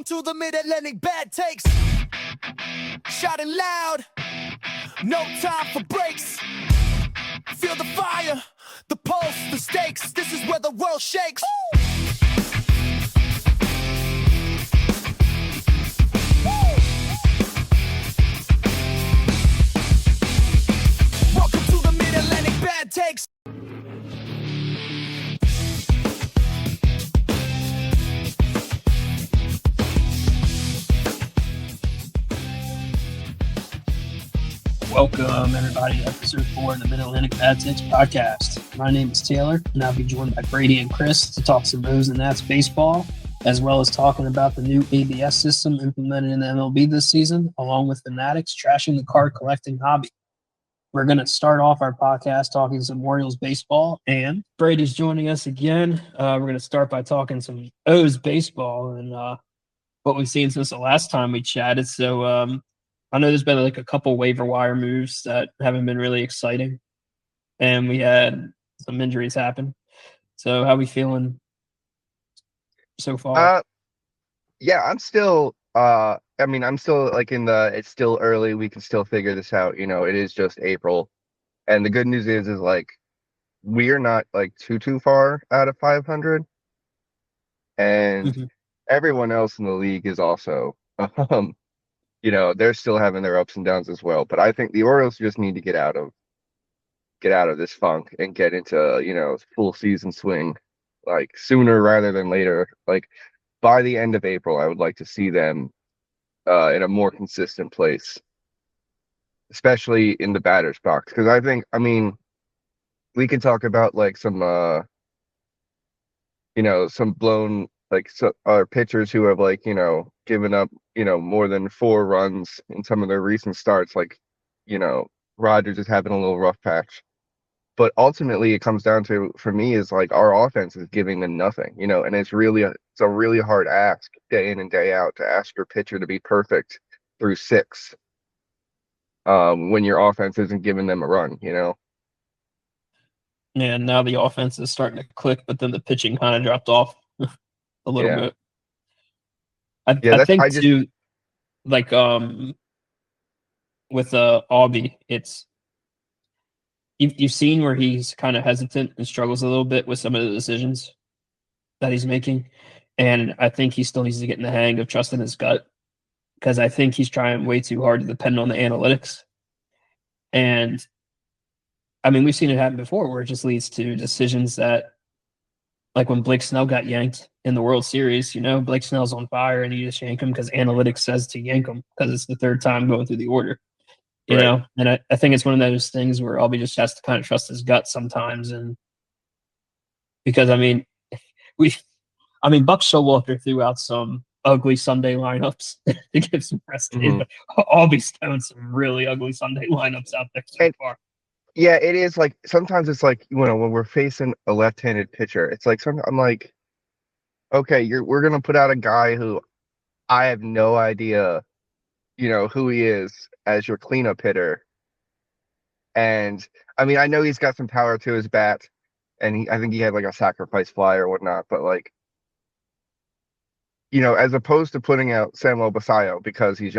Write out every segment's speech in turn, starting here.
Welcome to the Mid-Atlantic Bad Takes. Shouting loud, no time for breaks. Feel the fire, the pulse, the stakes. This is where the world shakes. Welcome to the Mid-Atlantic Bad Takes. Welcome, everybody, to episode 4 of the Mid-Atlantic Bad Takes podcast. My name is Taylor, and I'll be joined by Brady and Chris to talk some O's and Nats baseball, as well as talking about the new ABS system implemented in the MLB this season, along with fanatics trashing the card collecting hobby. We're going to start off our podcast talking some Orioles baseball, and Brady's joining us again. We're going to start by talking some O's baseball and what we've seen since the last time we chatted. So, I know there's been like a couple waiver wire moves that haven't been really exciting, and we had some injuries happen. So how are we feeling so far? Yeah, I'm still I'm still like it's still early. We can still figure this out. You know, it is just April. And the good news is like we're not like too far out of 500. And everyone else in the league is also they're still having their ups and downs as well. But I think the Orioles just need to get out of this funk and get into, full season swing like sooner rather than later. Like by the end of April, I would like to see them in a more consistent place, especially in the batter's box. Because we can talk about like some blown pitchers who have given up more than 4 runs in some of their recent starts. Rogers is having a little rough patch. But ultimately, it comes down to, for me, is like our offense is giving them nothing, and it's a really hard ask day in and day out to ask your pitcher to be perfect through 6 when your offense isn't giving them a run, Yeah, and now the offense is starting to click, but then the pitching kind of dropped off a little bit. I think too, like with Aubie, it's you've seen where he's kind of hesitant and struggles a little bit with some of the decisions that he's making, and I think he still needs to get in the hang of trusting his gut, because I think he's trying way too hard to depend on the analytics. And I mean, we've seen it happen before where it just leads to decisions that, like when Blake Snell got yanked in the World Series, Blake Snell's on fire and you just yank him because analytics says to yank him because it's the 3rd time going through the order, know? And I think it's one of those things where Albie just has to kind of trust his gut sometimes. And because, Buck Showalter threw out some ugly Sunday lineups to give some precedent, but Albie's thrown some really ugly Sunday lineups out there so far. Yeah, it is like sometimes it's like when we're facing a left-handed pitcher, it's like I'm like, okay, we're gonna put out a guy who I have no idea, who he is as your cleanup hitter. And I know he's got some power to his bat, and I think he had like a sacrifice fly or whatnot, but like, as opposed to putting out Samuel Basallo because he's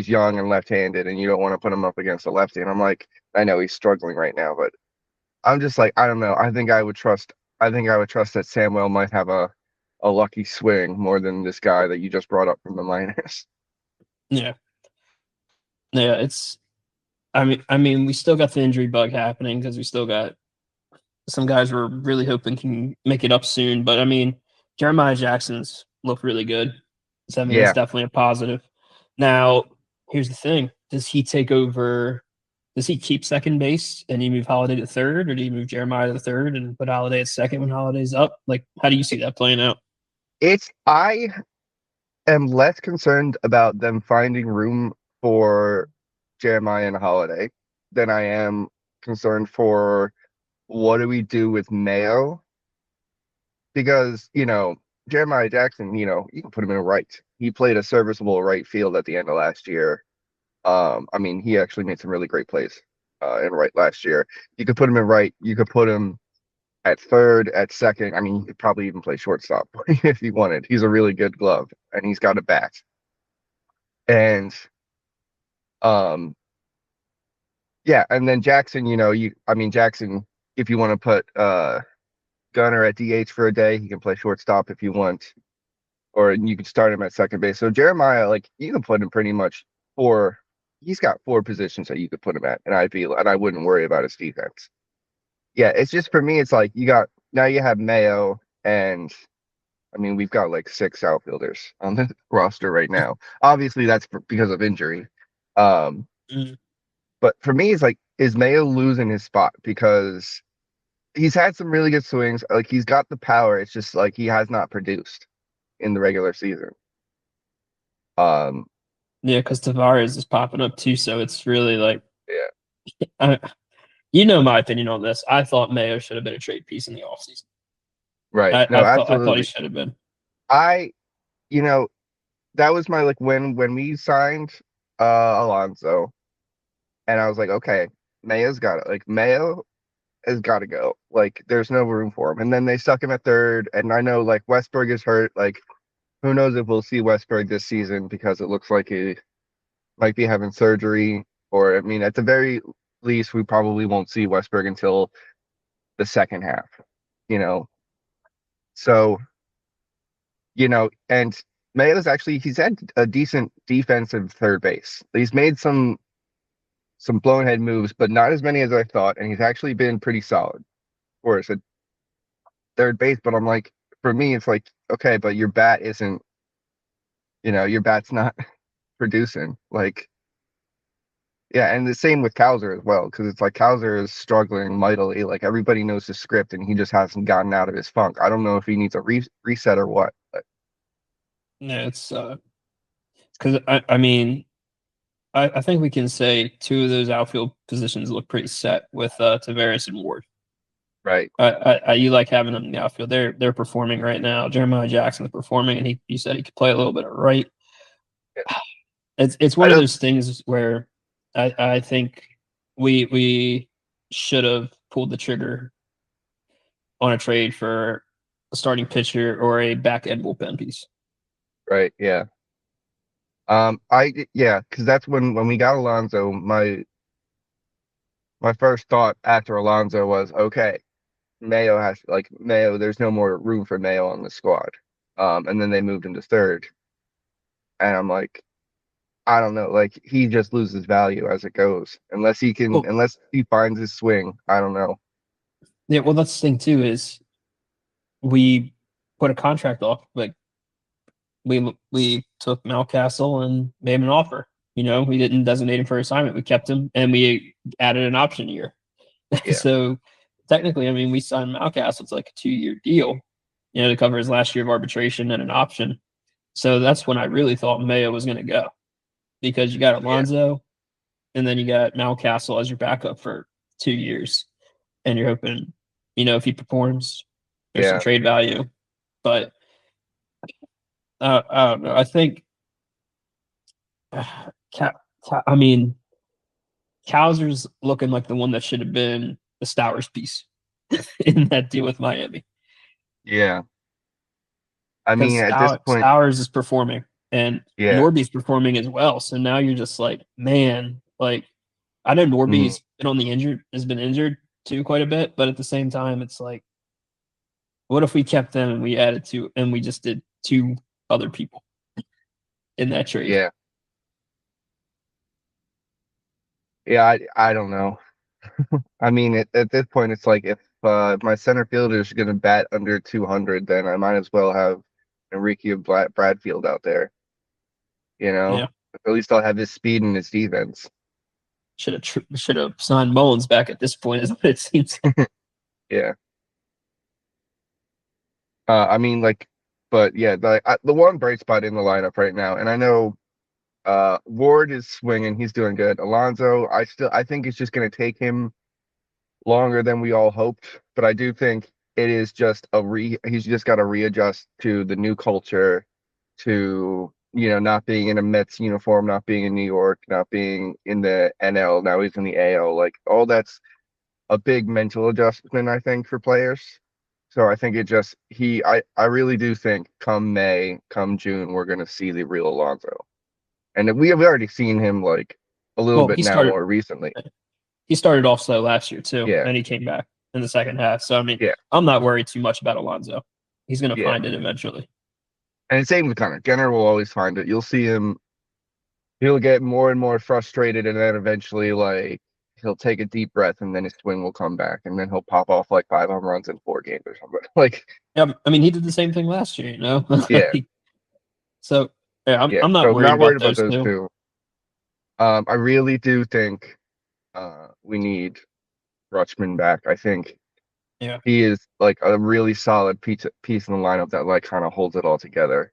young and left-handed, and you don't want to put him up against a lefty. And I'm like, I know he's struggling right now, but I'm just like, I don't know. I think I would trust that Samuel might have a lucky swing more than this guy that you just brought up from the minors. Yeah. It's. We still got the injury bug happening because we still got some guys we're really hoping can make it up soon. But Jeremiah Jackson's looked really good. So it's definitely a positive. Now, here's the thing: does he take over? Does he keep second base and you move Holiday to 3rd, or do you move Jeremiah to 3rd and put Holiday at 2nd when Holiday's up? Like, how do you see that playing out? I am less concerned about them finding room for Jeremiah and Holiday than I am concerned for what do we do with Mayo, because Jeremiah Jackson, you can put him in right. He played a serviceable right field at the end of last year. He actually made some really great plays in right last year. You could put him in right. You could put him at 3rd, at 2nd. You could probably even play shortstop if he wanted. He's a really good glove. and he's got a bat. And yeah, and then Jackson, Jackson, if you want to put Gunner at DH for a day, he can play shortstop if you want, or you can start him at second base. So Jeremiah, like, you can put him pretty much he's got four positions that you could put him at, and I wouldn't worry about his defense. Yeah, it's just, for me, it's like you have Mayo, and I mean, we've got like 6 outfielders on the roster right now. Obviously, that's because of injury. Mm. But for me, it's like, is Mayo losing his spot? Because he's had some really good swings. Like, he's got the power. It's just like he has not produced in the regular season. Yeah, because Tavares is popping up too, so it's really like, yeah, my opinion on this. I thought Mayo should have been a trade piece in the offseason. right. No, I absolutely. thought he should have been. That was my, like, when we signed Alonso, and I was like, okay, Mayo has got to go. Like, there's no room for him. And then they stuck him at third, and I know, like, Westberg is hurt. Like, who knows if we'll see Westberg this season, because it looks like he might be having surgery, or, I mean, at the very least, we probably won't see Westberg until the second half, So, and Mayo's he's had a decent defensive third base. He's made some blown-head moves, but not as many as I thought, and he's actually been pretty solid for us at third base. But I'm like, for me, it's like, okay, but your bat isn't, your bat's not producing. Like, yeah, and the same with Cowser as well, because it's like Cowser is struggling mightily. Like, everybody knows his script, and he just hasn't gotten out of his funk. I don't know if he needs a reset or what. But. Yeah, it's because I think we can say 2 of those outfield positions look pretty set with Tavares and Ward. Right. You like having them in the outfield. They're performing right now. Jeremiah Jackson is performing, and you said he could play a little bit of right. Yeah. It's one of those things where I think we should have pulled the trigger on a trade for a starting pitcher or a back end bullpen piece. Right. Yeah. Because that's when we got Alonso, my first thought after Alonso was, okay, Mayo, there's no more room for Mayo on the squad. And then they moved him to third. And I'm like, I don't know, like, he just loses value as it goes. Unless he finds his swing. I don't know. Yeah, well, that's the thing too, is we put a contract off, like we took Mountcastle and made him an offer. We didn't designate him for assignment. We kept him, and we added an option year. Yeah. So technically, I mean, we signed Mountcastle. It's like a 2-year deal, to cover his last year of arbitration and an option. So that's when I really thought Mayo was going to go, because you got Alonso, and then you got Mountcastle as your backup for 2 years, and you're hoping, if he performs, there's some trade value. But I don't know. I think, Cowser's looking like the one that should have been the Stowers piece in that deal with Miami. Yeah. I mean, at this point, Stowers is performing, and Norby's performing as well. So now you're just like, man, like, I know Norby's been injured too quite a bit, but at the same time, it's like, what if we kept them and we added 2, and we just did 2 other people in that trade? Yeah. Yeah, I don't know. I mean, at this point, it's like, if my center fielder is going to bat under 200, then I might as well have Enrique Bradfield out there. Yeah. At least I'll have his speed and his defense. Should have signed Mullins back at this point, is what it seems. Yeah. I mean, like, but yeah, the one bright spot in the lineup right now, and I know Ward is swinging, he's doing good. Alonso, I think it's just going to take him longer than we all hoped, but I do think it is just he's just got to readjust to the new culture, to not being in a Mets uniform, not being in New York, not being in the NL. Now he's in the AL. Like, all that's a big mental adjustment, I think, for players. So I think I really do think come May, come June, we're gonna see the real Alonso. And we have already seen him like a little Well, bit now more recently. he started off slow last year too, Yeah. and he came back in the second half. So I mean, Yeah. I'm not worried too much about Alonso. He's gonna Yeah. find it eventually. And same with Gunner. Gunner will always find it. You'll see him. He'll get more and more frustrated, and then eventually, like, he'll take a deep breath, and then his swing will come back, and then he'll pop off like 5 home runs in 4 games or something. Like, Yeah, I mean, he did the same thing last year, you know. Yeah. So yeah, yeah. I'm not So worried not worried about about those those two. 2. I really do think we need Rutschman back. I think Yeah. he is like a really solid piece in the lineup that like kind of holds it all together.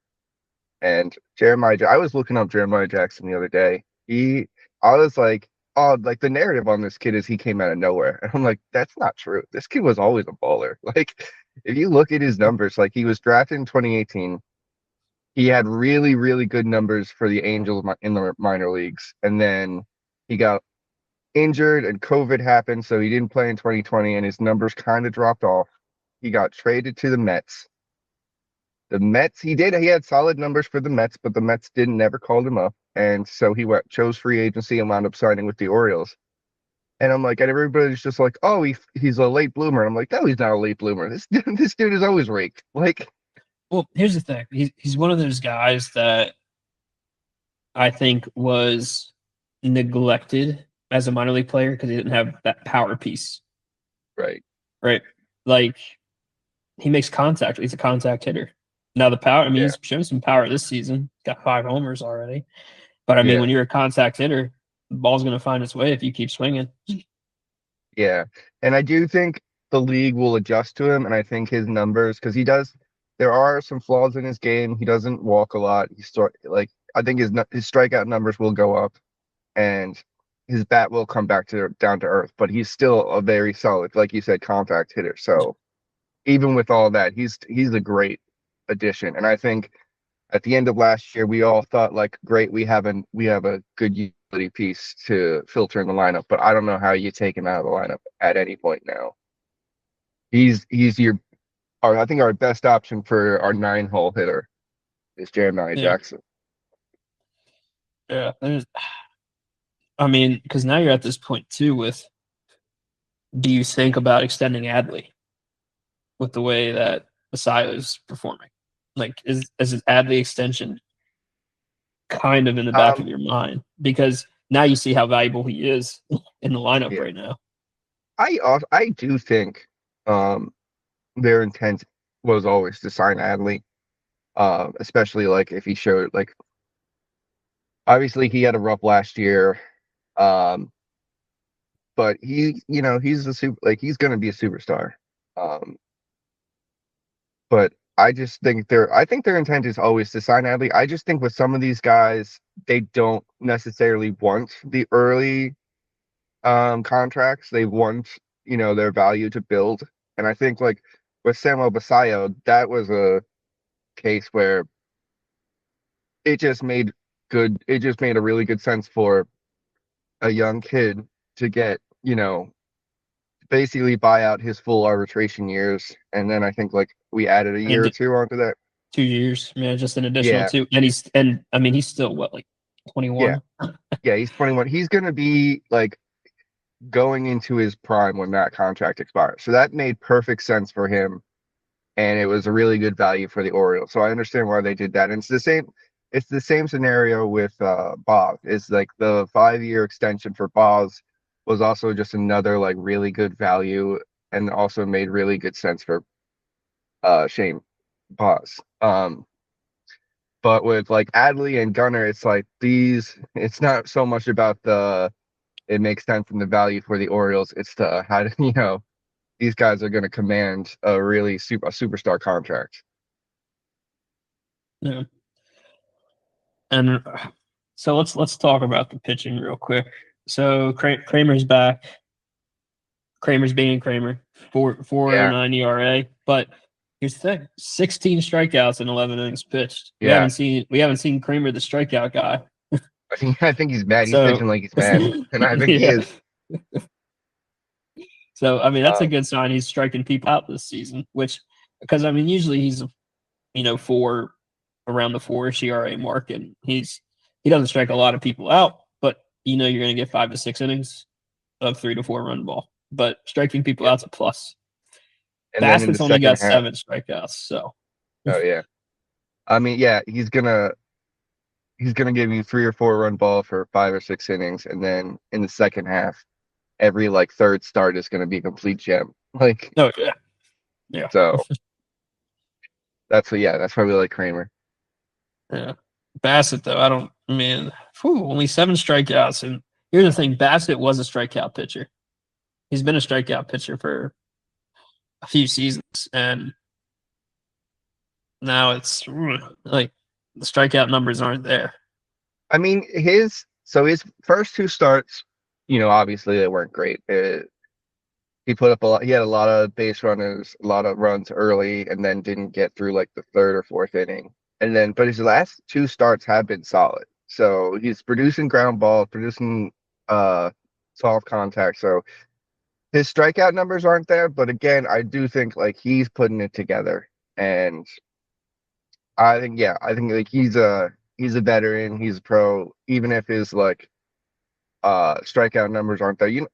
And I was looking up Jeremiah Jackson the other day. I was like, oh, like the narrative on this kid is he came out of nowhere. And I'm like, that's not true. This kid was always a baller. Like, if you look at his numbers, like he was drafted in 2018. He had really, really good numbers for the Angels in the minor leagues. And then he got injured and COVID happened. So he didn't play in 2020 and his numbers kind of dropped off. He got traded to the Mets. The Mets, he had solid numbers for the Mets, but the Mets never called him up. And so he chose free agency and wound up signing with the Orioles. And I'm like, and everybody's just like, oh, he's a late bloomer. I'm like, no, he's not a late bloomer. This dude is always raked. Like, well, here's the thing. He's one of those guys that I think was neglected as a minor league player because he didn't have that power piece. right. Right. Like, he makes contact. He's a contact hitter. Now the power, I mean, he's shown some power this season. Got 5 homers already. But I mean, when you're a contact hitter, the ball's going to find its way if you keep swinging. Yeah. And I do think the league will adjust to him. And I think his numbers, because there are some flaws in his game. He doesn't walk a lot. I think his strikeout numbers will go up and his bat will come back down to earth. But he's still a very solid, like you said, contact hitter. So even with all that, he's a great addition. And I think at the end of last year, we all thought like, great, we have a good utility piece to filter in the lineup, but I don't know how you take him out of the lineup at any point now. He's I think our best option for our 9-hole hitter is Jeremiah Jackson. Yeah, I mean, because now you're at this point too with, do you think about extending Adley with the way that Messiah is performing? Like, is his Adley extension kind of in the back of your mind? Because now you see how valuable he is in the lineup right now. I do think their intent was always to sign Adley, especially like if he showed like, obviously he had a rough last year, but he's going to be a superstar. But I just think their intent is always to sign Adley. I just think with some of these guys, they don't necessarily want the early contracts. They want, their value to build. And I think like with Samuel Basallo, that was a case where it just made a really good sense for a young kid to get, basically buy out his full arbitration years. And then I think like we added a year or 2 onto that. 2 years, man, just an additional 2. And he's still what, like 21? Yeah, he's 21. He's gonna be like going into his prime when that contract expires. So that made perfect sense for him. And it was a really good value for the Orioles. So I understand why they did that. And it's the same scenario with Boz. It's like the 5-year extension for Boz was also just another like really good value and also made really good sense for Shane Boz. But with like Adley and Gunnar, it's like it's not so much about it makes sense in the value for the Orioles. It's how these guys are going to command a really superstar contract. Yeah. And so let's talk about the pitching real quick. So Kramer's back. Kramer's being Kramer. 4.09 ERA. But here's the thing: 16 strikeouts in 11 innings pitched. We haven't seen Kramer the strikeout guy. I think he's mad. He's pitching like he's mad, and I think he is. So I mean, that's a good sign. He's striking people out this season, which because I mean, usually he's four around the 4-ish ERA mark, and he doesn't strike a lot of people out, but you're going to get 5 to 6 innings of 3 to 4 run ball. But striking people Yeah. out's a plus. And then in the Bassett's only second got half, 7 strikeouts, so oh yeah, I mean, yeah, he's gonna give you 3 or 4 run ball for 5 or 6 innings, and then in the second half, every like third start is gonna be a complete gem. Like, oh yeah, yeah, so that's why we like Kramer. yeah. Bassett though, only 7 strikeouts, and here's the thing: Bassett was a strikeout pitcher. He's been a strikeout pitcher for a few seasons, and now it's like the strikeout numbers aren't there. I mean, his first 2 starts, obviously they weren't great. He put up a lot. He had a lot of base runners, a lot of runs early, and then didn't get through like the 3rd or 4th inning. And then, but his last 2 starts have been solid. So he's producing ground ball, producing soft contact. So his strikeout numbers aren't there, but again, I do think like he's putting it together, and I think like he's a veteran, he's a pro, even if his like strikeout numbers aren't there. He's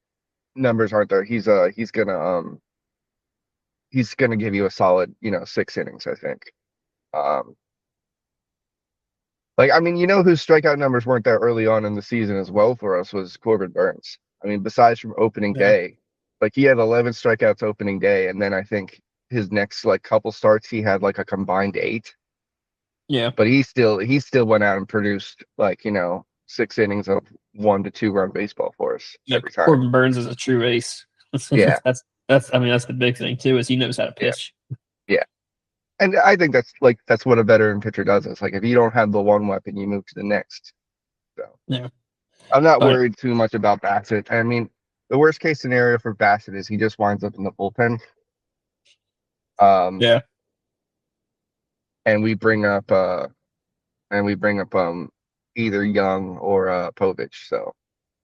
gonna give you a solid 6 innings, I think. Like, I mean, whose strikeout numbers weren't there early on in the season as well for us was Corbin Burns. I mean, besides from opening Yeah. day, like he had 11 strikeouts opening day, and then I think his next like couple starts he had like a combined 8. Yeah, But he still went out and produced like 6 innings of 1 to 2 run baseball for us every time. Corbin Burns is a true ace. Yeah. that's the big thing too, is he knows how to pitch. Yeah. And I think that's what a veteran pitcher does. It's like if you don't have the one weapon, you move to the next. So Yeah. I'm not But- worried too much about Bassett. I mean, the worst case scenario for Bassett is he just winds up in the bullpen. Yeah. And we bring up either Young or Povich. So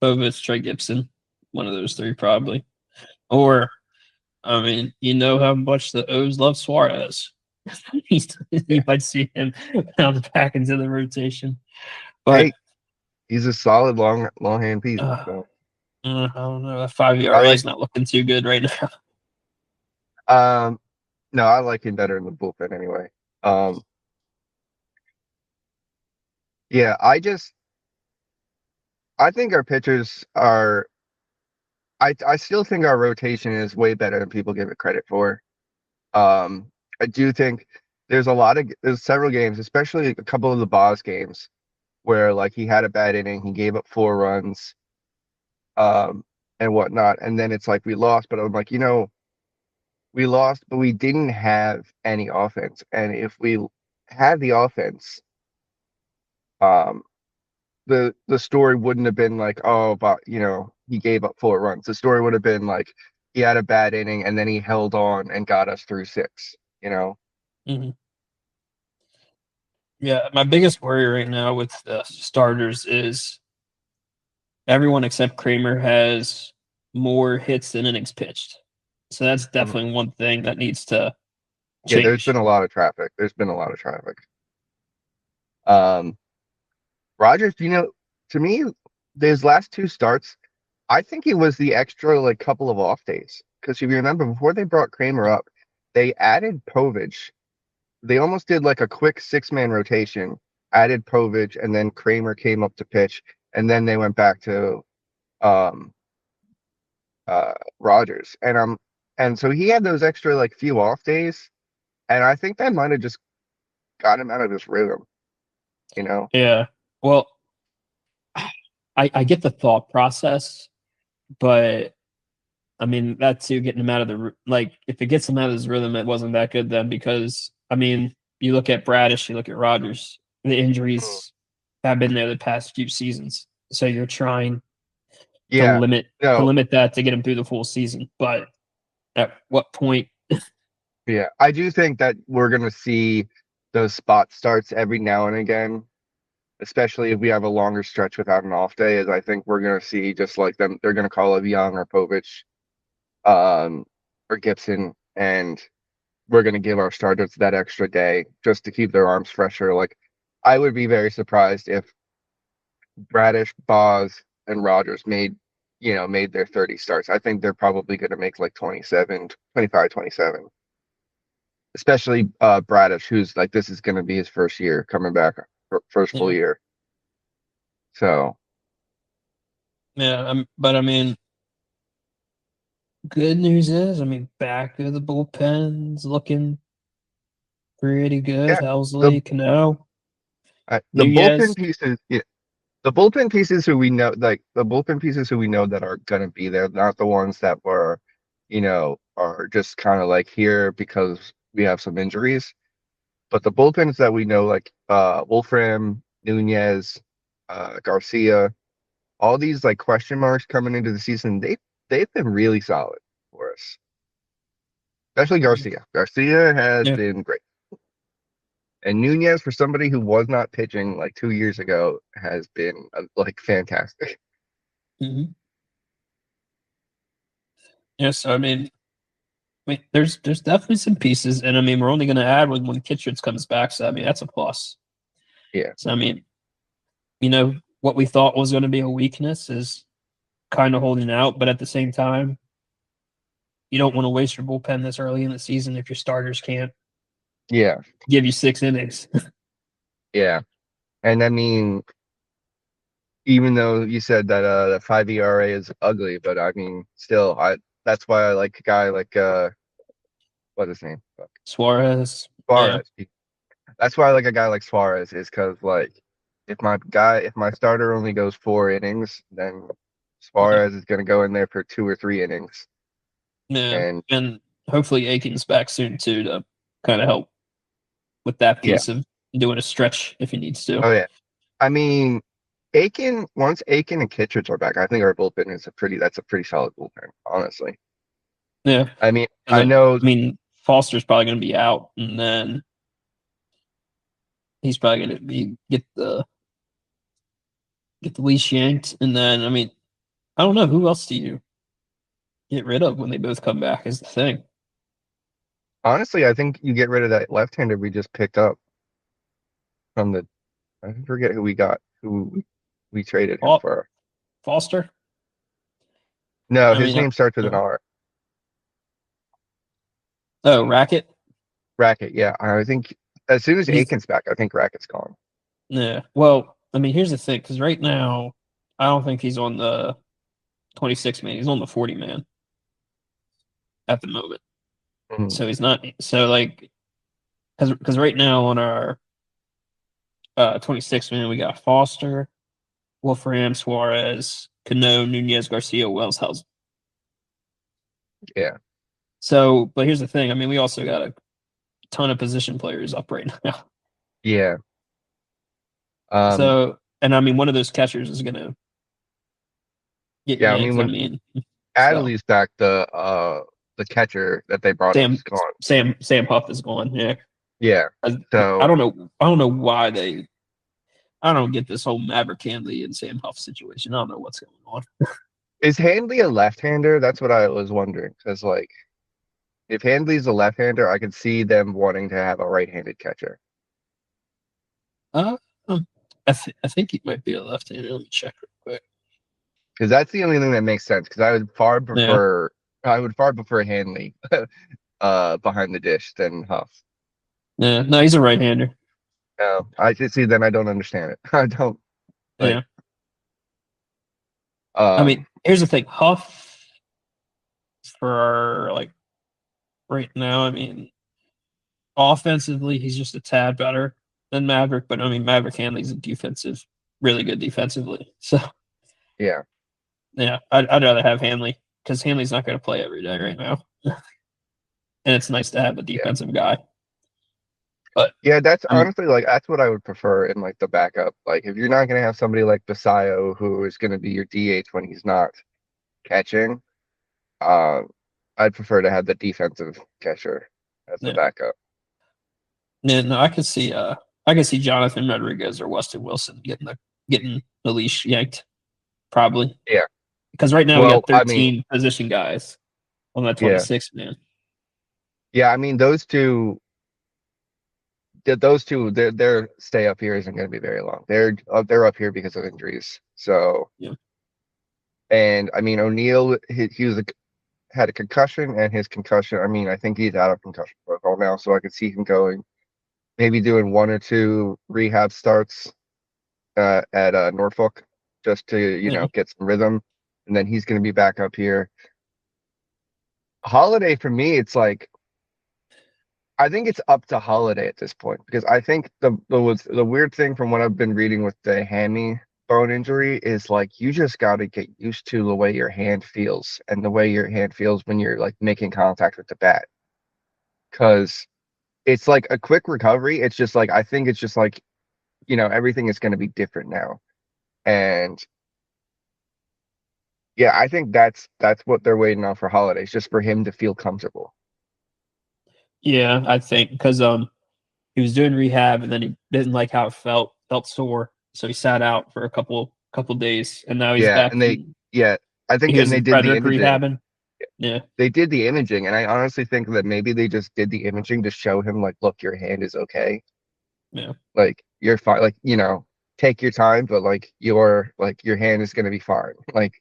Povich, Trey Gibson, one of those 3 probably. Or, I mean, how much the O's love Suarez. You might see him bounce back into the rotation. But hey, he's a solid long hand piece. So. I don't know. That 5 ERA is not looking too good right now. No, I like him better in the bullpen anyway. Yeah, I think our pitchers are. I still think our rotation is way better than people give it credit for. I do think there's several games, especially a couple of the Boz games, where like he had a bad inning, he gave up 4 runs, and whatnot, and then it's like we lost. But I'm like, we lost, but we didn't have any offense, and if we had the offense, the story wouldn't have been like, oh, but he gave up 4 runs. The story would have been like he had a bad inning and then he held on and got us through 6. Mm-hmm. Yeah, my biggest worry right now with the starters is everyone except Kramer has more hits than innings pitched. So that's definitely one thing that needs to change. Yeah, there's been a lot of traffic. Rogers, to me, those last 2 starts, I think it was the extra like couple of off days. Because if you remember, before they brought Kramer up, they added Povich. They almost did like a quick 6-man rotation, added Povich, and then Kramer came up to pitch, and then they went back to Rogers. And so he had those extra like few off days, and I think that might have just got him out of his rhythm. Yeah. Well, I get the thought process, but I mean that too, getting him out of the if it gets him out of his rhythm, it wasn't that good then, because I mean you look at Bradish, you look at Rogers, the injuries have been there the past few seasons, so you're trying to limit that to get him through the full season. But at what point? Yeah, I do think that we're gonna see those spot starts every now and again, especially if we have a longer stretch without an off day. As I think we're gonna see just like them, they're gonna call up Young or Povich, or Gibson, and we're going to give our starters that extra day just to keep their arms fresher. Like, I would be very surprised if Bradish, Boz, and Rogers made their 30 starts. I think they're probably going to make like 27, 25, 27. Especially Bradish, who's like, this is going to be his first year coming back, first full Yeah. year. So, Yeah, but I mean, good news is, I mean, back of the bullpen's looking pretty good. yeah, the Helsley, Cano, the bullpen Nunez. pieces, yeah, the bullpen pieces who we know, like the bullpen pieces who we know that are going to be there, not the ones that were, are just kind of like here because we have some injuries. But the bullpens that we know, like Wolfram, Nunez, Garcia, all these like question marks coming into the season, they've been really solid for us. Especially Garcia. Garcia has Yeah. been great. And Nunez, for somebody who was not pitching like 2 years ago, has been like fantastic. hmm Yes, I mean, there's definitely some pieces, and I mean, we're only going to add when Kitchens comes back. So I mean, that's a plus. Yeah, So I mean, what we thought was going to be a weakness is kind of holding out, but at the same time, you don't want to waste your bullpen this early in the season if your starters can't yeah, give you 6 innings. yeah. And I mean, even though you said that the 5 ERA is ugly, but I mean, still, I that's why I like a guy like what's his name? Fuck. Suarez, yeah, Suarez. That's why I like a guy like Suarez is because like if my starter only goes 4 innings, then yeah, Suarez is going to go in there for 2 or 3 innings. yeah, And and hopefully Aiken's back soon too to kind of help with that yeah, piece of doing a stretch if he needs to. oh yeah. I mean, once Aiken and Kittredge are back, I think our bullpen is that's a pretty solid bullpen, honestly. Yeah, I mean, and I then know, I mean Foster's probably going to be out, and then he's probably going to be get the leash yanked, and then I mean I don't know who else do you get rid of when they both come back is the thing. honestly, I think you get rid of that left-hander we just picked up from I forget who we traded him for. Foster. No, I his mean, name starts with an R. Racket. Racket, yeah. I think as soon as He's Aiken's back, I think Racket's gone. yeah. Well, I mean, here's the thing, because right now, I don't think he's on the 26 man. He's on the 40 man at the moment. Mhm. So he's not. So like, because right now on our 26 man, we got Foster, Wolfram, Suarez, Cano, Nunez, Garcia, Wells, House. Yeah, So, but here's the thing. I mean, we also got a ton of position players up right now. yeah. Um, So, and I mean, one of those catchers is gonna get yeah. I mean, yanked. I when mean, so Adley's back, the catcher that they brought in is gone. Sam Huff is gone. Yeah, Yeah. I So don't know. I don't know why they. I don't get this whole Maverick Handley and Sam Huff situation. I don't know what's going on. is Handley a left-hander? That's what I was wondering. Because like, if Handley's a left-hander, I could see them wanting to have a right-handed catcher. Uh, I think he might be a left-hander. Let me check real quick. Because that's the only thing that makes sense. Because Yeah, I would far prefer Handley behind the dish than Huff. yeah. No, he's a right-hander. No, I just see. Then I don't understand it. I don't like. Yeah. I mean, here's the thing. Huff for like right now. I mean, offensively, he's just a tad better than Maverick, but I mean, Maverick Handley's really good defensively. So Yeah, yeah, I'd rather have Handley because Handley's not going to play every day right now, and it's nice to have a yeah, defensive guy. But yeah. That's I mean, honestly like that's what I would prefer in like the backup. Like if you're not gonna have somebody like Basayo who is gonna be your DH when he's not catching, uh, I'd prefer to have the defensive catcher as the yeah, backup. yeah, no, I can see Jonathan Rodriguez or Weston Wilson getting the leash yanked probably Yeah. because right now we Well, got I mean, 13 position guys on that yeah, 26 man. Yeah, I mean those two, their stay up here isn't going to be very long. They're up here because of injuries. So, Yeah. and I mean O'Neal, he was had a concussion, and his concussion. I mean, I think he's out of concussion protocol now, so I could see him going, maybe doing one or two rehab starts at Norfolk, just to Yeah. get some rhythm, and then he's going to be back up here. Holiday for me, it's like I think it's up to Holiday at this point because I think the weird thing from what I've been reading with the hammy bone injury is like you just got to get used to the way your hand feels and the way your hand feels when you're like making contact with the bat because it's like a quick recovery. It's just like I think it's just like everything is going to be different now, and yeah, I think that's what they're waiting on for Holidays, just for him to feel comfortable. Yeah, I think because he was doing rehab and then he didn't like how it felt sore, so he sat out for a couple days, and now he's Yeah, back. and yeah, I think, He and was they in did the Frederick imaging. rehabbing. Yeah, They did the imaging, and I honestly think that maybe they just did the imaging to show him like, look, your hand is okay. yeah, Like you're fine. Like, take your time, but your hand is gonna be fine. Like,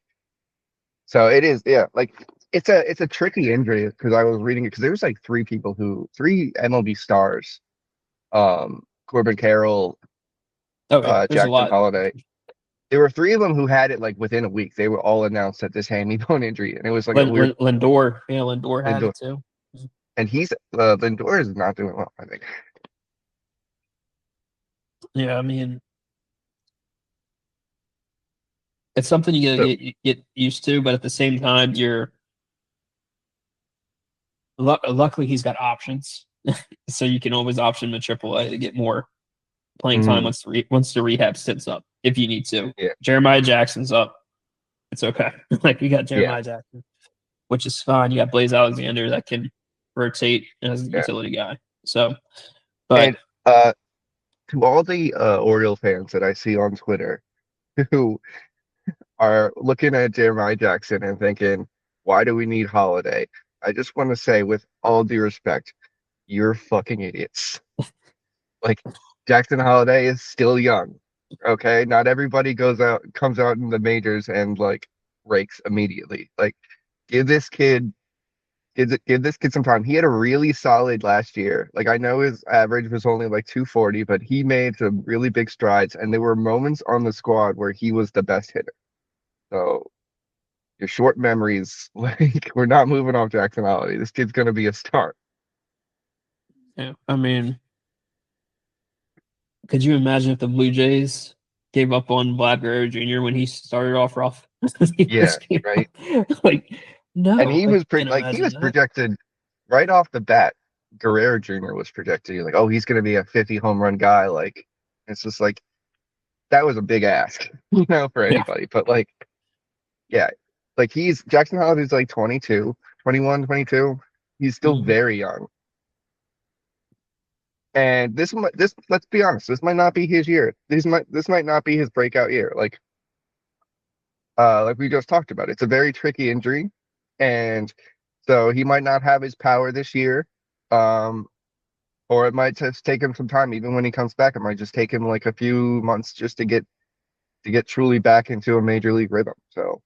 so it is, yeah, like it's a tricky injury because I was reading it because there was like three MLB stars, Corbin Carroll, oh yeah. There's a Jackson lot. Holiday. There were three of them who had it like within a week. They were all announced at this hammy bone injury, and it was like a weird Lindor, yeah, Lindor had Lindor, it too. and Lindor is not doing well, I think. Yeah, I mean, it's something you So gotta get used to, but at the same time, luckily he's got options, so you can always option to AAA to get more playing time mm, once the rehab sits up if you need to. yeah, Jeremiah Jackson's up. It's okay. Like you got yeah, Jeremiah Jackson, which is fine. You got Blaze Alexander that can rotate as a yeah. utility guy. So, And but uh, to all the Oriole fans that I see on Twitter who are looking at Jeremiah Jackson and thinking, why do we need Holiday? I just want to say, with all due respect, you're fucking idiots. Like, Jackson Holiday is still young. Okay, not everybody comes out in the majors and like rakes immediately. Like, give this kid give this kid some time. He had a really solid last year. Like, I know his average was only like 240, but he made some really big strides, and there were moments on the squad where he was the best hitter. So your short memories, like, we're not moving off Jackson Holiday. This kid's gonna be a star. yeah, I mean, could you imagine if the Blue Jays gave up on Vlad Guerrero Jr. when he started off rough? He Yeah, first came right. up? Like, And no, he I was can't he imagine was that. projected right off the bat. Guerrero Jr. was projected. Like, oh, he's gonna be a 50 home run guy. Like, it's just like that was a big ask, for Yeah. anybody. But like, yeah, like Jackson Holiday's like 22, 21, 22. He's still Mhm. very young. And this let's be honest, this might not be his year. This might not be his breakout year. Like we just talked about. It's a very tricky injury. And so he might not have his power this year. Um, or it might just take him some time. Even when he comes back, it might just take him like a few months just to get truly back into a major league rhythm. So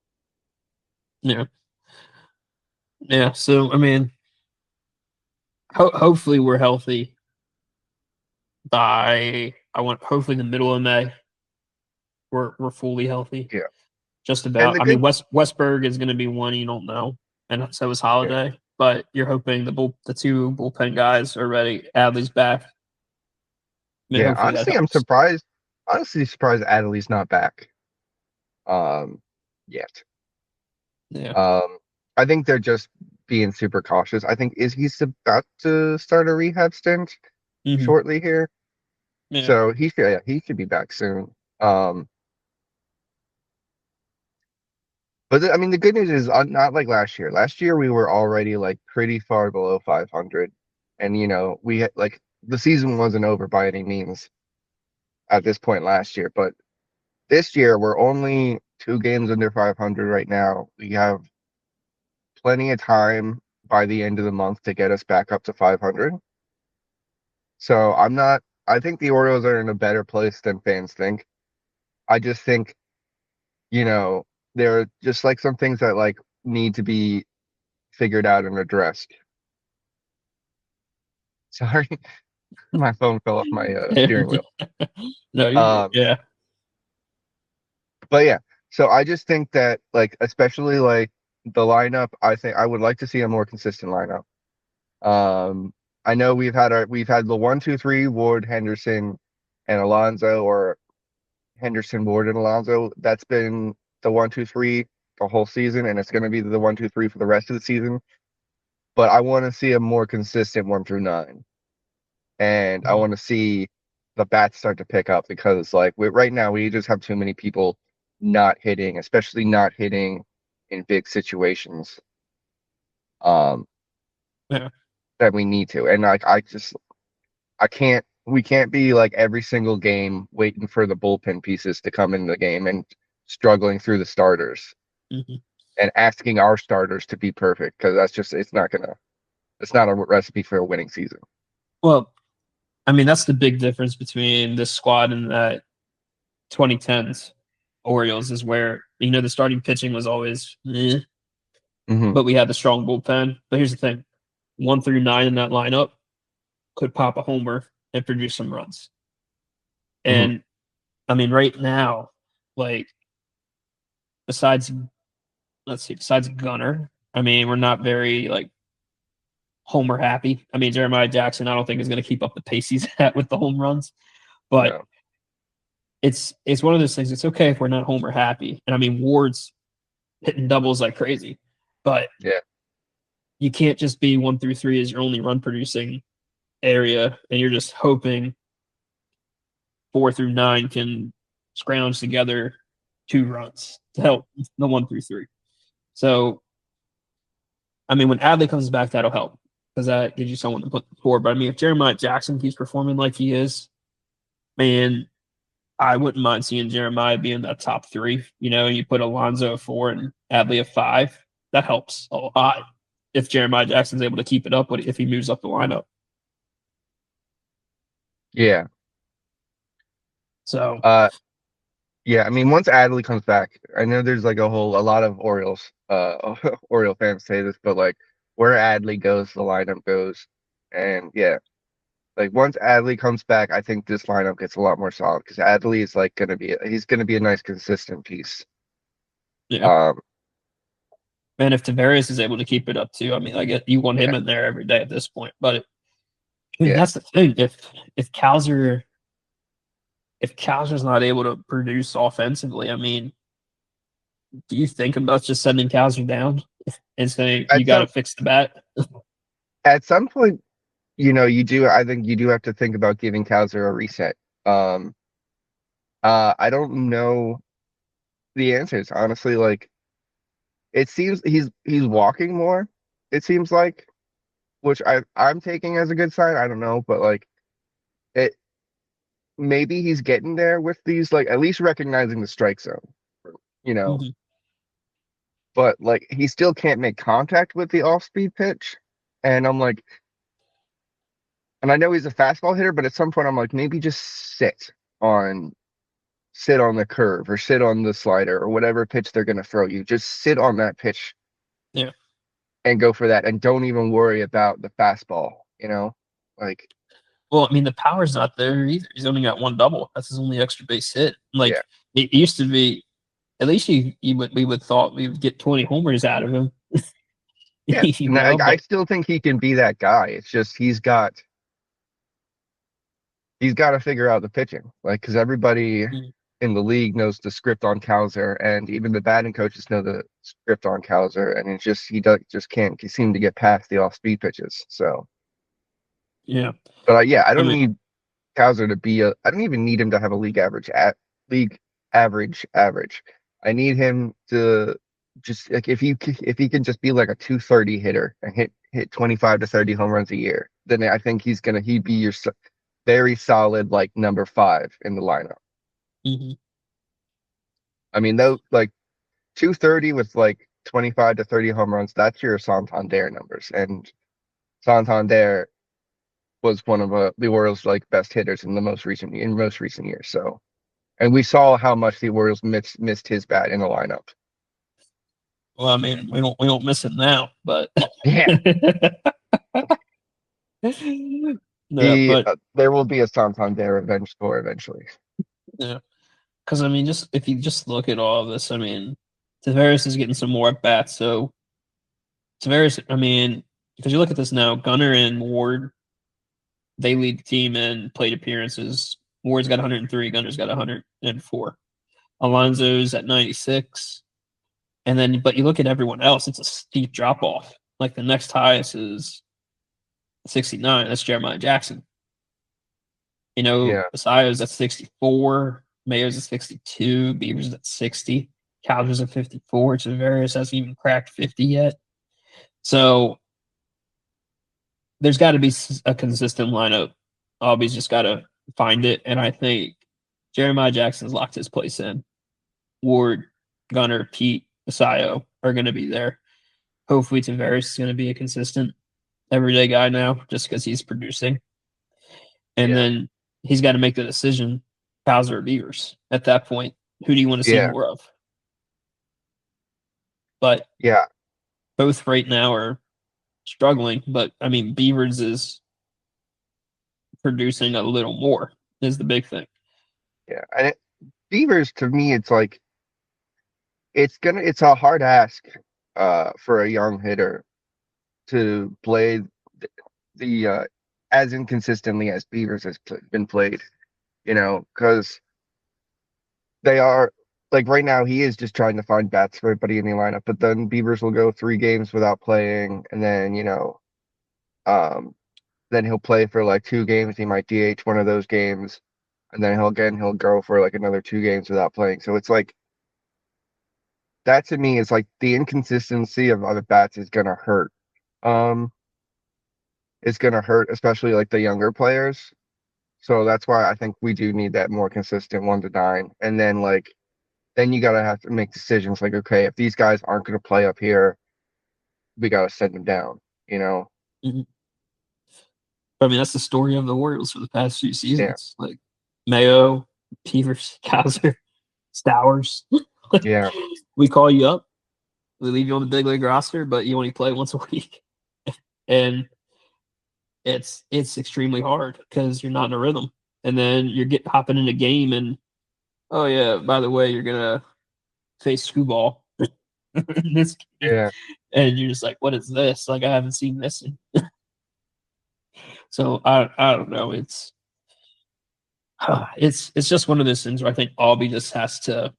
Yeah. Yeah. So I mean, hopefully we're healthy by I want hopefully the middle of May. We're fully healthy. yeah. Just And about. the I mean, good Westberg is going to be one you don't know, and so is yeah. Holiday. But you're hoping the two bullpen guys are ready. Adley's back. I mean, Yeah, hopefully that helps. Honestly surprised Adley's not back yet. Yeah. Um I think they're just being super cautious. I think is he's about to start a rehab stint Hmm. shortly here. Yeah. So he should be back soon. Um but I mean the good news is not like last year. Last year we were already like pretty far below 500, and we had like the season wasn't over by any means at this point last year, but this year we're only 2 games under 500 right now. We have plenty of time by the end of the month to get us back up to 500. So I think the Orioles are in a better place than fans think. I just think, there are just like some things that like need to be figured out and addressed. Sorry, my phone fell off my steering wheel. No, yeah. But yeah, so I just think that like, especially like the lineup, I think I would like to see a more consistent lineup. I know we've had the 1-2-3 Ward, Henderson, and Alonso, or Henderson, Ward, and Alonso. That's been the 1-2-3 the whole season, and it's going to be the 1-2-3 for the rest of the season. But I want to see a more consistent 1 through 9, and I want to see the bats start to pick up, because like right now we just have too many people not hitting, especially not hitting in big situations. Yeah. That we need to, and like we can't be like every single game waiting for the bullpen pieces to come in the game and struggling through the starters and asking our starters to be perfect, because it's not a recipe for a winning season. Well, I mean, that's the big difference between this squad and that 2010s Orioles, is where, the starting pitching was always but we had the strong bullpen. But here's the thing, 1 through 9 in that lineup could pop a homer and produce some runs. And I mean, right now, like, besides Gunnar, I mean, we're not very like homer happy. I mean, Jeremiah Jackson, I don't think is going to keep up the pace he's at with the home runs, but No. it's one of those things. It's okay if we're not homer happy. And I mean, Ward's hitting doubles like crazy, but Yeah. you can't just be 1 through 3 as your only run producing area, and you're just hoping 4 through 9 can scrounge together 2 runs to help the 1 through 3. So, I mean, when Adley comes back, that'll help, because that gives you someone to put forward. But I mean, if Jeremiah Jackson keeps performing like he is, man, I wouldn't mind seeing Jeremiah be in that top 3. You put Alonso at 4 and Adley at 5. That helps a lot if Jeremiah Jackson's able to keep it up, if he moves up the lineup. Yeah. So, yeah, I mean, once Adley comes back, I know there's like a lot of Orioles, Oriole fans say this, but like, where Adley goes, the lineup goes. And yeah, like once Adley comes back, I think this lineup gets a lot more solid, because Adley is like he's gonna be a nice consistent piece. yeah. And if Tavares is able to keep it up too, I mean, I guess you want him in there every day at this point. But I mean, that's the thing. If Cowser's not able to produce offensively, I mean, do you think about just sending Cowser down and saying you got to fix the bat? At some point, I think you do have to think about giving Cowser a reset. I don't know the answers, honestly. Like, it seems he's walking more, it seems like, which I'm taking as a good sign. I don't know, but like, maybe he's getting there with these, like, at least recognizing the strike zone, but like, he still can't make contact with the off-speed pitch. And I'm like, and I know he's a fastball hitter, but at some point I'm like, maybe just sit on the curve, or sit on the slider, or whatever pitch they're going to throw you. Just sit on that pitch. Yeah. And go for that, and don't even worry about the fastball, like. Well, I mean, the power's not there either. He's only got 1 double. That's his only extra base hit. Like, It used to be, at least we would thought we would get 20 homers out of him. Yeah, I still think he can be that guy. It's just he's got to figure out the pitching, like, because everybody in the league knows the script on Cowser, and even the batting coaches know the script on Cowser, and it's just he can't seem to get past the off-speed pitches. So yeah, but I don't need Cowser to be I don't even need him to have a league average average. I need him to just, like, if he can just be like a 230 hitter and hit 25 to 30 home runs a year, then I think he'd be your very solid, like, number 5 in the lineup. I mean, though, like, 230 with like 25 to 30 home runs, that's your Santander numbers. And Santander was one of the Orioles' like best hitters in most recent years. So, and we saw how much the Orioles missed his bat in the lineup. Well, I mean, we don't miss it now, but Yeah, yeah, but there will be a Santander eventually. yeah, because I mean, just if you just look at all of this, I mean, Tavares is getting some more at bats. So Tavares, I mean, because you look at this now, Gunnar and Ward, they lead the team in plate appearances. Ward's got 103, Gunner's got 104. Alonso's at 96. And then, but you look at everyone else, it's a steep drop off. Like the next highest is 69. That's Jeremiah Jackson. You know, Yeah. Basayo's at 64. Mayo's at 62. Beaver's at 60. Calder's at 54. Tavares hasn't even cracked 50 yet. So there's got to be a consistent lineup. Albie's just got to find it. And I think Jeremiah Jackson's locked his place in. Ward, Gunnar, Pete, Basayo are going to be there. Hopefully Tavares is going to be a consistent everyday guy now just because he's producing. And then he's got to make the decision, Bowser or Beavers. At that point, who do you want to see more of? But yeah, both right now are struggling. But, I mean, Beavers is producing a little more is the big thing. Yeah, and Beavers, to me, it's like it's a hard ask for a young hitter to play the as inconsistently as Beavers has been played, you know, because they are like right now he is just trying to find bats for everybody in the lineup, but then Beavers will go 3 games without playing, and then then he'll play for like 2 games. He might DH one of those games, and then he'll go for like another 2 games without playing. So it's like that to me is like the inconsistency of other bats is gonna hurt. It's gonna hurt, especially like the younger players. So that's why I think we do need that more consistent 1 to 9. And then then you gotta have to make decisions like, okay, if these guys aren't gonna play up here, we gotta send them down, you know? Mm-hmm. I mean, that's the story of the Orioles for the past few seasons. Yeah. Like Mayo, Peavers, Kaiser, Stowers. Yeah. We call you up, we leave you on the big league roster, but you only play once a week. And it's extremely hard because you're not in a rhythm. And then you're hopping in a game and, oh yeah, by the way, you're gonna face Screwball in this game. Yeah. And you're just like, what is this? Like I haven't seen this in So I don't know. It's just one of those things where I think Albie just has to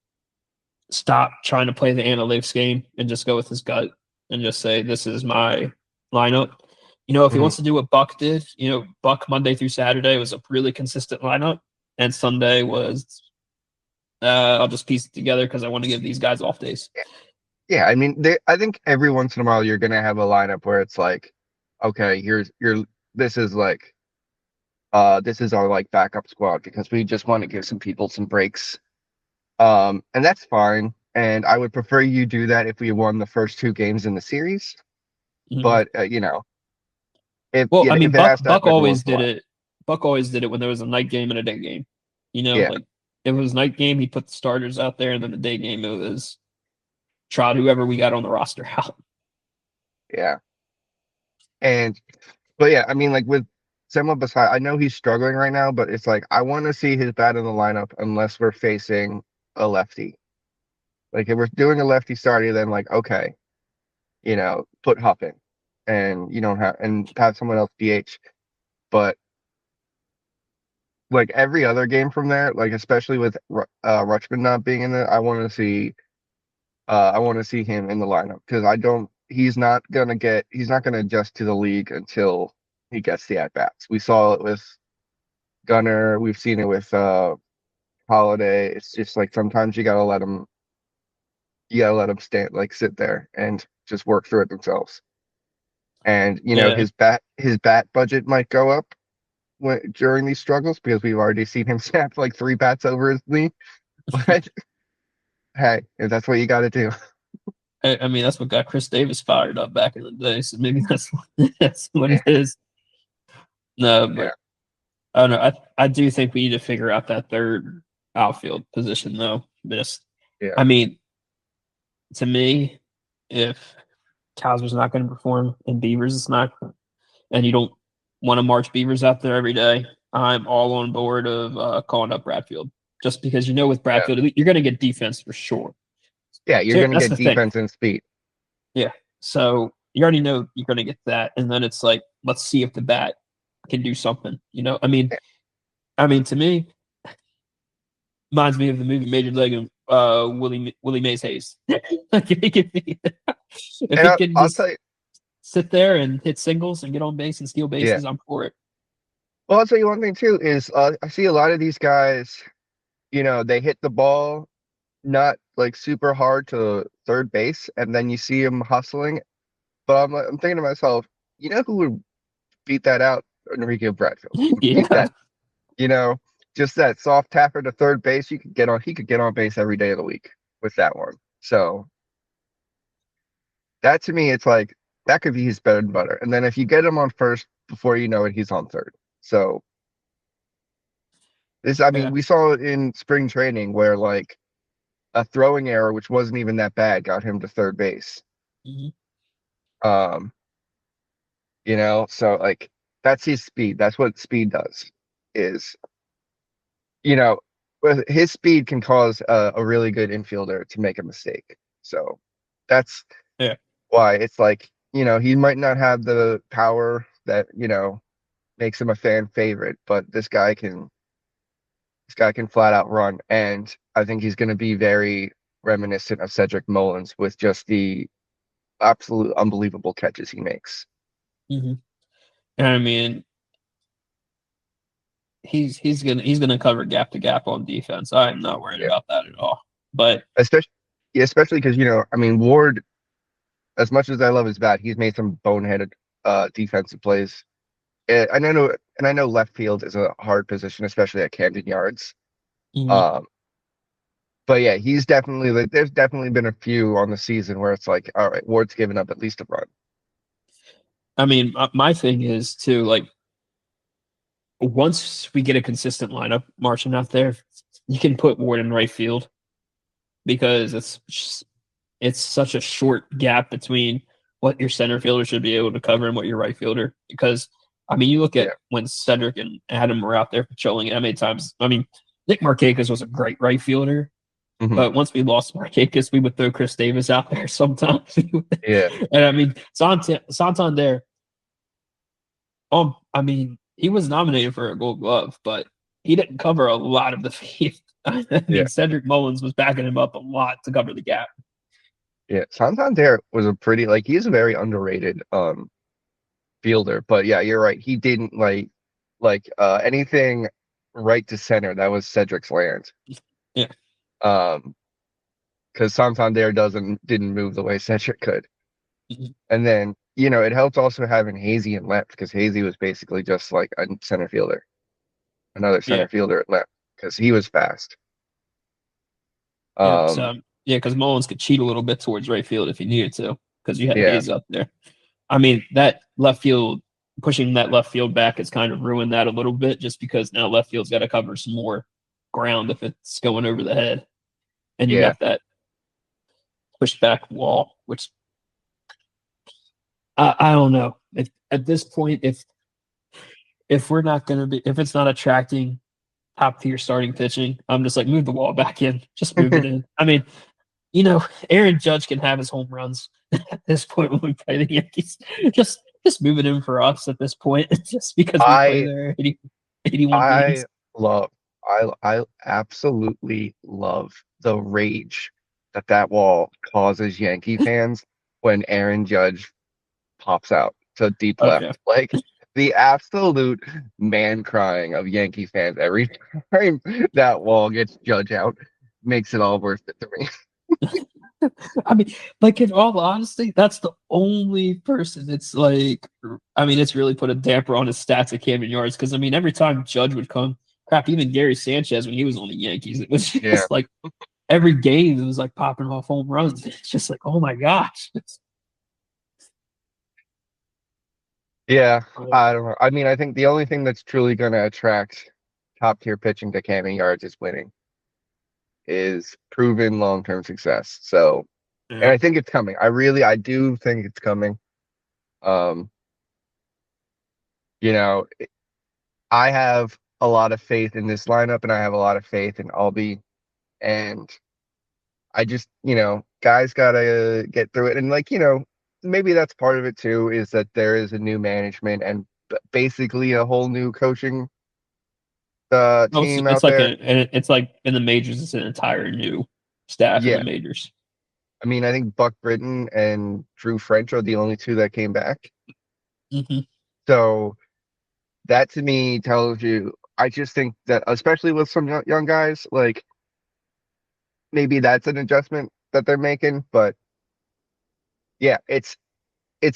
stop trying to play the analytics game and just go with his gut and just say, this is my lineup. You know, if he wants to do what Buck did, Buck Monday through Saturday was a really consistent lineup, and Sunday was I'll just piece it together because I want to give these guys off days. Yeah, I mean, I think every once in a while you're gonna have a lineup where it's like, okay, this is our like backup squad because we just want to give some people some breaks. And that's fine. And I would prefer you do that if we won the first 2 games in the series. Mm-hmm. But Buck always did it. Buck always did it when there was a night game and a day game. Like if it was night game, he put the starters out there, and then the day game it was trot whoever we got on the roster out. Yeah. But yeah, I mean, like with Samuel Basayo, I know he's struggling right now, but it's like I want to see his bat in the lineup unless we're facing a lefty. Like if we're doing a lefty starter, then like okay, put Hupp in, and you don't have someone else DH. But like every other game from there, like especially with Rutschman not being in there, I want to see him in the lineup because he's not gonna adjust to the league until he gets the at bats. We saw it with Gunnar. We've seen it with Holiday. It's just like sometimes you gotta let them sit there and just work through it themselves. And his bat budget might go up during these struggles because we've already seen him snap like 3 bats over his knee. But hey, if that's what you got to do. I mean, that's what got Chris Davis fired up back in the day. So maybe that's what it is. No, Yeah. but I don't know. I do think we need to figure out that third outfield position, though. Yeah. I mean, to me, if Kowser's not going to perform and Beavers is not, and you don't want to march Beavers out there every day, I'm all on board of calling up Bradfield. Just because with Bradfield, you're going to get defense for sure. Yeah, you're So going to that's get the thing. defense and speed. Yeah. So you already know you're going to get that, and then it's like, let's see if the bat can do something. I mean, to me, reminds me of the movie Major League and Willie Mays Hayes. Like, if he can I'll just tell you. sit there and hit singles and get on base and steal bases, I'm for it. Well, I'll tell you one thing too is I see a lot of these guys, they hit the ball not like super hard to third base, and then you see them hustling. But I'm thinking to myself, who would beat that out? Enrique Bradfield. He would beat that, just that soft tapper to third base. He could get on base every day of the week with that one. So that to me, it's like that could be his bread and butter. And then if you get him on first, before you know it, he's on third. So we saw it in spring training where like a throwing error, which wasn't even that bad, got him to third base. Mhm. So like that's his speed. That's what speed does. Is his speed can cause a really good infielder to make a mistake. So that's why it's like he might not have the power that makes him a fan favorite, but this guy can flat out run, and I think he's going to be very reminiscent of Cedric Mullins with just the absolute unbelievable catches he makes. Mm-hmm. And I mean, he's gonna cover gap to gap on defense. I'm not worried about that at all. But especially because Ward, as much as I love his bat, he's made some boneheaded defensive plays. I know left field is a hard position, especially at Camden Yards. mm-hmm. But yeah, he's definitely there's definitely been a few on the season where it's like, all right, Ward's given up at least a run. I mean, my thing is too, like, once we get a consistent lineup marching out there, you can put Ward in right field because it's such a short gap between what your center fielder should be able to cover and what your right fielder. Because I mean, you look at when Cedric and Adam were out there patrolling how many times. I mean, Nick Markakis was a great right fielder, but once we lost Markakis, we would throw Chris Davis out there sometimes. And I mean, Santander. I mean, he was nominated for a Gold Glove, but he didn't cover a lot of the field. I mean, Cedric Mullins was backing him up a lot to cover the gap. Yeah, Santander was he's a very underrated fielder, but yeah, you're right. He didn't anything right to center. That was Cedric's land. Yeah. Because Santander didn't move the way Cedric could. Mm-hmm. And then it helped also having Hazy in left, because Hazy was basically just like a center fielder, another center fielder at left, because he was fast. Because Mullins could cheat a little bit towards right field if he needed to, because you had Hayes up there. I mean, that left field, pushing that left field back has kind of ruined that a little bit, just because now left field's got to cover some more ground if it's going over the head. And you got that pushed back wall, which I don't know. At this point, if we're not going to be, if it's not attracting top tier starting pitching, I'm just like, move the wall back in. Just move it in. I mean, Aaron Judge can have his home runs at this point when we play the Yankees. Just move it in for us at this point, just because we play there 81 games. I absolutely love the rage that wall causes Yankee fans when Aaron Judge pops out to deep left. Like the absolute man crying of Yankee fans every time that wall gets Judge out makes it all worth it to me. I mean, like, in all honesty, that's the only person. It's like, I mean, it's really put a damper on his stats at Camden Yards, because I mean, every time Judge would come, crap, even Gary Sanchez when he was on the Yankees, it was just like every game it was like popping off home runs. It's just like, oh my gosh. Yeah, I don't know. I mean, I think the only thing that's truly going to attract top tier pitching to Camden Yards is winning, is proven long term success. So, and Yeah. I think it's coming. I do think it's coming. Um, you know, I have a lot of faith in this lineup, and I have a lot of faith in Albie, and I just, guys gotta get through it, and maybe that's part of it too, is that there is a new management and basically a whole new coaching team It's out like there. it's like in the majors, it's an entire new staff in the Yeah, majors. I mean, I think Buck Britton and Drew French are the only two that came back. Hmm. So that to me tells you, I just think that especially with some young guys, like maybe that's an adjustment that they're making. But yeah, it's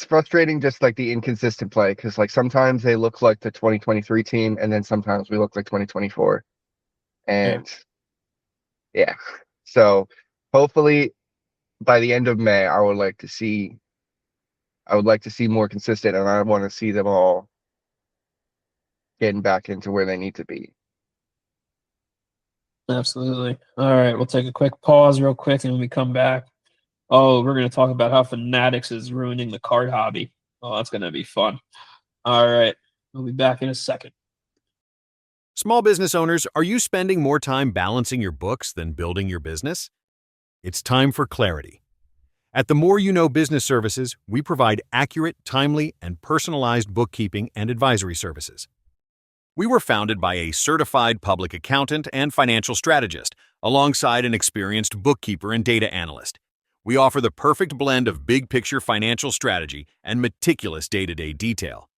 frustrating, just like the inconsistent play, because like sometimes they look like the 2023 team, and then sometimes we look like 2024. Yeah. And yeah, so hopefully by the end of May, I would like to see more consistent, and I want to see them all getting back into where they need to be. Absolutely. All right, we'll take a quick pause real quick, and when we come back, we're going to talk about how Fanatics is ruining the card hobby. Oh, that's going to be fun. All right, we'll be back in a second. Small business owners, are you spending more time balancing your books than building your business? It's time for clarity. At the More You Know Business Services, we provide accurate, timely, and personalized bookkeeping and advisory services. We were founded by a certified public accountant and financial strategist, alongside an experienced bookkeeper and data analyst. We offer the perfect blend of big-picture financial strategy and meticulous day-to-day detail.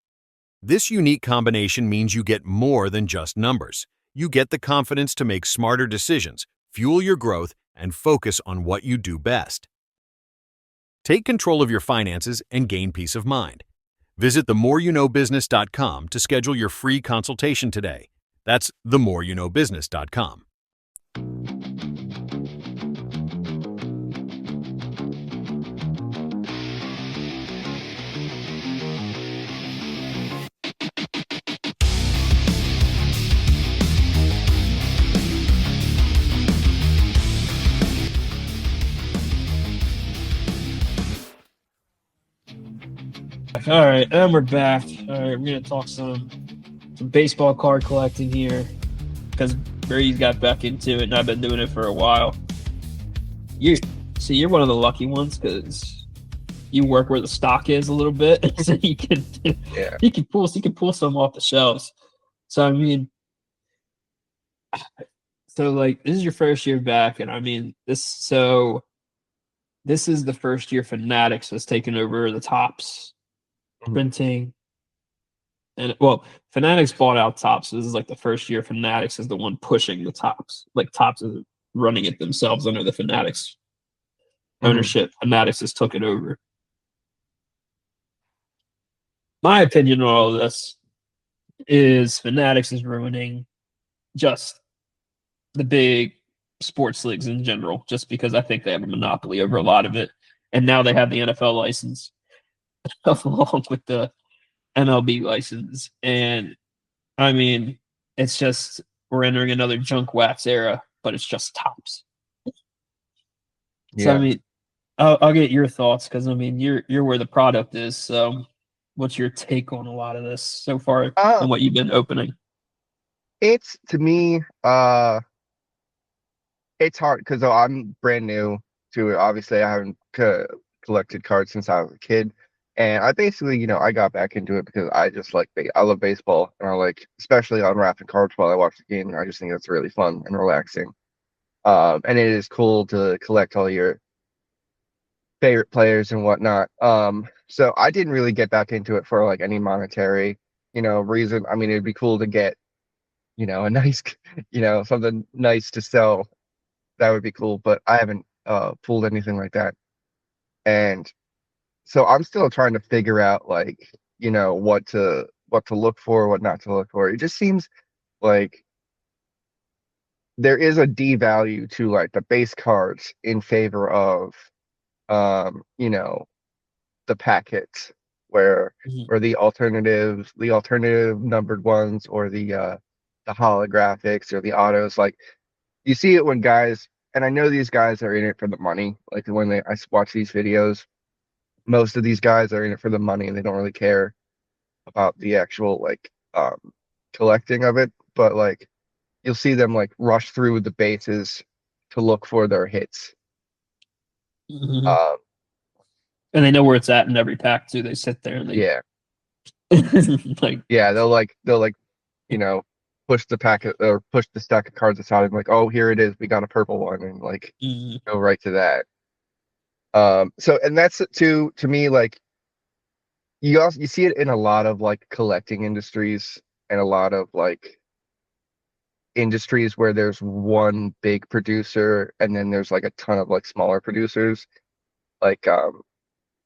This unique combination means you get more than just numbers. You get the confidence to make smarter decisions, fuel your growth, and focus on what you do best. Take control of your finances and gain peace of mind. Visit themoreyouKnowBusiness.com to schedule your free consultation today. That's themoreyouKnowBusiness.com. All right, and we're back. All right, we're going to talk some baseball card collecting here, because Brady's got back into it, and I've been doing it for a while. You're one of the lucky ones, because you work where the stock is a little bit, so you can pull some off the shelves. So I mean, like this is your first year back, and I mean this is the first year Fanatics has taken over the Topps printing. And well, Fanatics bought out Topps, so this is like the first year Fanatics is the one pushing the Topps. Like Topps is running it themselves under the Fanatics ownership. Fanatics just took it over. My opinion on all of this is Fanatics is ruining just the big sports leagues in general, just because I think they have a monopoly over a lot of it. And now they have the NFL license along with the MLB license. And I mean, it's just, we're entering another junk wax era, but it's just Topps. Yeah. So I mean, I'll get your thoughts, because I mean, you're where the product is. So what's your take on a lot of this so far and what you've been opening? It's, to me, it's hard because I'm brand new to it. Obviously, I haven't collected cards since I was a kid. And I basically, I got back into it because I just I love baseball, and I like, especially unwrapping cards while I watch the game. And I just think that's really fun and relaxing. And it is cool to collect all your favorite players and whatnot. So I didn't really get back into it for like any monetary, reason. I mean, it'd be cool to get, a nice, something nice to sell. That would be cool, but I haven't pulled anything like that. And so I'm still trying to figure out what to look for, what not to look for. It just seems like there is a devalue to like the base cards in favor of you know, the packets where Mhm. or the alternative numbered ones or the holographics or the autos. Like you see it when guys, and I know these guys are in it for the money. Like when I watch these videos, most of these guys are in it for the money and they don't really care about the actual like collecting of it. But like you'll see them like rush through the bases to look for their hits. Mhm. Um, And they know where it's at in every pack too. They sit there and they yeah, like, yeah, they'll like you know push the packet or push the stack of cards aside and like, oh, here it is, we got a purple one, and like mhm. go right to that. So and that's to me like you see it in a lot of like collecting industries and a lot of like industries where there's one big producer and then there's like a ton of like smaller producers like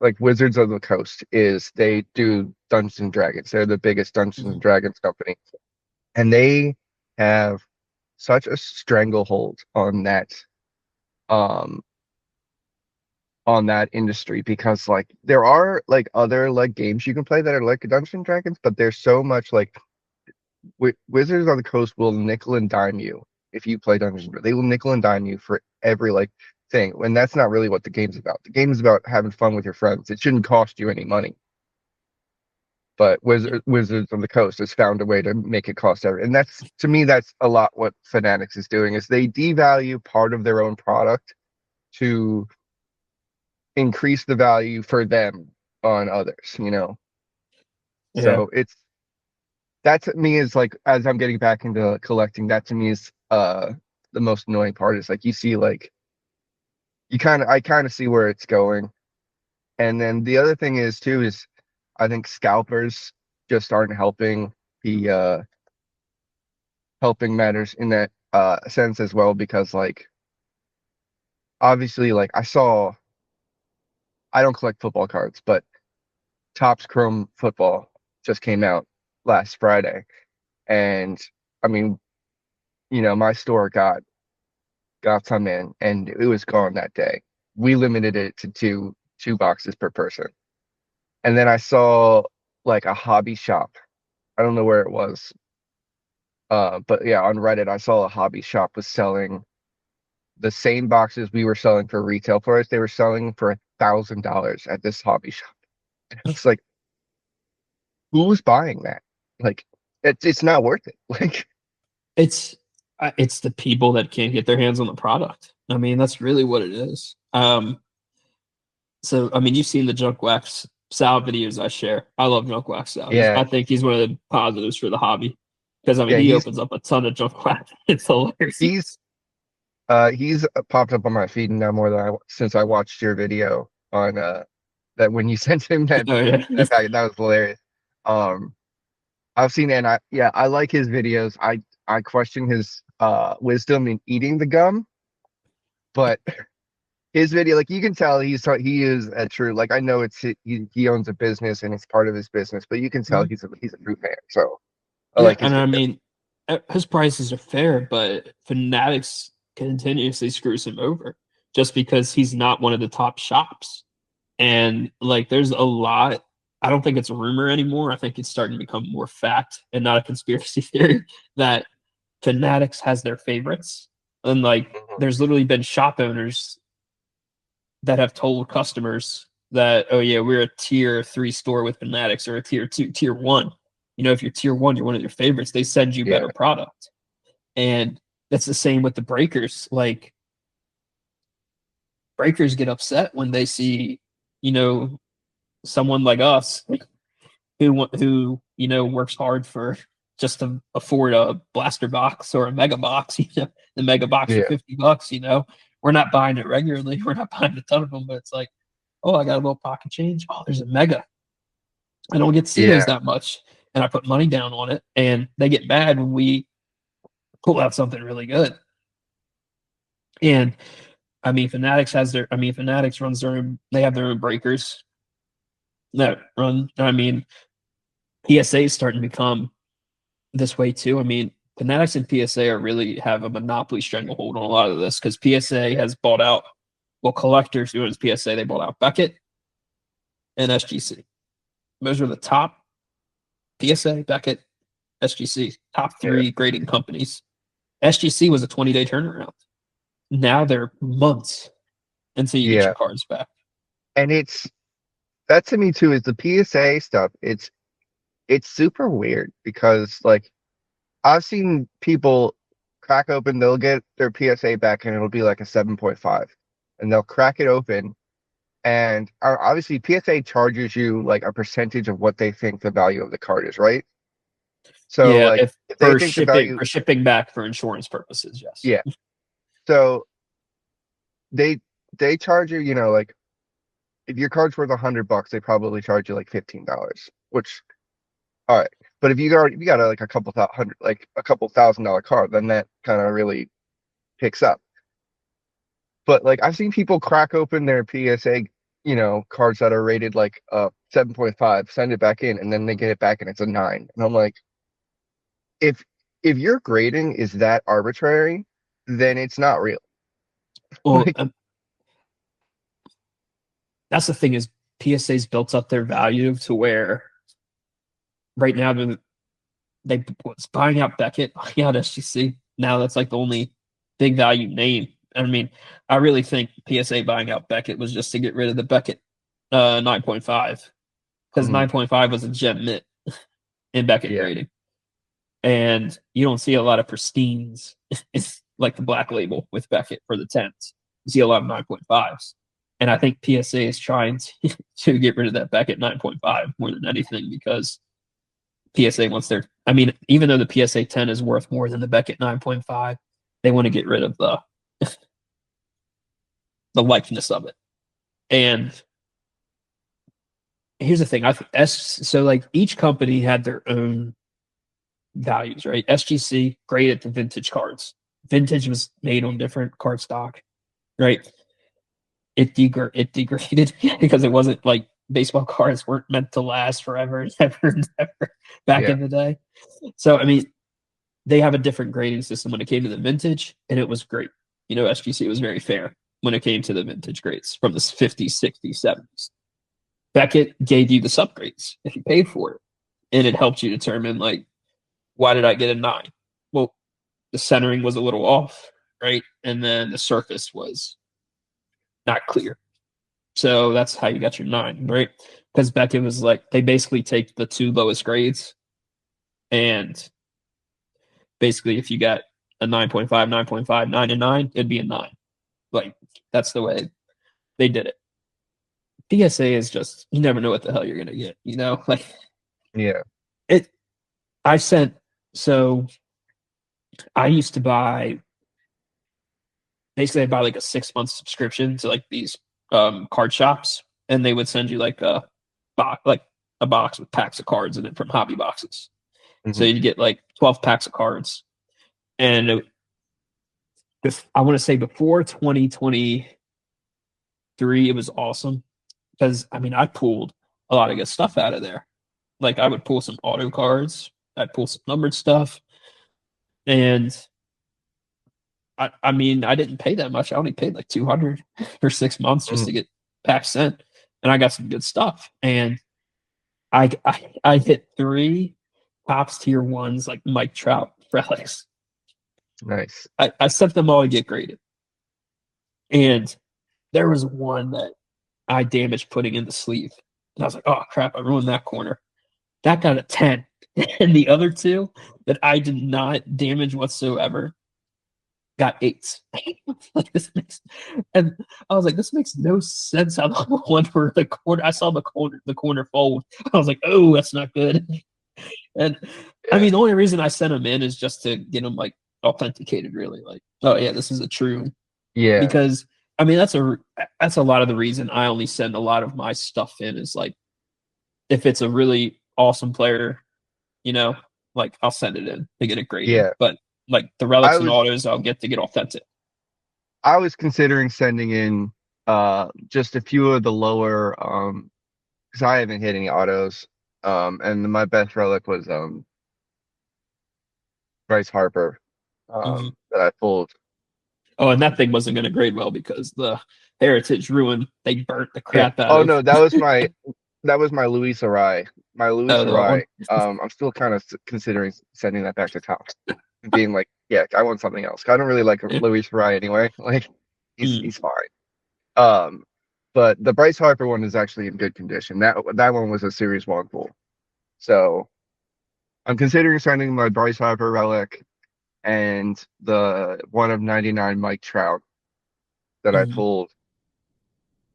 like Wizards of the Coast is they do Dungeons and Dragons. They're the biggest Dungeons and Mhm. Dragons company, and they have such a stranglehold um on that industry because like there are like other like games you can play that are like Dungeons and Dragons, but there's so much like Wizards of the Coast will nickel and dime you if you play Dungeons. They will nickel and dime you for every like thing, when that's not really what the game's about. The game's about having fun with your friends. It shouldn't cost you any money. But Yeah. Wizards of the Coast has found a way to make it cost everything. And that's to me, that's a lot what Fanatics is doing is they devalue part of their own product to increase the value for them on others, you know. Yeah. So it's that to me is like as I'm getting back into collecting, that to me is the most annoying part is like you see like I kind of see where it's going. And then the other thing is too is I think scalpers just aren't the helping matters in that sense as well because like obviously like I don't collect football cards, but Topps Chrome Football just came out last Friday, and I mean, you know, my store got some in, and it was gone that day. We limited it to two boxes per person, and then I saw like a hobby shop. I don't know where it was, but yeah, on Reddit I saw a hobby shop was selling the same boxes we were selling for retail price. They were selling for $1,000 at this hobby shop. I was like, who's buying that? Like, it's not worth it. Like, It's it's the people that can't get their hands on the product. I mean, that's really what it is. So I mean, you've seen the Junk Wax Sal videos I share. I love Junk Wax Sal. yeah, I think he's one of the positives for the hobby because I mean, yeah, he opens up a ton of junk wax. It's hilarious. he's he's popped up on my feed now more than since I watched your video on that when you sent him Oh yeah. that packet. That was hilarious. Um, I've seen it, and I like his videos. I question his wisdom in eating the gum, but his video, like you can tell he is a true, like I know he owns a business and it's part of his business, but you can tell Mhm. he's a true fan. So I Yeah, like his and I video. mean, his prices are fair, but Fanatics continuously screws him over just because he's not one of the top shops. And like, there's a lot. I don't think it's a rumor anymore. I think it's starting to become more fact and not a conspiracy theory that Fanatics has their favorites. And like, Mhm. there's literally been shop owners that have told customers that, oh yeah, we're a tier 3 store with Fanatics or a tier 2, tier 1. You know, if you're tier 1, you're one of their favorites. They send you Yeah, better product. And that's the same with the breakers. Like, breakers get upset when they see, you know, someone like us who works hard for just to afford a blaster box or a mega box. The mega box for yeah, $50. We're not buying it regularly. We're not buying a ton of them, but it's like, oh, I got a little pocket change. Oh, there's a mega. I don't get to see those yeah, that much, and I put money down on it, and they get mad when we pull out something really good. And I mean, Fanatics runs their own. They have their own breakers that run. I mean, PSA is starting to become this way too. I mean, Fanatics and PSA are really have a monopoly stranglehold on a lot of this because PSA has bought out, well, collectors who owns PSA, they bought out Beckett and SGC. Those are the top PSA, Beckett, SGC, top three grading companies. SGC was a 20-day turnaround. Now they're months until you get your cards back. And that to me too is the PSA stuff. It's super weird because like I've seen people crack open, they'll get their PSA back and it'll be like a 7.5, and they'll crack it open. And obviously PSA charges you like a percentage of what they think the value of the card is, right? So yeah, like if they for think shipping, the value, for shipping back for insurance purposes, yes. yeah. So they charge you, you know, like if your card's worth $100, they probably charge you like $15, which, all right. But if you got like a couple $1,000 card, then that kind of really picks up. But like I've seen people crack open their PSA, you know, cards that are rated like 7.5, send it back in, and then they get it back and it's a 9. And I'm like, if your grading is that arbitrary, then it's not real. Well, Like, that's the thing is PSA's built up their value to where right now they was buying out Beckett, buying out SGC. Now that's like the only big value name. I mean, I really think PSA buying out Beckett was just to get rid of the Beckett 9.5 because 9.5 was a gem mint in Beckett grading. And you don't see a lot of pristines. It's like the black label with Beckett for the 10s. You see a lot of 9.5s. And I think PSA is trying to get rid of that Beckett 9.5 more than anything because PSA wants their, I mean, even though the PSA 10 is worth more than the Beckett 9.5, they want to get rid of the likeness of it. And here's the thing. So like each company had their own values, right? SGC, great at the vintage cards. Vintage was made on different card stock, right? It degraded because it wasn't like baseball cards weren't meant to last forever and ever and ever back in the day. So, I mean, they have a different grading system when it came to the vintage, and it was great. You know, SGC was very fair when it came to the vintage grades from the 50s, 60s, 70s. Beckett gave you the subgrades if you paid for it, and it helped you determine, like, why did I get a 9? Well, the centering was a little off, right? And then the surface was not clear. So that's how you got your 9, right? Because Beckett was like, they basically take the 2 lowest grades, and basically if you got a 9.5, 9.5, 9 and 9, it'd be a 9. Like, that's the way they did it. PSA is just, you never know what the hell you're gonna get, you know? Like, so I used to buy, basically I buy like a 6-month subscription to like these card shops, and they would send you like a box with packs of cards in it from hobby boxes. So you'd get like 12 packs of cards. And I want to say before 2023, it was awesome because I mean I pulled a lot of good stuff out of there. Like I would pull some auto cards, I'd pull some numbered stuff, and I mean I didn't pay that much. I only paid like $200 for 6 months just to get packs sent, and I got some good stuff. And I hit 3 Topps tier 1s like Mike Trout relics. Nice. I sent them all to get graded, and there was one that I damaged putting in the sleeve, and I was like, "Oh crap! I ruined that corner." That got a 10, and the other 2 that I did not damage whatsoever got 8s. Like and I was like, "This makes no sense." How the one for the corner, I saw the corner fold. I was like, "Oh, that's not good." And I mean, the only reason I sent them in is just to get them like authenticated, really. Like, oh yeah, this is a true. Yeah. Because I mean, that's a lot of the reason I only send a lot of my stuff in is like, if it's a really awesome player, you know, like I'll send it in to get it graded. Yeah. But like the relics and autos, I'll get to get authentic. I was considering sending in just a few of the lower because I haven't hit any autos. And my best relic was Bryce Harper Mhm. that I pulled. Oh, and that thing wasn't going to grade well because the Heritage ruined. They burnt the Yeah. crap out Oh of. no, that was my Luis Arai. My Luis The Arai. one. I'm still kind of considering sending that back to Topps, being like, yeah, I want something else. I don't really like Luis Arai anyway. Like, Mm. he's fine. Um, but the Bryce Harper one is actually in good condition. That one was a Series 1 pull. So I'm considering sending my Bryce Harper relic and the 1 of 99 Mike Trout that I Mhm. pulled.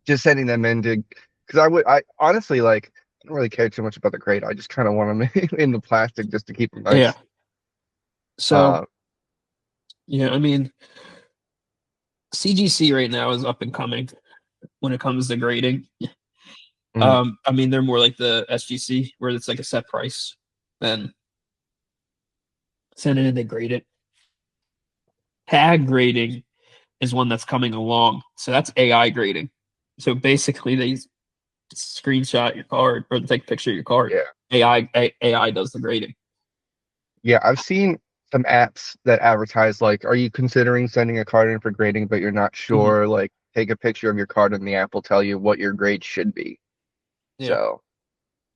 Just sending them in to, because I honestly like, I don't really care too much about the crate. I just kind of want them in the plastic just to keep them Yeah. nice. So Uh, yeah, I mean, CGC right now is up and coming when it comes to grading. mhm. I mean, they're more like the SGC where it's like a set price. Then send it in, they grade it. Tag grading is one that's coming along. So that's AI grading. So basically, they screenshot your card or take a picture of your card. Yeah, AI does the grading. yeah. I've seen some apps that advertise like, are you considering sending a card in for grading, but you're not Mhm. sure? Like, take a picture of your card, and the app will tell you what your grade should be. Yeah. So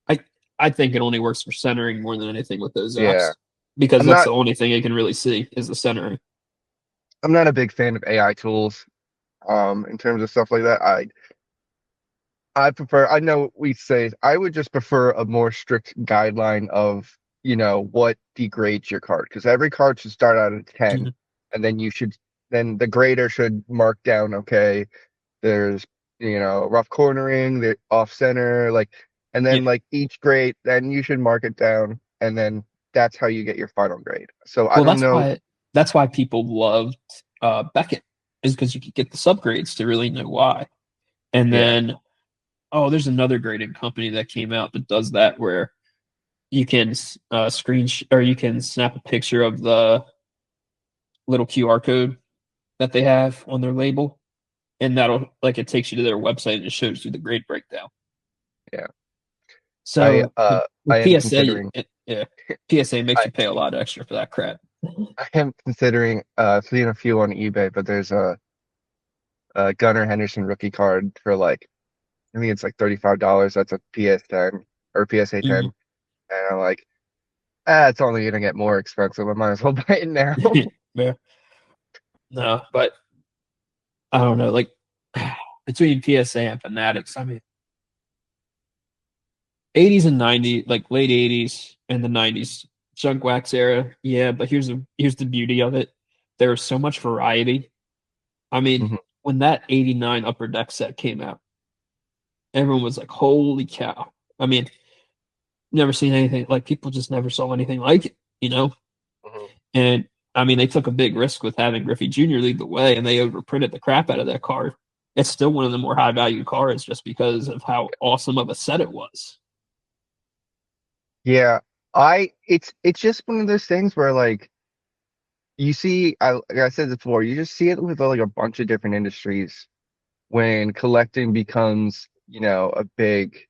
I I think it only works for centering more than anything with those yeah, apps because I'm that's not the only thing it can really see is the centering. I'm not a big fan of AI tools. In terms of stuff like that, I prefer, I know we say, I would just prefer a more strict guideline of, what degrades your card. Because every card should start out at 10, Mhm. and then the grader should mark down, okay, there's, rough cornering, the off center, like, and Yeah. then like each grade, then you should mark it down, and then that's how you get your final grade. So I Well, don't know. that's why people loved Beckett is because you could get the subgrades to really know why. And Yeah. then there's another grading company that came out that does that where you can or you can snap a picture of the little QR code that they have on their label, and that'll like it takes you to their website and it shows you the grade breakdown. Yeah. I So uh with I am PSA, considering yeah, PSA makes I, you pay a lot extra for that crap. I am considering seeing a few on eBay, but there's a Gunnar Henderson rookie card for like, I think it's like $35. That's a PS10 or PSA 10. Mhm. And I'm like, it's only gonna get more expensive. I might as well buy it now. Yeah, no, but I don't know, like between PSA and Fanatics, I mean, 80s and 90s, like late 80s and the 90s, junk wax era, yeah. But here's the beauty of it: there was so much variety. I mean, Mhm. when that '89 Upper Deck set came out, everyone was like, "Holy cow!" I mean, never seen anything like people just never saw anything like it, you know. Mhm. And I mean, they took a big risk with having Griffey Jr. lead the way, and they overprinted the crap out of that card. It's still one of the more high value cards just because of how awesome of a set it was. Yeah, it's just one of those things where like you see, like I said this before, you just see it with like a bunch of different industries when collecting becomes, a big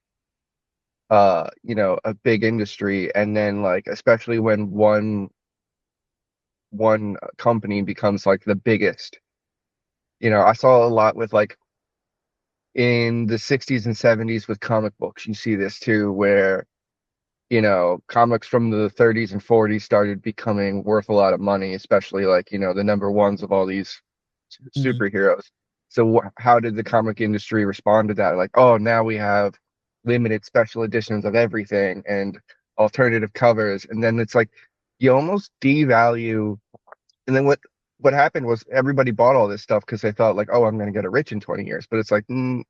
industry, and then like especially when one company becomes like the biggest. I saw a lot with like in the 60s and 70s with comic books. You see this too, where comics from the 30s and 40s started becoming worth a lot of money, especially like, the number ones of all these Mhm. superheroes. So how did the comic industry respond to that? Like, oh, now we have limited special editions of everything and alternative covers. And then it's like you almost devalue. And then what happened was everybody bought all this stuff because they thought like, oh, I'm going to get rich in 20 years. But it's like, you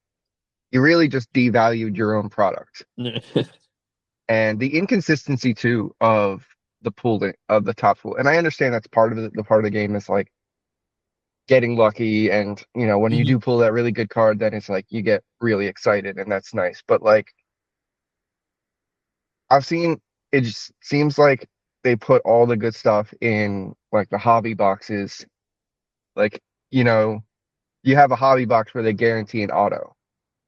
really just devalued your own product. And the inconsistency too of the top pool. And I understand that's part of the part of the game is like getting lucky, and when you Mhm. do pull that really good card, then it's like you get really excited, and that's nice. But like I've seen, it just seems like they put all the good stuff in like the hobby boxes. Like, you know, you have a hobby box where they guarantee an auto,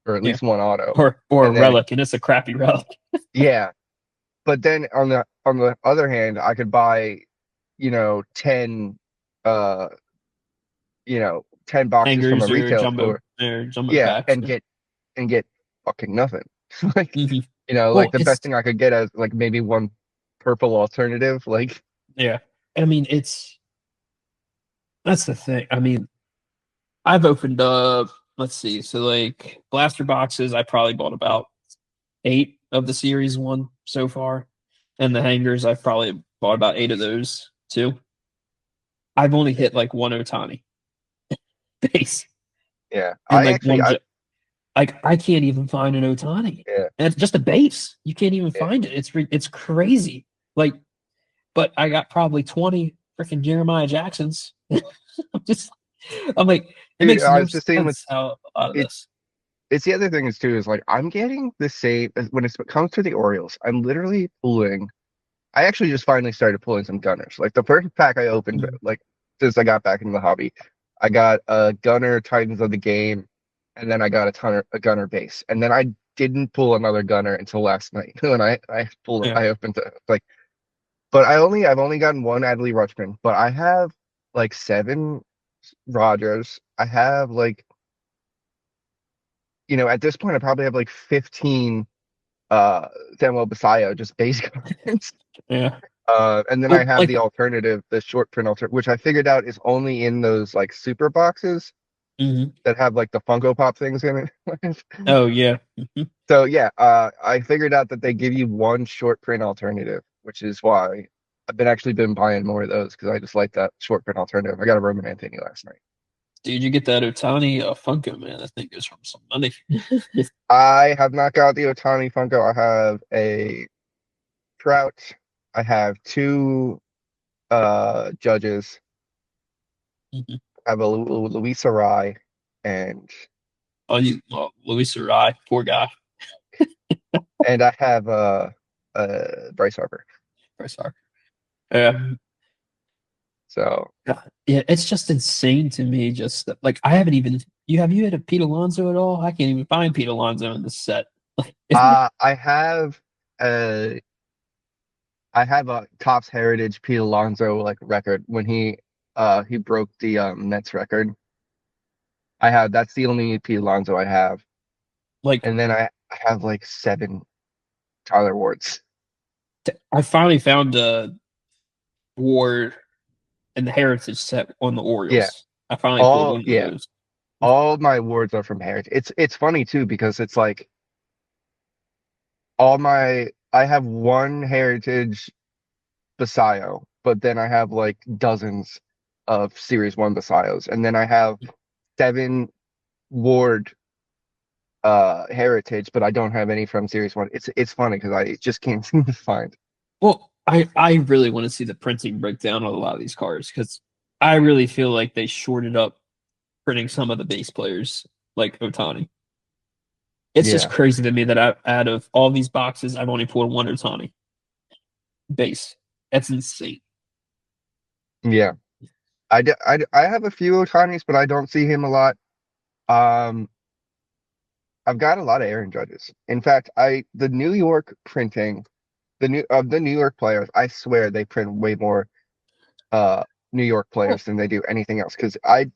or at Yeah, least one auto. or a And then relic, and it's a crappy relic. yeah, but then on the other hand, I could buy, 10 uh 10 boxes from a Hangers retail store. or jumbo Yeah, packs. and get fucking nothing. Like, Mhm. like Well, the it's best thing I could get as like maybe one purple alternative. Like, yeah. I mean, that's the thing. I mean, I've opened up. Let's see. So like blaster boxes, I probably bought about 8 of the series one so far, and the hangers, I've probably bought about 8 of those too. I've only hit like one Otani base yeah, and I like actually, like I can't even find an Otani. yeah, And it's just a base. You can't even yeah, find it. It's crazy. Like, but I got probably 20 freaking Jeremiah Jacksons. I'm just I'm like, it dude. makes no It's the same with sense how out of it's this. it's the other thing is too is like I'm getting the same when it comes to the Orioles. I'm literally pulling. I actually just finally started pulling some Gunners. Like the first pack I opened, Mhm. like since I got back into the hobby, I got a Gunner Titans of the Game, and then I got a Gunner base, and then I didn't pull another Gunner until last night when Yeah. I opened it like, but I've only gotten one Adley Rutschman, but I have like 7 Rogers. I have like at this point I probably have like 15 Samuel Basayo just base cards. Yeah. And then I Well, have like the alternative, the short print alternative, which I figured out is only in those like super boxes mhm. that have like the Funko Pop things in it. Oh yeah. Mhm. So yeah, I figured out that they give you one short print alternative, which is why I've actually been buying more of those because I just like that short print alternative. I got a Roman Anthony last night. Dude, you get that Otani Funko, man. I think it's from some money. I have not got the Otani Funko. I have a Trout. I have 2 Judges. Mhm. I have a Luis Arai, and Oh, Luis Rai, poor guy. I have Bryce Harper. Bryce Harper. Yeah. So God. Yeah, it's just insane to me. Just that, like I haven't even you had a Pete Alonso at all? I can't even find Pete Alonso in this set. Like, I have uh a Topps Heritage Pete Alonso like record when he broke the Mets record. That's the only Pete Alonso I have. like And then I have like 7 Tyler Wards. I finally found a Ward and the Heritage set on the Yeah. Orioles. I finally pulled one of Yeah. those. All my awards are from Heritage. It's funny too because it's like I have one Heritage Basayo, but then I have like dozens of Series 1 Basayos, and then I have 7 Ward Heritage, but I don't have any from Series 1. It's funny because I just can't seem to find. Well, I really want to see the printing breakdown of a lot of these cards because I really feel like they shorted up printing some of the base players like Otani. It's just Yeah. crazy to me that out of all these boxes, I've only pulled one Otani base. That's insane. Yeah. I have a few Otanis, but I don't see him a lot. Um, I've got a lot of Aaron Judges. In fact, the New York printing, the New York players, I swear they print way more uh New York Oh, players than they do anything else. Because I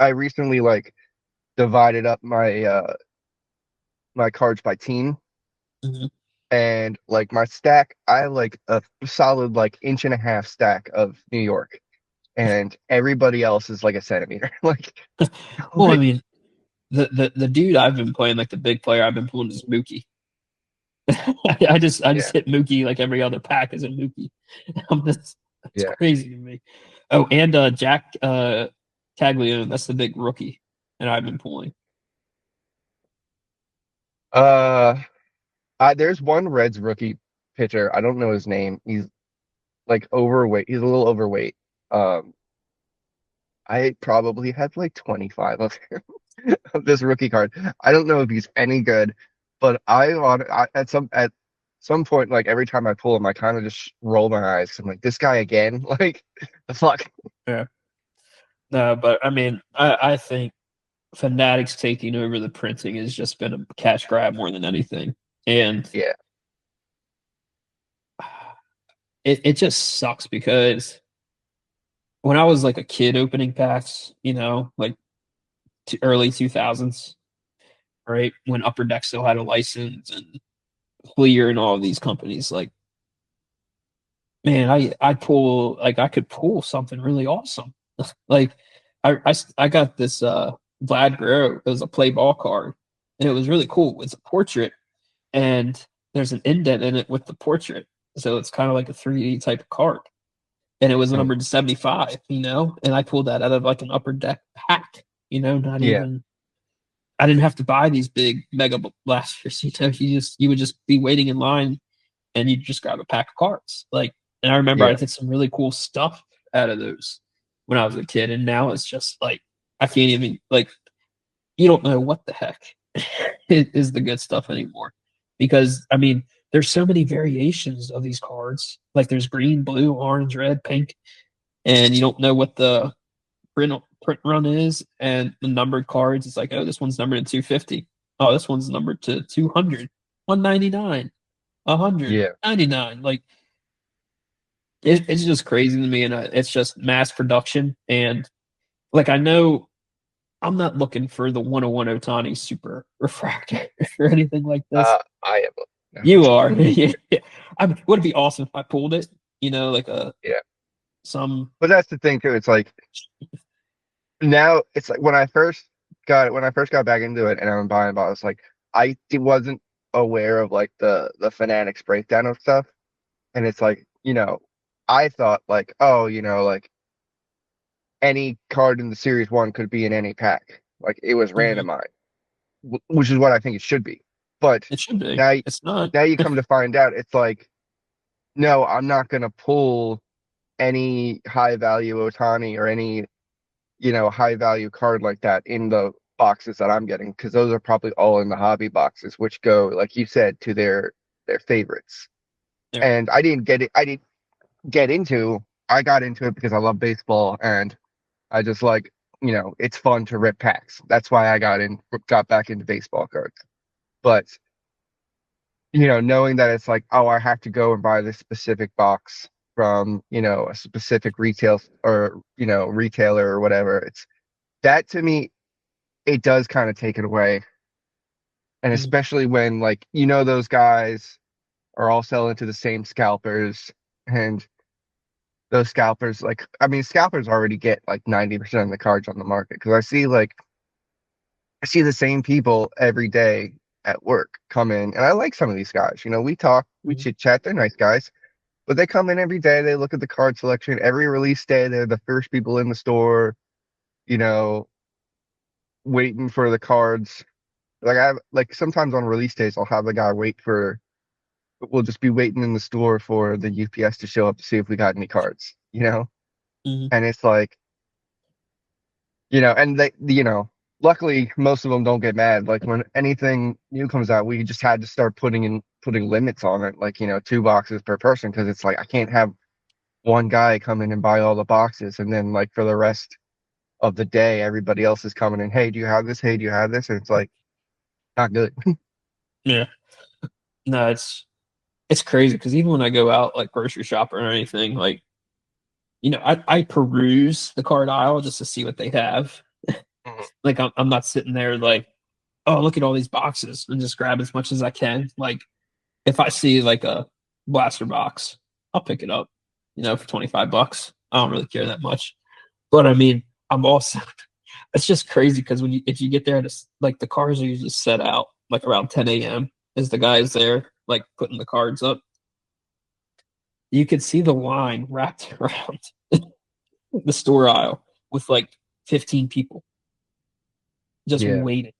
recently like divided up my cards by team, mhm. and like my stack, I have like a solid like inch and a half stack of New York, and everybody else is like a centimeter. Like, Well, I like mean, the dude I've been playing, like the big player I've been pulling is Mookie. I just yeah, hit Mookie like every other pack is a Mookie. It's yeah. crazy to me. Oh, and Jack Taglione, that's the big rookie, and I've been pulling. Uh, there's one Reds rookie pitcher. I don't know his name. He's like overweight. He's a little overweight. Um, I probably had like 25 of him of this rookie card. I don't know if he's any good, but at some point, like every time I pull him, I kind of just roll my eyes 'cause I'm like, this guy again? Like, the fuck? Yeah. No, but I mean, I think Fanatics taking over the printing has just been a cash grab more than anything, and Yeah, it just sucks because when I was like a kid opening packs, like early 2000s, right? When Upper Deck still had a license and Fleer and all of these companies, like, man, I could pull something really awesome. Like I got this Vlad Guerrero. It was a play ball card, and it was really cool. It's a portrait, and there's an indent in it with the portrait, so it's kind of like a 3D type of card. And it was Mm. numbered to 75, and I pulled that out of like an Upper Deck pack. Not Yeah. even. I didn't have to buy these big mega blasters. You would just be waiting in line, and you just grab a pack of cards. Like, and I remember I Yeah. did some really cool stuff out of those when I was a kid, and now it's just like I can't even like. You don't know what the heck is the good stuff anymore, because I mean, there's so many variations of these cards. Like there's green, blue, orange, red, pink, and you don't know what the print run is. And the numbered cards, it's like, oh, this one's numbered to 250. Oh, this one's numbered to 200, 199, 100, Yeah. 99. Like it's just crazy to me, and it's just mass production. And like I know I'm not looking for the 101 Otani super refractor or anything like this. I am. No. You are. Yeah. Would it be awesome if I pulled it? Like Yeah. some. But that's the thing too. It's like now it's like when I first got back into it and I'm buying bottles, like wasn't aware of like the Fanatics breakdown of stuff. And it's like, I thought like, oh, like any card in the series one could be in any pack. Like it was Mhm. randomized, which is what I think it should be. But It should be. now, It's not. now you come to find out, it's like, no, I'm not gonna pull any high value Otani or any, high value card like that in the boxes that I'm getting, because those are probably all in the hobby boxes, which go, like you said, to their favorites. Yeah. And I didn't get it. I got into it because I love baseball and I just like, it's fun to rip packs. That's why I got back into baseball cards. But, knowing that it's like, oh, I have to go and buy this specific box from, a specific retail or, retailer or whatever. It's that to me, it does kind of take it away. And Mhm. especially when like, those guys are all selling to the same scalpers, and those scalpers, like, I mean, scalpers already get like 90% of the cards on the market, because I see the same people every day at work come in, and I like some of these guys. We talk, we Mhm. chit chat. They're nice guys, but they come in every day. They look at the card selection. Every release day, they're the first people in the store. You know, waiting for the cards. Like sometimes on release days, I'll have the guy wait for. We'll just be waiting in the store for the UPS to show up to see if we got any cards. Mhm. And it's like, and luckily most of them don't get mad. Like when anything new comes out, we just had to start putting limits on it, like, 2 boxes per person, because it's like I can't have one guy come in and buy all the boxes, and then like for the rest of the day, everybody else is coming in. Hey, do you have this? Hey, do you have this? And it's like not good. Yeah. No, it's crazy because even when I go out like grocery shopping or anything, like I peruse the card aisle just to see what they have. Mhm. Like I'm not sitting there like, oh, look at all these boxes and just grab as much as I can. Like if I see like a blaster box, I'll pick it up, for $25. I don't really care that much. But I mean, I'm also it's just crazy because if you get there like the cars are usually set out like around 10 a.m. as the guys there like putting the cards up. You could see the line wrapped around the store aisle with like 15 people just Yeah, waiting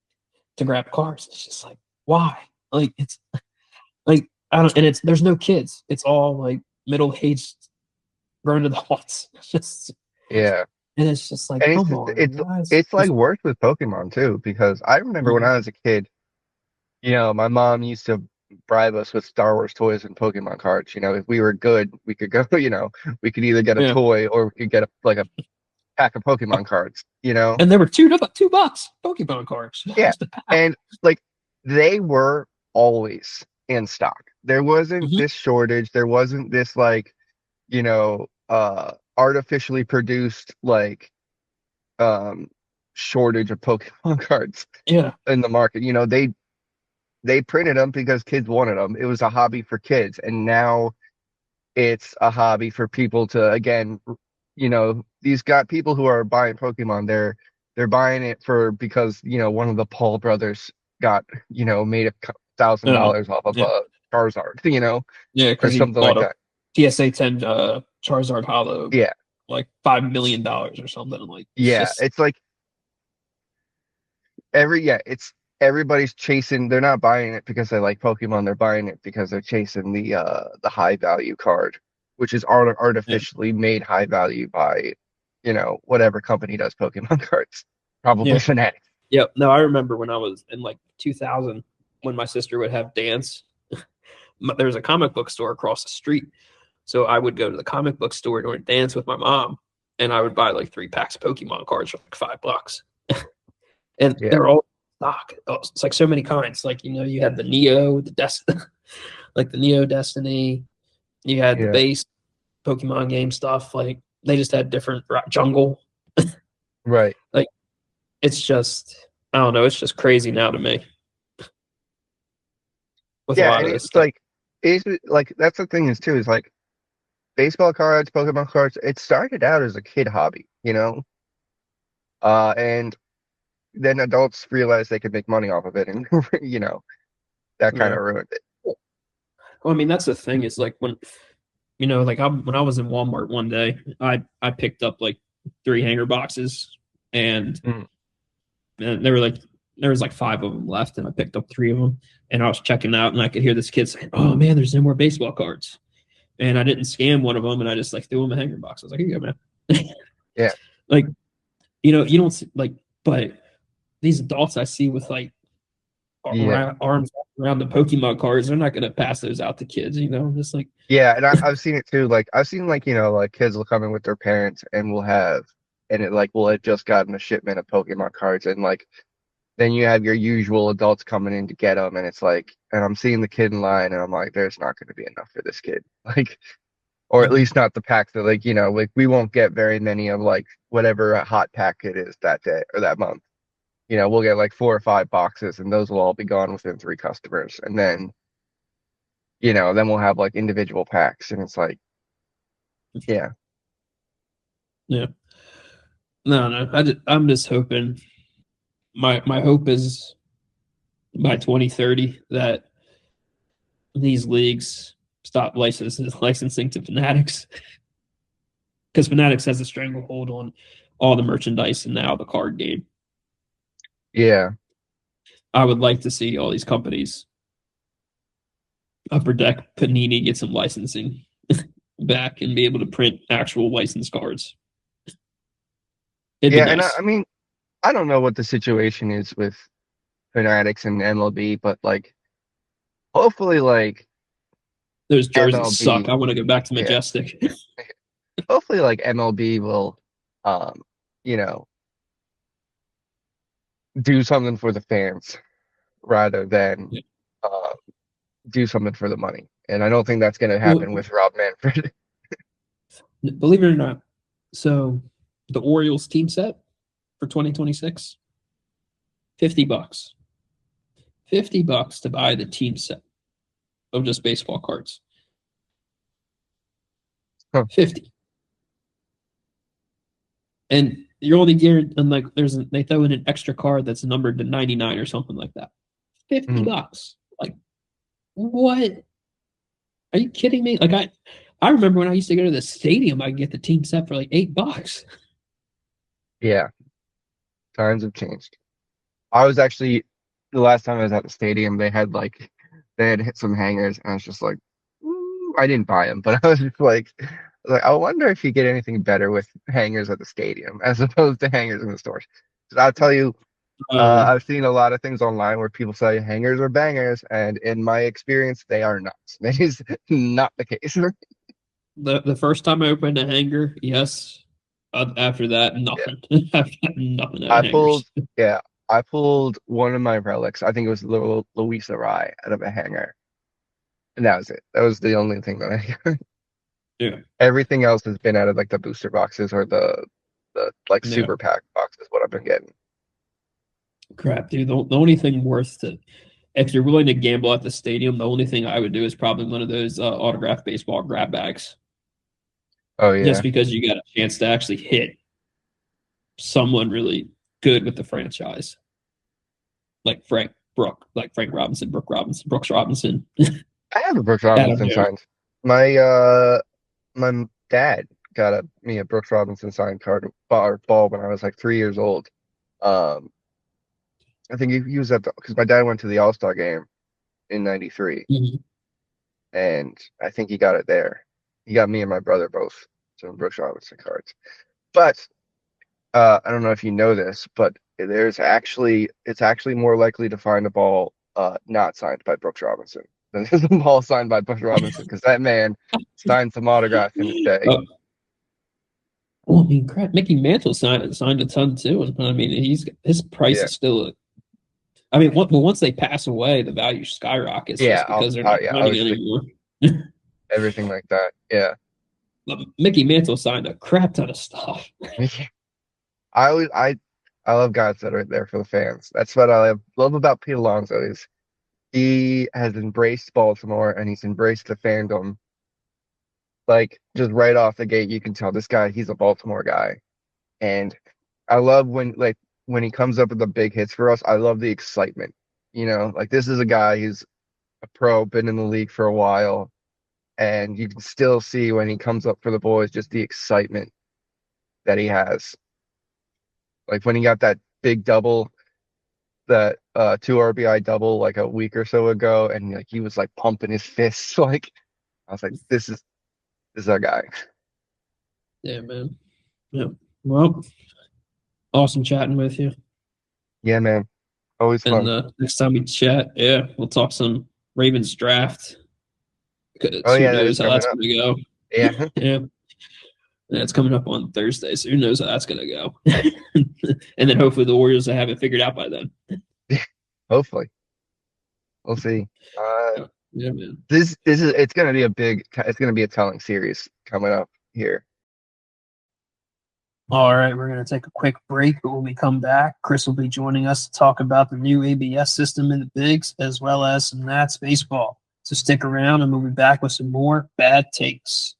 to grab cars. It's just like, why? Like it's like I don't, and it's there's no kids. It's all like middle aged, grown adults. It's just yeah. and it's just like, And come on, guys. it's like worse with Pokemon too, because I remember when Mhm. I was a kid, my mom used to bribe us with Star Wars toys and Pokemon cards. If we were good, we could go, we could either get a Yeah, toy or we could get a pack of Pokemon cards. and there were $2 Pokemon cards, Yeah. just a pack. And like they were always in stock. There wasn't Hmm. this shortage. There wasn't this like, artificially produced like shortage of Pokemon cards Yeah. in the market. You know, they printed them because kids wanted them. It was a hobby for kids, and now it's a hobby for people to, again, you know, these got people who are buying Pokemon. They're buying it for because one of the Paul brothers got made No. $1,000 off of Yeah. a Charizard, Yeah, or because he something bought like a that. PSA 10 Charizard Hollow Yeah, like $5 million or something. Like it's yeah. just It's like it's everybody's chasing. They're not buying it because they like Pokemon. They're buying it because they're chasing the high value card, which is yeah. artificially made high value by whatever company does Pokemon cards. Probably Yeah. Fnatic. Yep. No, I remember when I was in like 2000 when my sister would have dance. There was a comic book store across the street. So I would go to the comic book store during dance with my mom and I would buy like 3 packs of Pokemon cards for like $5. And Yeah, they're all stock. It's like so many kinds. Like, you had the Neo, like the Neo Destiny, you had the yeah, base Pokemon game stuff. Like they just had different jungle. right. Like it's just, I don't know. It's just crazy now to me with a Yeah, lot and of this it's stuff. like that's the thing is too is like baseball cards, Pokemon cards. It started out as a kid hobby, and then adults realized they could make money off of it, and that kind Yeah. of ruined it. Well, I mean, that's the thing is like like when I was in Walmart one day, I picked up like 3 hanger boxes and, Mm. and there was like 5 of them left and I picked up 3 of them and I was checking out and I could hear this kid saying, "Oh man, there's no more baseball cards." And I didn't scan one of them and I just like threw him a hanger box. I was like, "Here you go, man." Yeah, Like, you don't see, like, but these adults I see with like yeah, arms around the Pokemon cards, they're not going to pass those out to kids, just like, yeah. And I've seen it too. Like I've seen like kids will come in with their parents and and it like will have just gotten a shipment of Pokemon cards, and like then you have your usual adults coming in to get them, and it's like, and I'm seeing the kid in line, and I'm like, there's not going to be enough for this kid, like, or at least not the pack that like like we won't get very many of like whatever a hot pack it is that day or that month. We'll get like 4 or 5 boxes, and those will all be gone within 3 customers, and then we'll have like individual packs, and it's like, yeah, yeah. No, no. I'm just hoping. My hope is by 2030 that these leagues stop licensing to Fanatics because Fanatics has a stranglehold on all the merchandise and now the card game. yeah, I would like to see all these companies upper deck Panini get some licensing back and be able to print actual licensed cards. It'd be yeah. And nice. I mean, I don't know what the situation is with Fanatics and MLB, but like, hopefully, like Those jerseys suck. MLB, I want to go back to yeah, Majestic. hopefully, like MLB will, um, you know, do something for the fans rather than Yeah. uh, do something for the money. And I don't think that's going to Well, happen with Rob Manfred. believe it or not, so the Orioles team set for 2026, $50. $50 to buy the team set of just baseball cards. Huh. 50. And you're only guaranteed, and like they throw in an extra card that's numbered to 99 or something like that. $50. Mm. Like, what? Are you kidding me? Like I remember when I used to go to the stadium, I could get the team set for like $8. Yeah, times have changed. I was actually the last time I was at the stadium, they had hit some hangers, and I was just like, I didn't buy them, but I was just like, I wonder if you get anything better with hangers at the stadium as opposed to hangers in the stores. 'Cause I'll tell you, Um, I've seen a lot of things online where people say hangers are bangers, and in my experience, they are not. That is not the case. the first time I opened a hanger, yes. After that, Yeah. nothing. After that, nothing out I of pulled, hangers. yeah, I pulled one of my relics. I think it was Luisa Rye out of a hanger, and that was it. That was the only thing that I got. Yeah. Everything else has been out of like the booster boxes or the like Yeah. super pack boxes. What I've been getting. Crap, dude. The only thing worth to, if you're willing to gamble at the stadium, the only thing I would do is probably one of those autographed baseball grab bags, Oh just yeah, because you got a chance to actually hit someone really good with the franchise, like Frank Robinson, Brooks Robinson. I have a Brooks Adam Robinson Jones. signed. My my dad got me a Brooks Robinson signed ball when I was like 3 years old. Um, I think he was at the because my dad went to the All-Star game in '93, Mhm. and I think he got it there. He got me and my brother both some Brooks Robinson cards. But I don't know if you know this, but it's actually more likely to find a ball not signed by Brooks Robinson than there's a ball signed by Brooks Robinson because that man signed some autographs in his day. Oh, well, I mean, crap. Mickey Mantle signed a ton too. I mean, his price Yeah, is still. I mean, once they pass away, the value skyrockets yeah, just because they're not yeah, running obviously anymore. everything like that. Yeah, But Mickey Mantle signed a crap ton of stuff. I always I love guys that are there for the fans. That's what I love about Pete Alonso is he has embraced Baltimore and he's embraced the fandom. Like just right off the gate, you can tell this guy, he's a Baltimore guy. And I love when he comes up with the big hits for us, I love the excitement. Like this is a guy who's a pro, been in the league for a while, and you can still see when he comes up for the boys just the excitement that he has. Like when he got that big double, that two RBI double like a week or so ago, and like he was like pumping his fists. Like I was like, this is our guy. Yeah, man. Yeah. Well, awesome chatting with you. Yeah, man. Always And fun. next time we chat, yeah, we'll talk some Ravens draft. Oh 'Cause who yeah, that is knows how coming that's up. going to go? Yeah, Yeah. And it's coming up on Thursday, so who knows how that's going to go? And then hopefully the Warriors will have it figured out by then. hopefully. We'll see. Yeah, man. This is it's gonna be a telling series coming up here. All right, we're going to take a quick break, but when we come back, Chris will be joining us to talk about the new ABS system in the Bigs, as well as some Nats baseball. So stick around, and we'll be back with some more bad takes.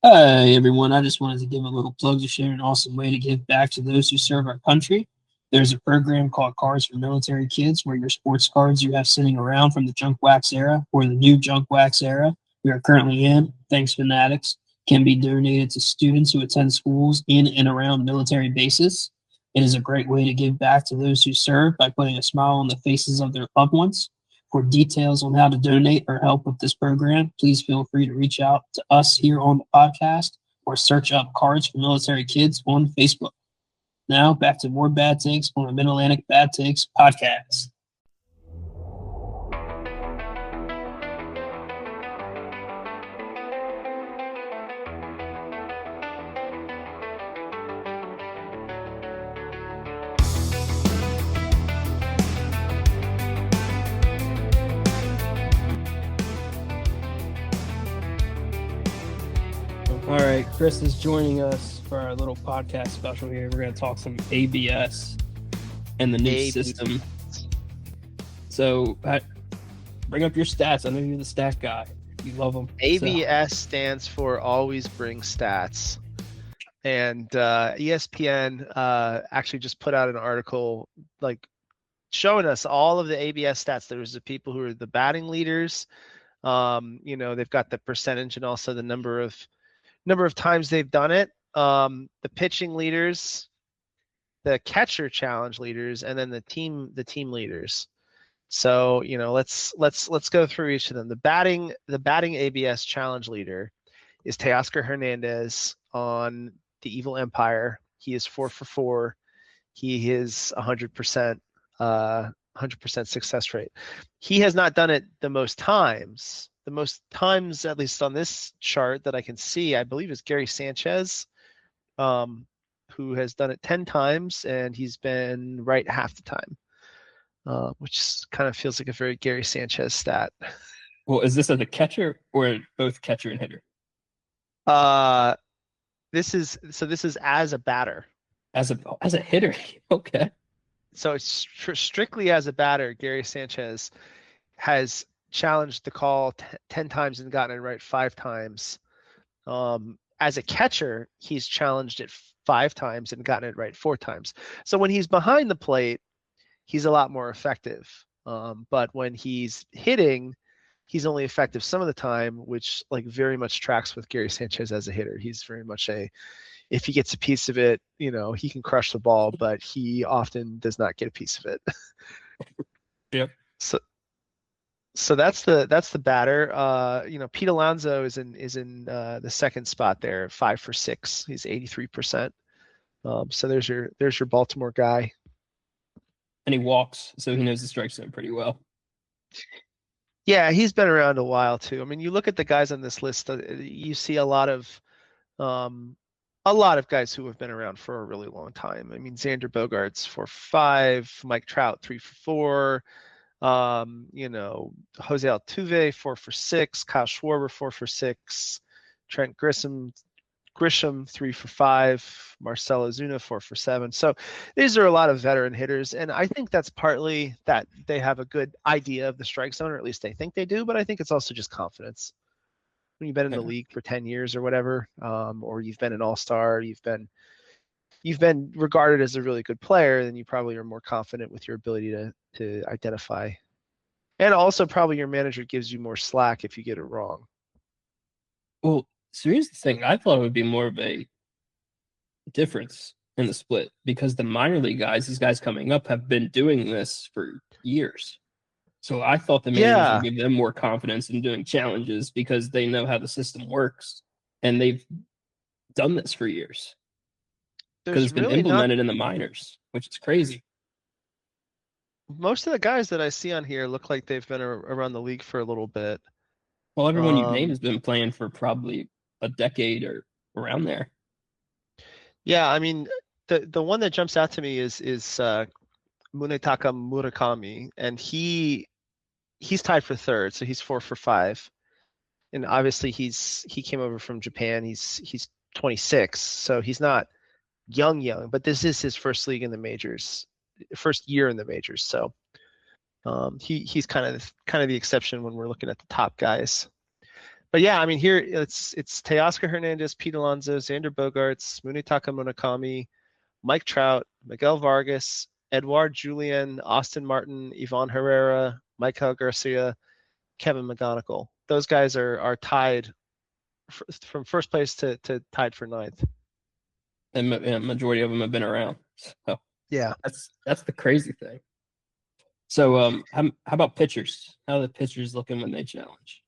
Hey, everyone. I just wanted to give a little plug to share an awesome way to give back to those who serve our country. There's a program called Cards for Military Kids, where your sports cards you have sitting around from the junk wax era or the new junk wax era we are currently in, thanks Fanatics, can be donated to students who attend schools in and around military bases. It is a great way to give back to those who serve by putting a smile on the faces of their loved ones. For details on how to donate or help with this program, please feel free to reach out to us here on the podcast or search up Cards for Military Kids on Facebook. Now, back to more bad takes on the Mid Atlantic Bad Takes podcast. All right, Chris is joining us for our little podcast special here. We're going to talk some ABS and the new ABS. system. So, bring up your stats. I know you're the stat guy. You love them. ABS stands for Always Bring Stats. And ESPN actually just put out an article like showing us all of the ABS stats. There's the people who are the batting leaders. They've got the percentage and also the number of times they've done it. The pitching leaders, the catcher challenge leaders, and then the team leaders. So, let's go through each of them. The batting ABS challenge leader is Teoscar Hernandez on the Evil Empire. He is 4 for 4. He is 100% success rate. He has not done it the most times. The most times, at least on this chart that I can see, I believe is Gary Sanchez, who has done it 10 times, and he's been right half the time, which kind of feels like a very Gary Sanchez stat. Well, is this as a catcher or both catcher and hitter? This is as a batter. As a hitter. Okay. So it's strictly as a batter. Gary Sanchez has challenged the call 10 times and gotten it right 5 times. As a catcher, he's challenged it 5 times and gotten it right 4 times. So when he's behind the plate, he's a lot more effective. But when he's hitting, he's only effective some of the time, which like very much tracks with Gary Sanchez as a hitter. He's very much if he gets a piece of it, he can crush the ball, but he often does not get a piece of it. Yep. So that's the batter. Pete Alonso is in the second spot there, 5 for 6. He's 83%. So there's your Baltimore guy. And he walks, so he knows the strike zone pretty well. Yeah, he's been around a while too. I mean, you look at the guys on this list, you see a lot of guys who have been around for a really long time. I mean, Xander Bogaerts 4 for 5, Mike Trout 3 for 4, Jose Altuve 4 for 6, Kyle Schwarber 4 for 6, Trent Grisham 3 for 5, Marcell Ozuna 4 for 7. So these are a lot of veteran hitters, and I think that's partly that they have a good idea of the strike zone, or at least they think they do. But I think it's also just confidence. When you've been in the league for 10 years or whatever, or you've been an all-star, you've been regarded as a really good player, then you probably are more confident with your ability to identify. And also probably your manager gives you more slack if you get it wrong. Well, so here's the thing. I thought it would be more of a difference in the split because the minor league guys, these guys coming up, have been doing this for years. So I thought the managers would give them more confidence in doing challenges because they know how the system works and they've done this for years. Because it's been implemented in the minors, which is crazy. Most of the guys that I see on here look like they've been around the league for a little bit. Well, everyone you named has been playing for probably a decade or around there. Yeah, I mean, the one that jumps out to me is Munetaka Murakami, and he's tied for third, so he's 4 for 5. And obviously he came over from Japan. He's 26, so he's not young, but this is his first league in the majors, first year in the majors. So he's kind of the exception when we're looking at the top guys. But yeah, I mean, here it's Teoscar Hernandez, Pete Alonso, Xander Bogaerts, Munetaka Murakami, Mike Trout, Miguel Vargas, Edouard Julien, Austin Martin, Ivan Herrera, Michael Garcia, Kevin McGonigal. Those guys are tied from first place to tied for 9th. And majority of them have been around. So yeah, that's the crazy thing. So how about pitchers? How are the pitchers looking when they challenge?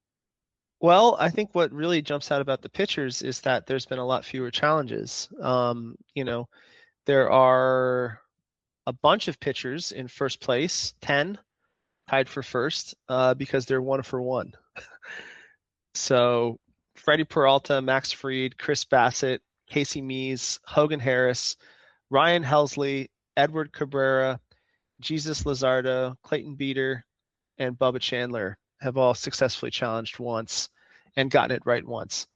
Well, I think what really jumps out about the pitchers is that there's been a lot fewer challenges. There are a bunch of pitchers in first place, 10 tied for first, because they're 1 for 1. So Freddie Peralta, Max Fried, Chris Bassett, Casey Mees, Hogan Harris, Ryan Helsley, Edward Cabrera, Jesus Luzardo, Clayton Beater, and Bubba Chandler have all successfully challenged once and gotten it right once.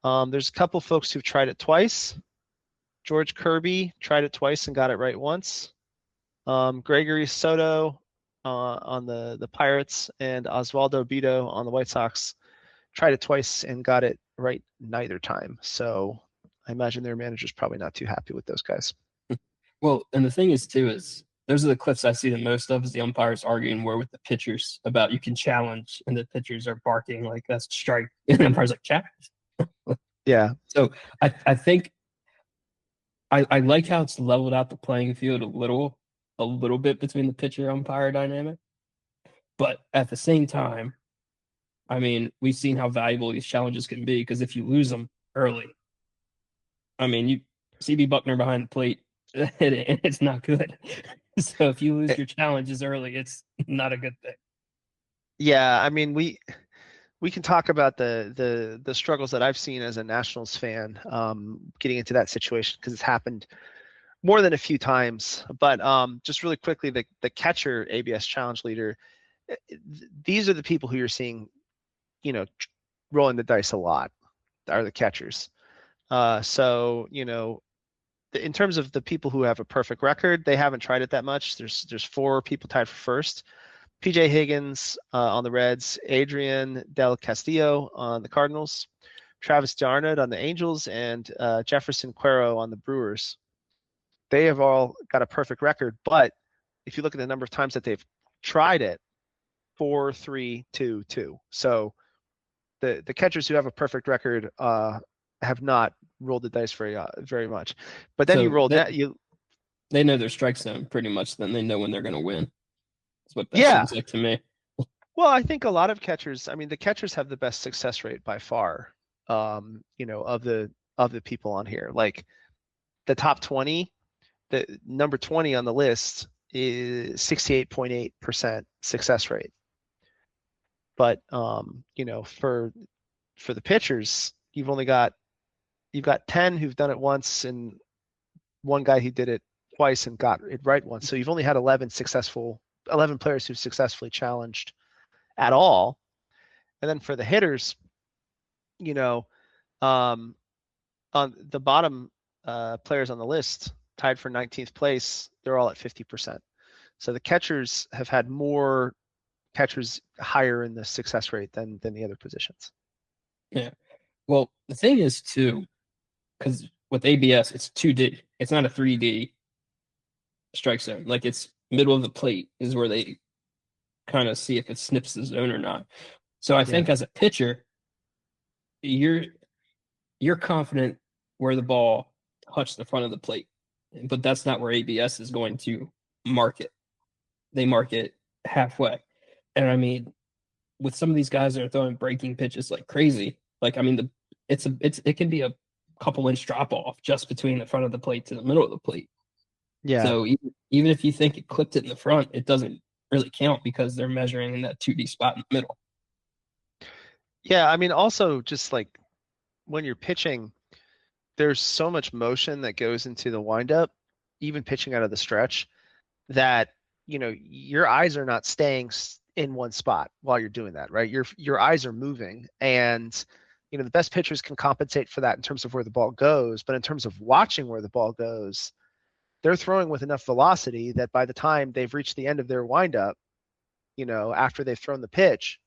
There's a couple folks who've tried it twice. George Kirby tried it twice and got it right once. Gregory Soto on the Pirates and Osvaldo Bido on the White Sox tried it twice and got it right neither time. So I imagine their manager's probably not too happy with those guys. Well, and the thing is too is those are the clips I see the most of is the umpires arguing more with the pitchers about you can challenge and the pitchers are barking like that's strike and the umpires like challenge. Yeah. So I think I like how it's leveled out the playing field a little bit between the pitcher umpire dynamic. But at the same time, I mean, we've seen how valuable these challenges can be because if you lose them early, I mean, you CB Buckner behind the plate, it's not good. So if you lose your challenges early, it's not a good thing. Yeah, I mean, we can talk about the struggles that I've seen as a Nationals fan, getting into that situation because it's happened more than a few times. But just really quickly, the catcher ABS challenge leader, these are the people who you're seeing, rolling the dice a lot. are the catchers. So in terms of the people who have a perfect record, they haven't tried it that much. There's 4 people tied for first. PJ Higgins on the Reds, Adrian Del Castillo on the Cardinals, Travis d'Arnaud on the Angels, and Jefferson Cuero on the Brewers. They have all got a perfect record, but if you look at the number of times that they've tried it, 4, 3, 2, 2. So the catchers who have a perfect record have not rolled the dice very much. But then So you roll that- that They know their strike zone pretty much. Then they know when they're going to win. That's what that Yeah. seems like to me. Well, I think a lot of catchers. I mean, the catchers have the best success rate by far. Of the people on here, like the top 20, the number 20 on the list is 68.8% success rate. But for the pitchers, you've got 10 who've done it once, and one guy who did it twice and got it right once. So you've only had 11 players who've successfully challenged at all. And then for the hitters, on the bottom players on the list tied for 19th place, they're all at 50%. So the catchers have had more catchers higher in the success rate than the other positions. Yeah. Well, the thing is too, because with ABS, it's 2D. It's not a 3D strike zone. Like it's middle of the plate is where they kind of see if it snips the zone or not. So I think as a pitcher, you're confident where the ball touched the front of the plate, but that's not where ABS is going to mark it. They mark it halfway. And I mean, with some of these guys that are throwing breaking pitches like crazy, like I mean, it can be a couple inch drop off just between the front of the plate to the middle of the plate. Yeah. So even if you think it clipped it in the front, it doesn't really count because they're measuring in that 2D spot in the middle. Yeah, I mean, also just like when you're pitching, there's so much motion that goes into the windup, even pitching out of the stretch, that your eyes are not staying in one spot while you're doing that, right? Your eyes are moving, and the best pitchers can compensate for that in terms of where the ball goes, but in terms of watching where the ball goes, they're throwing with enough velocity that by the time they've reached the end of their windup, after they've thrown the pitch,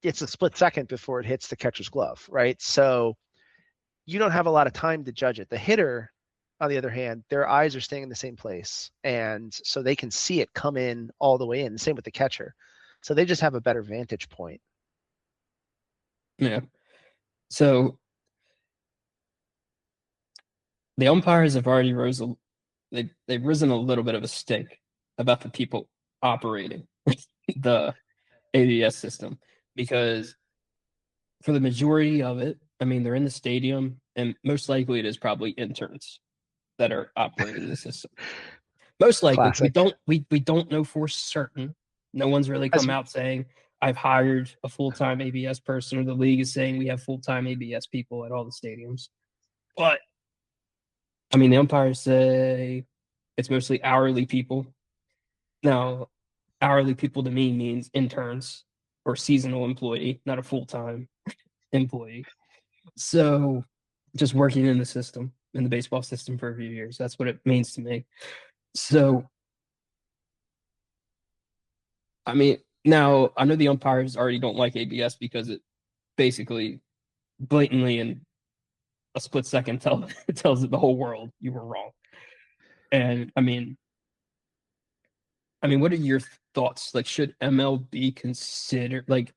it's a split second before it hits the catcher's glove, right? So you don't have a lot of time to judge it. The hitter, on the other hand, their eyes are staying in the same place, and so they can see it come in all the way in. Same with the catcher. So they just have a better vantage point. Yeah. So the umpires have already they've risen a little bit of a stink about the people operating the ABS system, because for the majority of it, I mean, they're in the stadium, and most likely it is probably interns that are operating the system. Most likely. Classic. We don't know for certain. No one's really come out saying I've hired a full-time ABS person, or the league is saying we have full-time ABS people at all the stadiums. But I mean, the umpires say it's mostly hourly people. Now, hourly people to me means interns or seasonal employee, not a full-time employee. So just working in the system, in the baseball system for a few years. That's what it means to me. So, I mean, now I know the umpires already don't like ABS because it basically blatantly in a split second tells the whole world you were wrong. And I mean, what are your thoughts? Like, should MLB consider, like,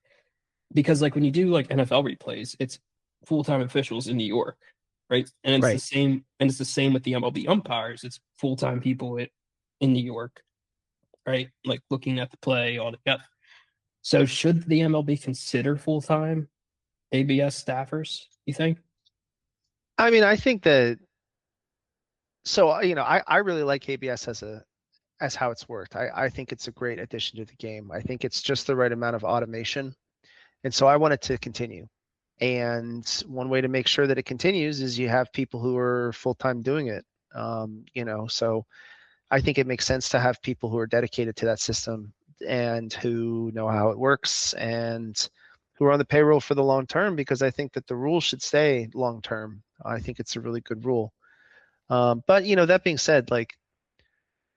because like when you do like NFL replays, it's full-time officials in New York, right? And it's Right. the same with the MLB umpires. It's full-time people in New York, right? Like looking at the play all together. So should the MLB consider full-time ABS staffers, you think? I mean, I think that. So I really like ABS as how it's worked. I think it's a great addition to the game. I think it's just the right amount of automation, and so I want it to continue. And one way to make sure that it continues is you have people who are full-time doing it. So I think it makes sense to have people who are dedicated to that system and who know how it works and who are on the payroll for the long term, because I think that the rule should stay long term. I think it's a really good rule. But that being said, like,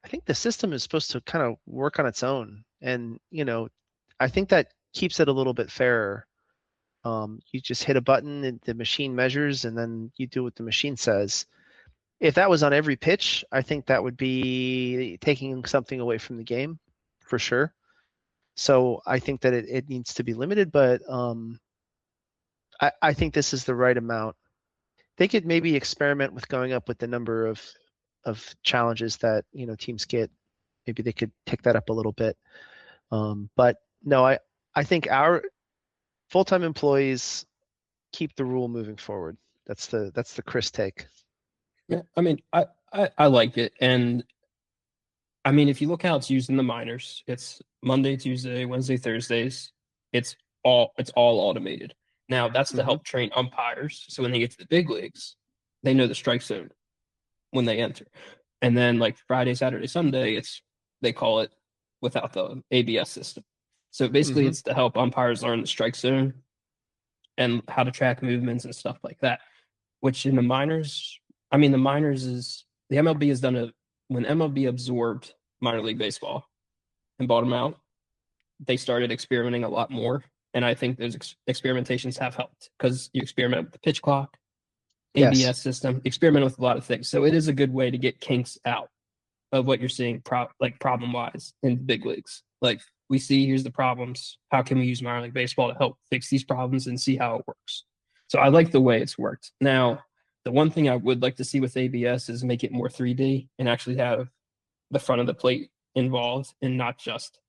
I think the system is supposed to kind of work on its own, and I think that keeps it a little bit fairer. You just hit a button and the machine measures, and then you do what the machine says. If that was on every pitch, I think that would be taking something away from the game, for sure. So I think that it needs to be limited, but I think this is the right amount. They could maybe experiment with going up with the number of challenges that teams get. Maybe they could tick that up a little bit. But no, I think our full-time employees keep the rule moving forward. That's the Chris take. Yeah, I mean, I like it, and I mean, if you look how it's used in the minors, it's Monday, Tuesday, Wednesday, Thursdays. It's all automated. Now that's to help train umpires, so when they get to the big leagues, they know the strike zone when they enter. And then like Friday, Saturday, Sunday, they call it without the ABS system. So basically, it's to help umpires learn the strike zone and how to track movements and stuff like that. Which in the minors, I mean, the minors is the MLB has done when MLB absorbed minor league baseball and bought them out, they started experimenting a lot more. And I think those experimentations have helped because you experiment with the pitch clock, ABS system, experiment with a lot of things. So it is a good way to get kinks out of what you're seeing problem wise in the big leagues. Like we see, here's the problems. How can we use minor league baseball to help fix these problems and see how it works? So I like the way it's worked. Now, the one thing I would like to see with ABS is make it more 3D and actually have the front of the plate involved and not just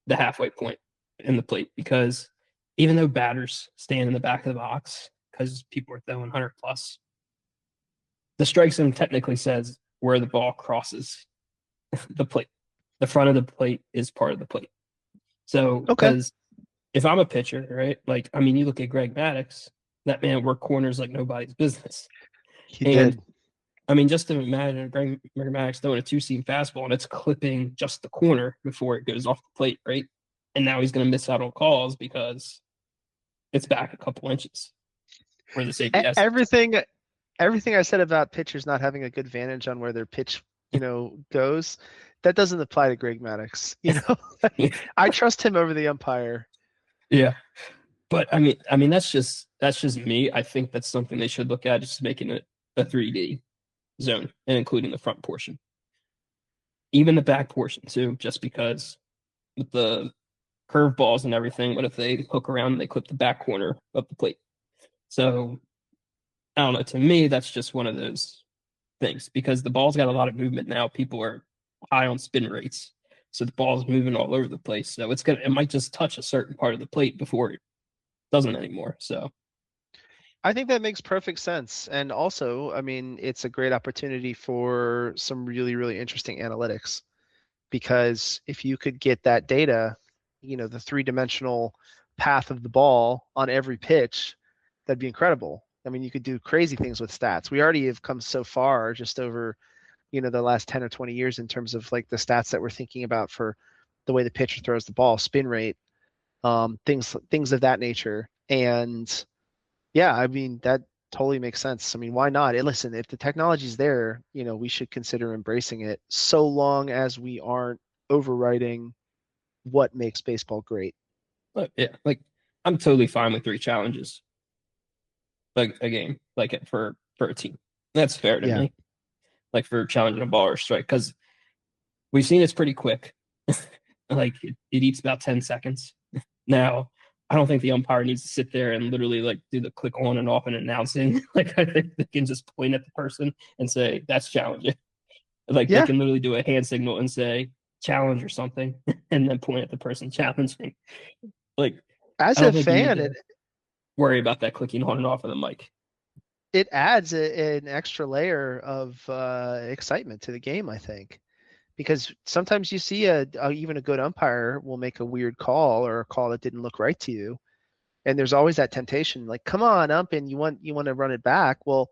the halfway point in the plate. Because even though batters stand in the back of the box because people are throwing 100 plus, the strike zone technically says where the ball crosses the plate. The front of the plate is part of the plate. So, because if I'm a pitcher, right? Like, I mean, you look at Greg Maddux, that man worked corners like nobody's business. He did. I mean, just to imagine Greg Maddux throwing a two-seam fastball and it's clipping just the corner before it goes off the plate, right? And now he's going to miss out on calls because it's back a couple inches for this ABS. Everything I said about pitchers not having a good vantage on where their pitch, goes, that doesn't apply to Greg Maddux. I trust him over the umpire. Yeah. But I mean, that's just me. I think that's something they should look at, just making it a 3D zone and including the front portion, even the back portion too. Just because with the curveballs and everything, what if they hook around and they clip the back corner of the plate? So I don't know. To me, that's just one of those things because the ball's got a lot of movement now. People are high on spin rates, so the ball's moving all over the place. So it might just touch a certain part of the plate before it doesn't anymore. So I think that makes perfect sense. And also, I mean, it's a great opportunity for some really, really interesting analytics, because if you could get that data, the three-dimensional path of the ball on every pitch, that'd be incredible. I mean, you could do crazy things with stats. We already have come so far just over, the last 10 or 20 years in terms of like the stats that we're thinking about for the way the pitcher throws the ball, spin rate, things of that nature. And yeah, I mean, that totally makes sense. I mean, why not? Listen, if the technology's there, we should consider embracing it, so long as we aren't overriding what makes baseball great. But yeah, like I'm totally fine with 3 challenges, like a game, like for a team. That's fair to me. Like for challenging a ball or strike, because we've seen it's pretty quick. Like it eats about 10 seconds. Now, I don't think the umpire needs to sit there and literally like do the click on and off and announcing. Like I think they can just point at the person and say that's challenging. Like they can literally do a hand signal and say challenge or something, and then point at the person challenging. Like as a fan, worry about that clicking on and off of the mic. It adds an extra layer of excitement to the game, I think. Because sometimes you see even a good umpire will make a weird call or a call that didn't look right to you, and there's always that temptation, like, come on, ump, and you want to run it back. Well,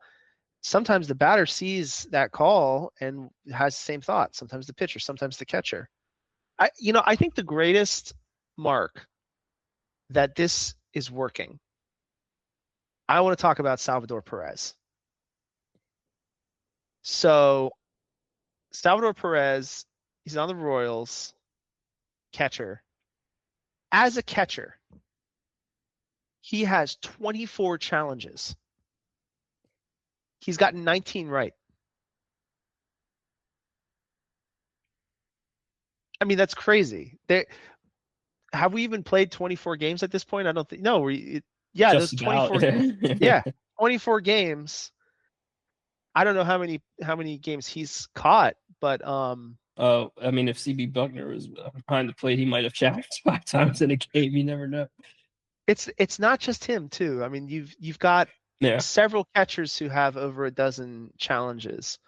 sometimes the batter sees that call and has the same thought. Sometimes the pitcher, sometimes the catcher. I think the greatest mark that this is working. I want to talk about Salvador Perez. So Salvador Perez, he's on the Royals, catcher. As a catcher, he has 24 challenges. He's gotten 19 right. I mean, that's crazy. Have we even played 24 games at this point? I don't think. No, those 24. Yeah, 24 games. I don't know how many games he's caught, but Oh, I mean, if CB Buckner was behind the plate, he might have challenged 5 times in a game. You never know. It's not just him too. I mean, you've got several catchers who have over a dozen challenges.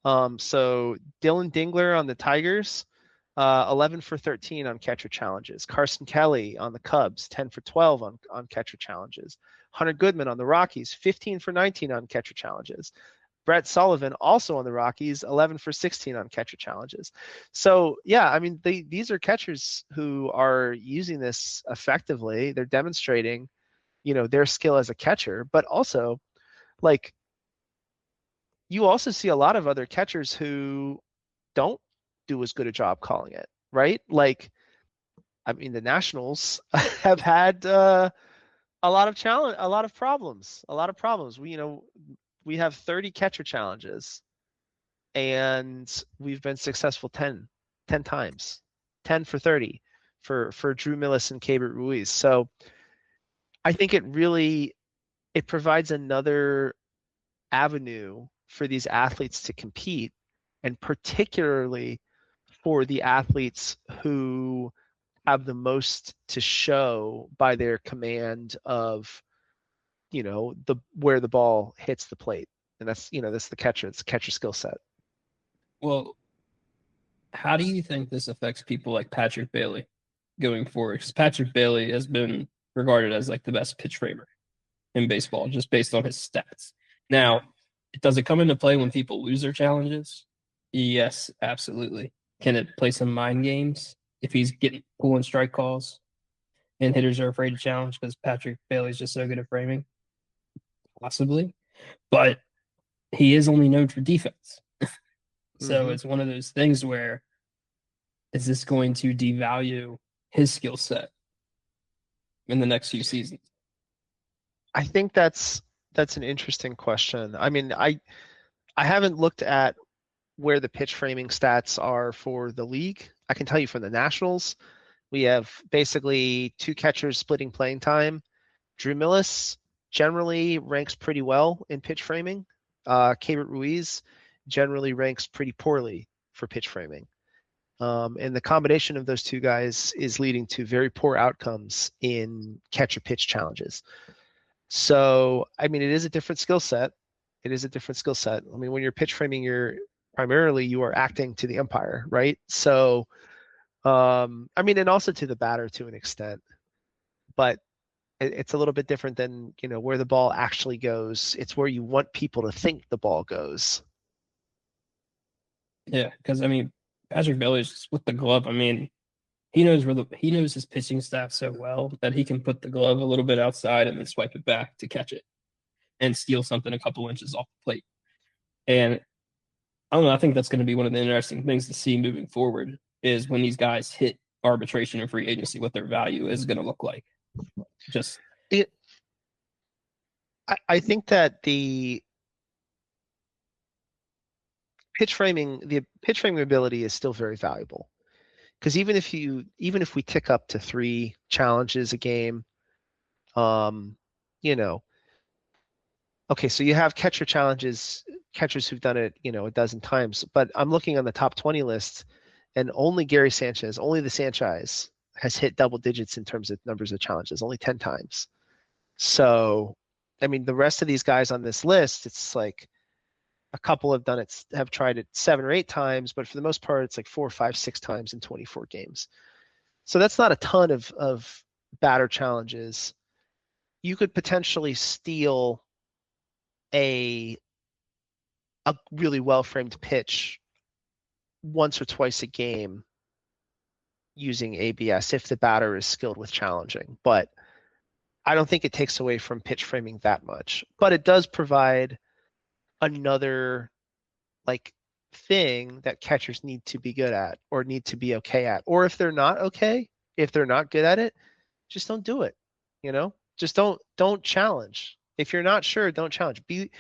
So Dylan Dingler on the Tigers, 11 for 13 on catcher challenges. Carson Kelly on the Cubs, 10 for 12 on catcher challenges. Hunter Goodman on the Rockies, 15 for 19 on catcher challenges. Brett Sullivan, also on the Rockies, 11 for 16 on catcher challenges. So, yeah, I mean, these are catchers who are using this effectively. They're demonstrating, their skill as a catcher, but also, like, you also see a lot of other catchers who don't do as good a job calling it, right? Like, I mean, the Nationals have had a lot of problems. We have 30 catcher challenges, and we've been successful 10 times, 10 for 30 for Drew Millis and Keibert Ruiz. So I think it provides another avenue for these athletes to compete, and particularly for the athletes who have the most to show by their command of where the ball hits the plate. And that's the catcher. It's a catcher skill set. Well, how do you think this affects people like Patrick Bailey going forward? Because Patrick Bailey has been regarded as like the best pitch framer in baseball, just based on his stats. Now, does it come into play when people lose their challenges? Yes, absolutely. Can it play some mind games if he's pulling strike calls and hitters are afraid to challenge because Patrick Bailey's just so good at framing? Possibly, but he is only known for defense. So It's one of those things where, is this going to devalue his skill set in the next few seasons? I think that's an interesting question. I mean, I haven't looked at where the pitch framing stats are for the league. I can tell you for the Nationals, we have basically 2 catchers splitting playing time. Drew Millis generally ranks pretty well in pitch framing. Keibert Ruiz generally ranks pretty poorly for pitch framing. And the combination of those 2 guys is leading to very poor outcomes in catcher pitch challenges. So, I mean, it is a different skill set. I mean, when you're pitch framing, you are acting to the umpire, right? So, I mean, and also to the batter to an extent, but it's a little bit different than, where the ball actually goes. It's where you want people to think the ball goes. Yeah, because I mean, Patrick Bailey's with the glove. I mean, he knows his pitching staff so well that he can put the glove a little bit outside and then swipe it back to catch it and steal something a couple inches off the plate. And I don't know. I think that's going to be one of the interesting things to see moving forward, is when these guys hit arbitration and free agency, what their value is going to look like. I think that the pitch framing ability is still very valuable, because even if we tick up to 3 challenges a game, okay, so you have catcher challenges, catchers who've done it, a dozen times, but I'm looking on the top 20 list, and only the Sanchez has hit double digits in terms of numbers of challenges, only 10 times. So, I mean, the rest of these guys on this list, it's like a couple have tried it 7 or 8 times, but for the most part, it's like 4, 5, 6 times in 24 games. So that's not a ton of batter challenges. You could potentially steal a really well-framed pitch once or twice a game using ABS if the batter is skilled with challenging. But I don't think it takes away from pitch framing that much, but it does provide another like thing that catchers need to be good at or need to be okay at. Or if they're not okay, if they're not good at it, just don't do it. Just don't challenge. If you're not sure, don't challenge. Be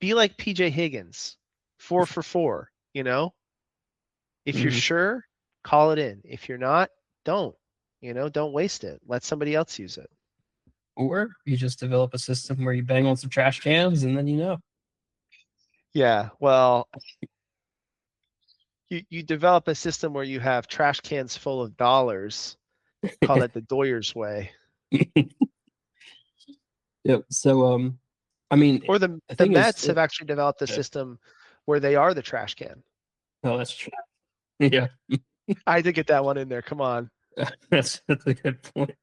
like PJ Higgins, 4 for 4, If you're Mhm. sure, call it in. If you're not, don't. Don't waste it. Let somebody else use it. Or you just develop a system where you bang on some trash cans and then Yeah, well, you develop a system where you have trash cans full of dollars. Call that the Doyers way. Yep. So I mean Or the the the thing is Mets have actually developed a yeah. system where they are the trash can. Oh, that's true. Yeah. I had to get that one in there. Come on. That's a good point.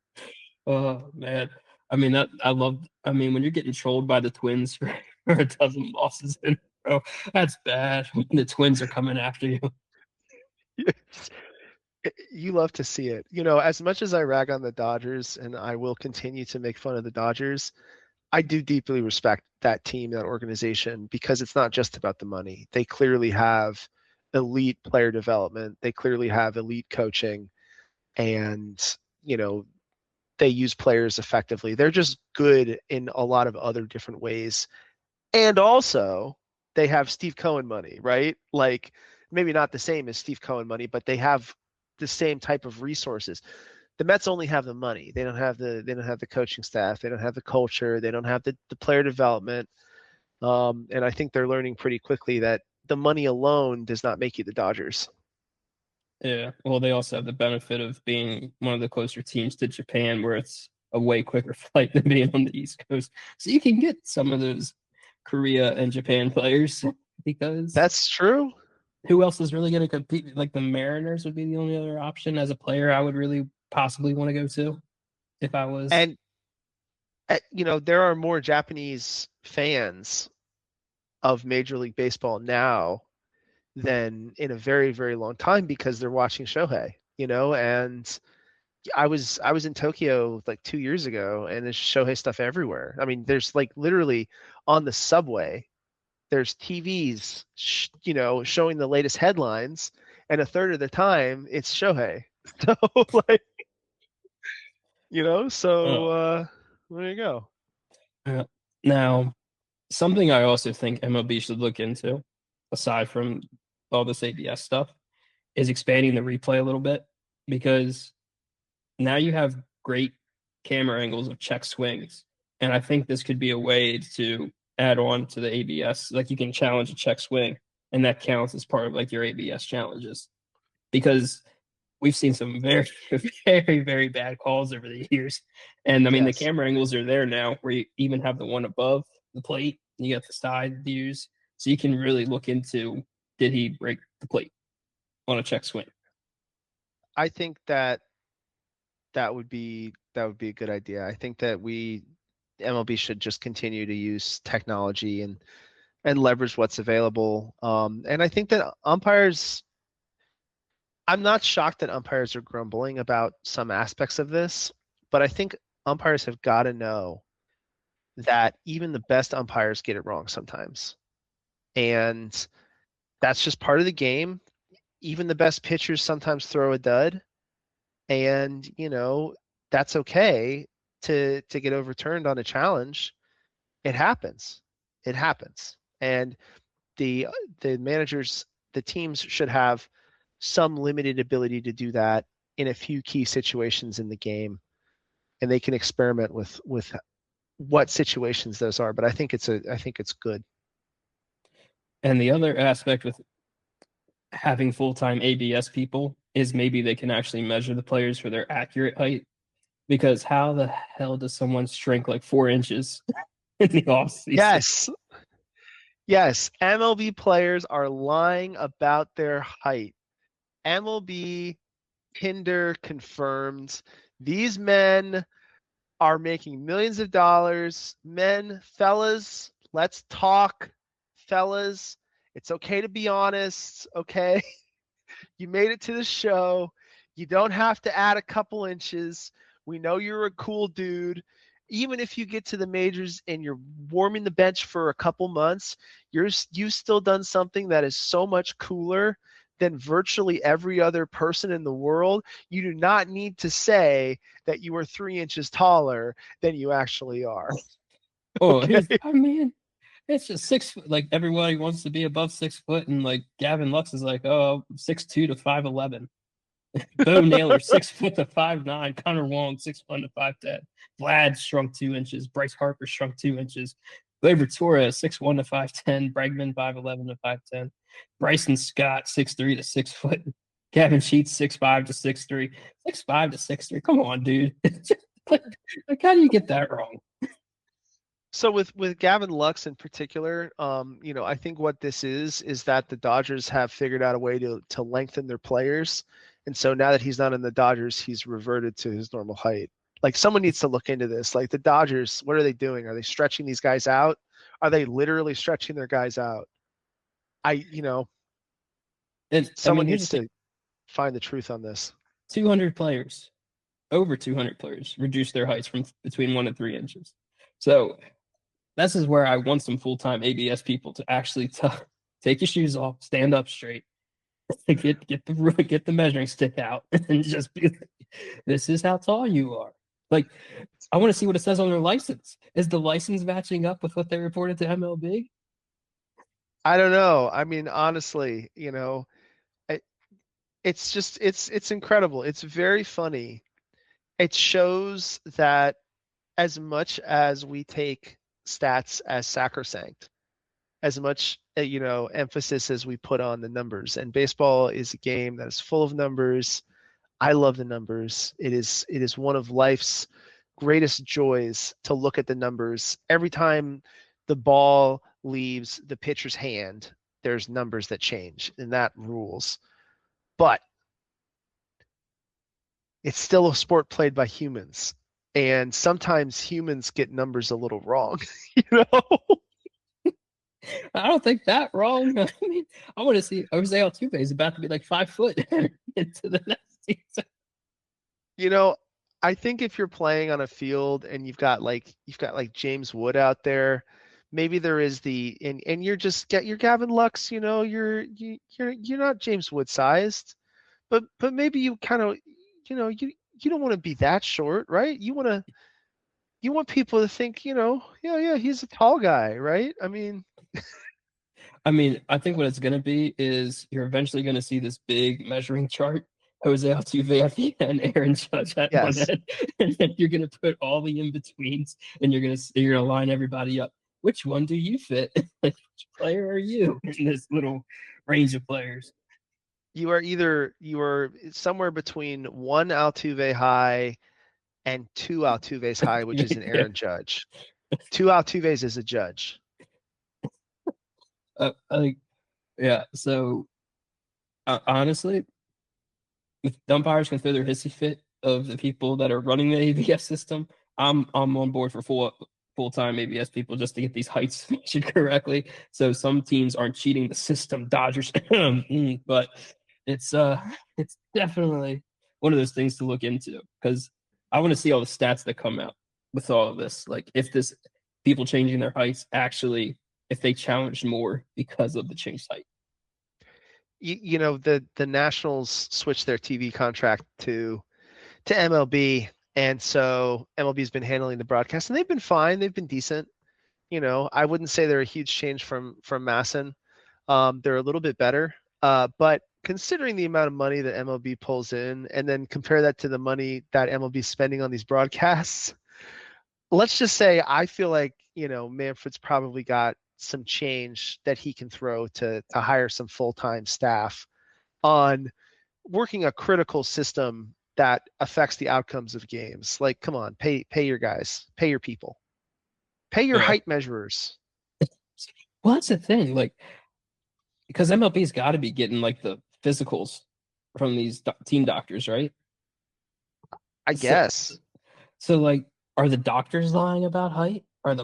Oh man. I mean that I love I mean when you're getting trolled by the Twins for, for a dozen losses in a row, that's bad. When the Twins are coming after you. You love to see it. As much as I rag on the Dodgers, and I will continue to make fun of the Dodgers, I do deeply respect that team, that organization, because it's not just about the money. They clearly have elite player development. They clearly have elite coaching, and they use players effectively. They're just good in a lot of other different ways. And also, they have Steve Cohen money, right? Like maybe not the same as Steve Cohen money, but they have the same type of resources. The Mets only have the money. They don't have the coaching staff. They don't have the culture. They don't have the player development. And I think they're learning pretty quickly that the money alone does not make you the Dodgers. Yeah. Well, they also have the benefit of being one of the closer teams to Japan, where it's a way quicker flight than being on the East Coast. So you can get some of those Korea and Japan players because That's true. who else is really going to compete? Like the Mariners would be the only other option as a player I would really possibly want to go to if I was. And there are more Japanese fans of Major League Baseball now than in a very, very long time because they're watching Shohei, and I was in Tokyo like 2 years ago, and there's Shohei stuff everywhere. I mean, there's like literally on the subway, there's TVs, showing the latest headlines, and a third of the time it's Shohei. So like, Oh, there you go. yeah. Now, something I also think MLB should look into, aside from all this ABS stuff, is expanding the replay a little bit because now you have great camera angles of check swings. And I think this could be a way to add on to the ABS. Like you can challenge a check swing, and that counts as part of like your ABS challenges. Because we've seen some very, very, very bad calls over the years. And I mean, the Yes. camera angles are there now where you even have the one above the plate, you got the side views. So you can really look into did he break the plate on a check swing? I think that would be a good idea. I think that MLB should just continue to use technology and leverage what's available. And I think that I'm not shocked that umpires are grumbling about some aspects of this, but I think umpires have got to know that even the best umpires get it wrong sometimes. And that's just part of the game. Even the best pitchers sometimes throw a dud. And, that's okay to get overturned on a challenge. It happens. It happens. And the managers, the teams should have some limited ability to do that in a few key situations in the game, and they can experiment with what situations those are. But I think it's good. And the other aspect with having full-time ABS people is maybe they can actually measure the players for their accurate height. Because how the hell does someone shrink like 4 inches in the offseason? Yes, MLB players are lying about their height. MLB Tinder confirmed. These men are making millions of dollars. Fellas, let's talk. Fellas, it's okay to be honest, okay? You made it to the show. You don't have to add a couple inches. We know you're a cool dude, even if you get to the majors and you're warming the bench for a couple months, you've still done something that is so much cooler than virtually every other person in the world. You do not need to say that you are 3 inches taller than you actually are. Oh, Okay? I mean, it's just 6 foot. Like everybody wants to be above 6 foot, and like Gavin Lux is like, oh, 6'2" to 5'11". Bo Naylor 6 foot to 5'9". Connor Wong 6'1" to 5'10". Vlad shrunk 2 inches. Bryce Harper shrunk 2 inches. Gleyber Torres 6'1" to 5'10". Bregman 5'11" to 5'10". Bryson Scott 6'3" to 6 foot. Gavin Sheets 6'5" to 6'3". 6'5" to 6'3". Come on, dude. like, how do you get that wrong? So with Gavin Lux in particular, I think what this is that the Dodgers have figured out a way to lengthen their players, and so now that he's not in the Dodgers, he's reverted to his normal height. Like someone needs to look into this. Like the Dodgers, what are they doing? Are they stretching these guys out? Are they literally stretching their guys out? Someone needs to find the truth on this. 200 players, over 200 players, reduce their heights from between 1 and 3 inches. So this is where I want some full-time ABS people to actually take your shoes off, stand up straight, get the measuring stick out, and just be like, this is how tall you are. Like, I want to see what it says on their license. Is the license matching up with what they reported to MLB? I don't know. I mean, honestly, it's incredible. It's very funny. It shows that as much as we take stats as sacrosanct, as much emphasis as we put on the numbers, and baseball is a game that is full of numbers. I love the numbers. It is one of life's greatest joys to look at the numbers. Every time the ball leaves the pitcher's hand, there's numbers that change, and that rules. But it's still a sport played by humans, and sometimes humans get numbers a little wrong. I don't think that wrong. I mean, I want to see Jose Altuve is about to be like 5 foot into the next season. I think if you're playing on a field and you've got like James Wood out there, maybe there is and you're Gavin Lux, you're not James Wood sized, but maybe you kind of, you don't want to be that short, right? You want people to think, yeah, he's a tall guy, right? I mean, I think what it's going to be is you're eventually going to see this big measuring chart, Jose Altuve at the end, Aaron Judge at one end, and then you're going to put all the in-betweens, and you're going to line everybody up. Which one do you fit? Which player are you in this little range of players? You are somewhere between 1 Altuve high and 2 Altuves high, which is an Aaron Judge. 2 Altuves is a Judge. Yeah. So honestly, if umpires can throw their hissy fit of the people that are running the ABS system, I'm on board for full-time ABS people just to get these heights measured correctly. So some teams aren't cheating the system. Dodgers, but it's definitely one of those things to look into, because I want to see all the stats that come out with all of this. Like if this people changing their heights actually, if they challenged more because of the changed height. The Nationals switched their TV contract to MLB, and so MLB's been handling the broadcast, and they've been fine. They've been decent. I wouldn't say they're a huge change from MASN. They're a little bit better, but considering the amount of money that MLB pulls in, and then compare that to the money that MLB is spending on these broadcasts, let's just say I feel like Manfred's probably got some change that he can throw to hire some full-time staff on working a critical system that affects the outcomes of games. Like, come on, pay your guys, pay your people, pay your height measurers. Well, that's the thing, like, because MLB's got to be getting like the physicals from these team doctors, right? I guess. So like, are the doctors lying about height? are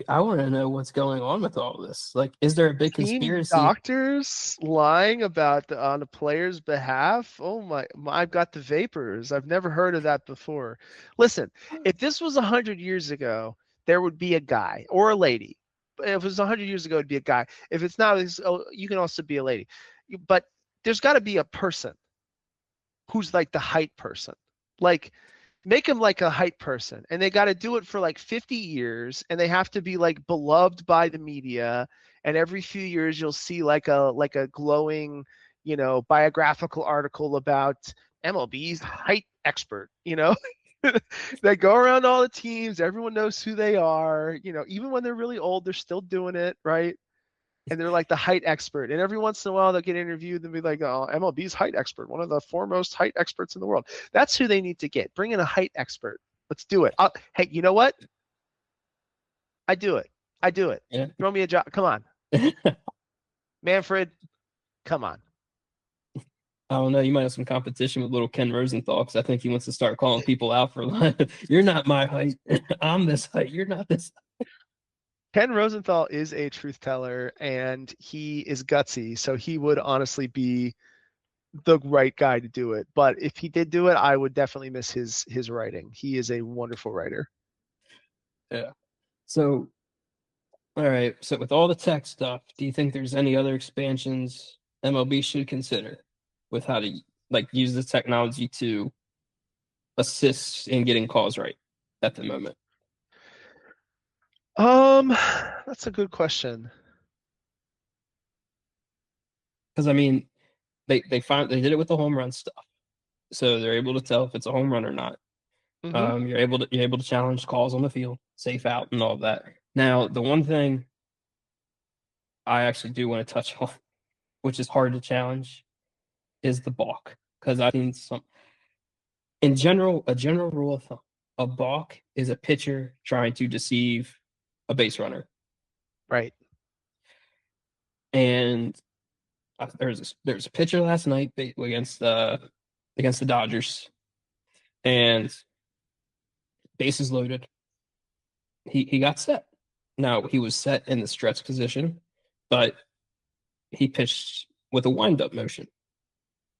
I want to know what's going on with all this. Like, is there a big Team conspiracy? doctors lying about on a player's behalf. Oh I've got the vapors. I've never heard of that before. Listen, if this was 100 years ago, there would be a guy or a lady. If it was 100 years ago, it'd be a guy. If it's not, you can also be a lady. But there's got to be a person who's like the height person. Like, make him like a height person, and they got to do it for like 50 years, and they have to be like beloved by the media, and every few years you'll see like a glowing, biographical article about MLB's height expert. They go around all the teams, everyone knows who they are, even when they're really old, they're still doing it, right? And they're like the height expert. And every once in a while they'll get interviewed and be like, oh, MLB's height expert, one of the foremost height experts in the world. That's who they need to get. Bring in a height expert. Let's do it. Hey, you know what? I do it. Yeah. Throw me a job. Come on. Manfred, come on. I don't know. You might have some competition with little Ken Rosenthal, because I think he wants to start calling people out for like, you're not my height. I'm this height. You're not this. Ken Rosenthal is a truth teller, and he is gutsy, so he would honestly be the right guy to do it. But if he did do it, I would definitely miss his writing. He is a wonderful writer. Yeah. So, all right. So with all the tech stuff, do you think there's any other expansions MLB should consider with how to use the technology to assist in getting calls right at the moment? That's a good question. Because I mean, they did it with the home run stuff, so they're able to tell if it's a home run or not. Mm-hmm. You're able to challenge calls on the field, safe out, and all that. Now, the one thing I actually do want to touch on, which is hard to challenge, is the balk. Because I've seen in general, a general rule of thumb, a balk is a pitcher trying to deceive a base runner. Right. And there was a pitcher last night against the Dodgers, and bases loaded. He got set. Now he was set in the stretch position, but he pitched with a windup motion,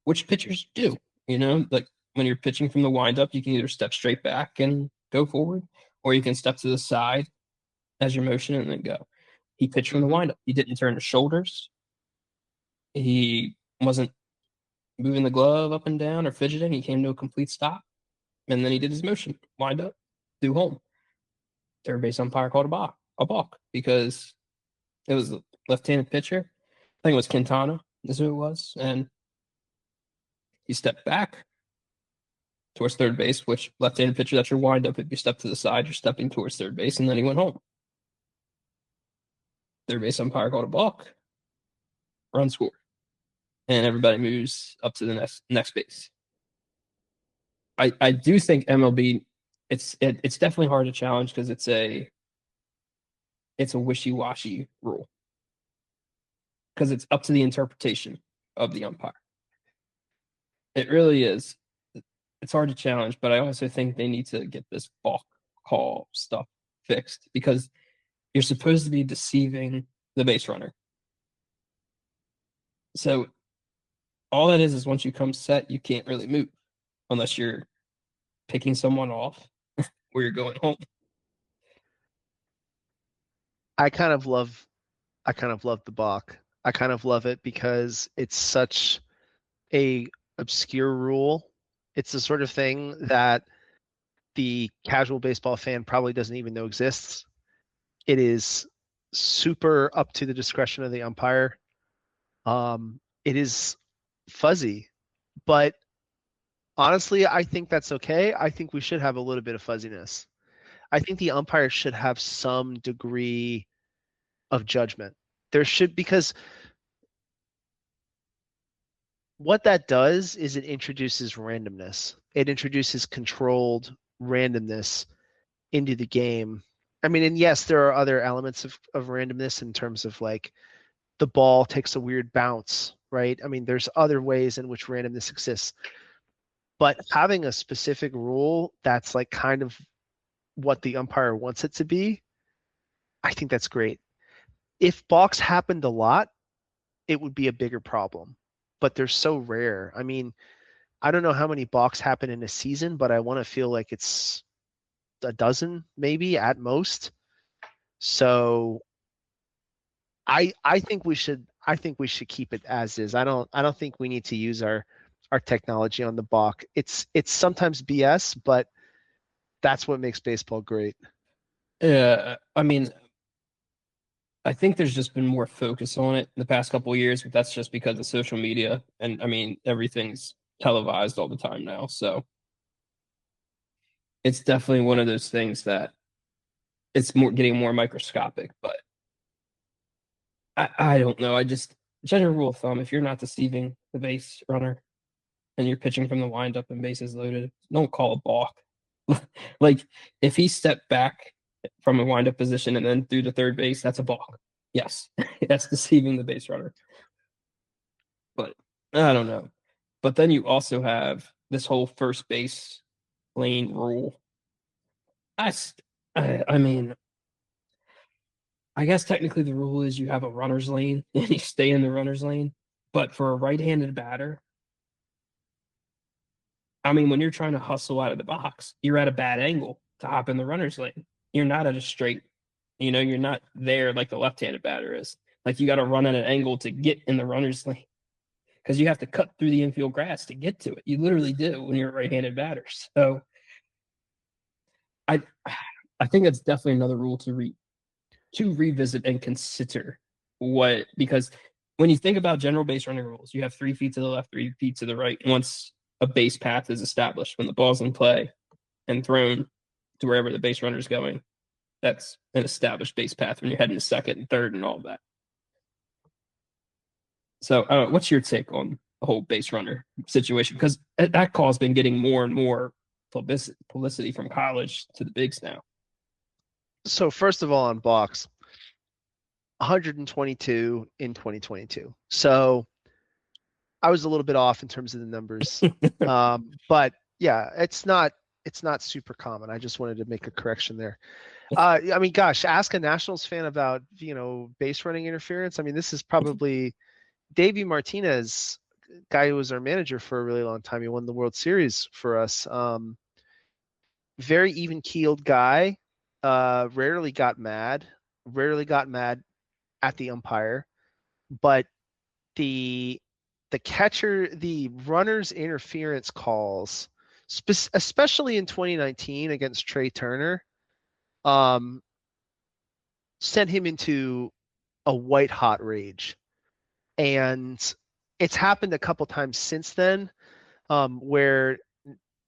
which pitchers do. Like when you're pitching from the windup, you can either step straight back and go forward, or you can step to the side as your motion and then go. He pitched from the windup. He didn't turn his shoulders. He wasn't moving the glove up and down or fidgeting. He came to a complete stop, and then he did his motion, wind up, threw home. Third base umpire called a balk, because it was a left-handed pitcher. I think it was Quintana, is who it was, and he stepped back towards third base, which left-handed pitcher, that's your wind up. If you step to the side, you're stepping towards third base, and then he went home. Third base umpire called a balk. Run score. And everybody moves up to the next base. I do think MLB, it's definitely hard to challenge, because it's a wishy-washy rule, because it's up to the interpretation of the umpire. It really is. It's hard to challenge, but I also think they need to get this balk call stuff fixed, because you're supposed to be deceiving the base runner. So all that is once you come set, you can't really move unless you're picking someone off where you're going home. I kind of love the balk. I kind of love it because it's such a obscure rule. It's the sort of thing that the casual baseball fan probably doesn't even know exists. It is super up to the discretion of the umpire. It is fuzzy, but honestly, I think that's okay. I think we should have a little bit of fuzziness. I think the umpire should have some degree of judgment. There should, because what that does is it introduces randomness. It introduces controlled randomness into the game. I mean, and yes, there are other elements of randomness in terms of like the ball takes a weird bounce, right? I mean, there's other ways in which randomness exists. But having a specific rule that's like kind of what the umpire wants it to be I think that's great. If balks happened a lot, it would be a bigger problem, but they're so rare. I mean, I don't know how many balks happen in a season, but I want to feel like it's a dozen maybe at most. So I think we should keep it as is. I don't think we need to use our technology on the balk. It's sometimes BS, but that's what makes baseball great. Yeah, I mean, I think there's just been more focus on it in the past couple of years, but that's just because of social media. And I mean, everything's televised all the time now. So it's definitely one of those things that it's more getting more microscopic, but I don't know. I just general rule of thumb, if you're not deceiving the base runner and you're pitching from the windup and bases loaded, don't call a balk. Like if he stepped back from a windup position and then threw to third base, that's a balk. Yes, that's deceiving the base runner. But I don't know. But then you also have this whole first base lane rule. I mean, I guess technically the rule is you have a runner's lane and you stay in the runner's lane. But for a right-handed batter, I mean, when you're trying to hustle out of the box, you're at a bad angle to hop in the runner's lane. You're not at a straight, you're not there like the left-handed batter is. Like you got to run at an angle to get in the runner's lane because you have to cut through the infield grass to get to it. You literally do when you're a right-handed batter. So I think that's definitely another rule to revisit and consider because when you think about general base running rules, you have 3 feet to the left, 3 feet to the right. Once a base path is established, when the ball's in play and thrown to wherever the base runner is going, that's an established base path when you're heading to second and third and all of that. So, what's your take on the whole base runner situation? Because that call's been getting more and more publicity from college to the bigs now. So first of all, on balks, 122 in 2022. So I was a little bit off in terms of the numbers, but yeah, it's not super common. I just wanted to make a correction there. I mean, gosh, ask a Nationals fan about base running interference. I mean, this is probably Davey Martinez, guy who was our manager for a really long time. He won the World Series for us. Very even keeled guy. Rarely got mad at the umpire, but the catcher, the runner's interference calls, especially in 2019 against Trey Turner, sent him into a white hot rage. And it's happened a couple times since then, where,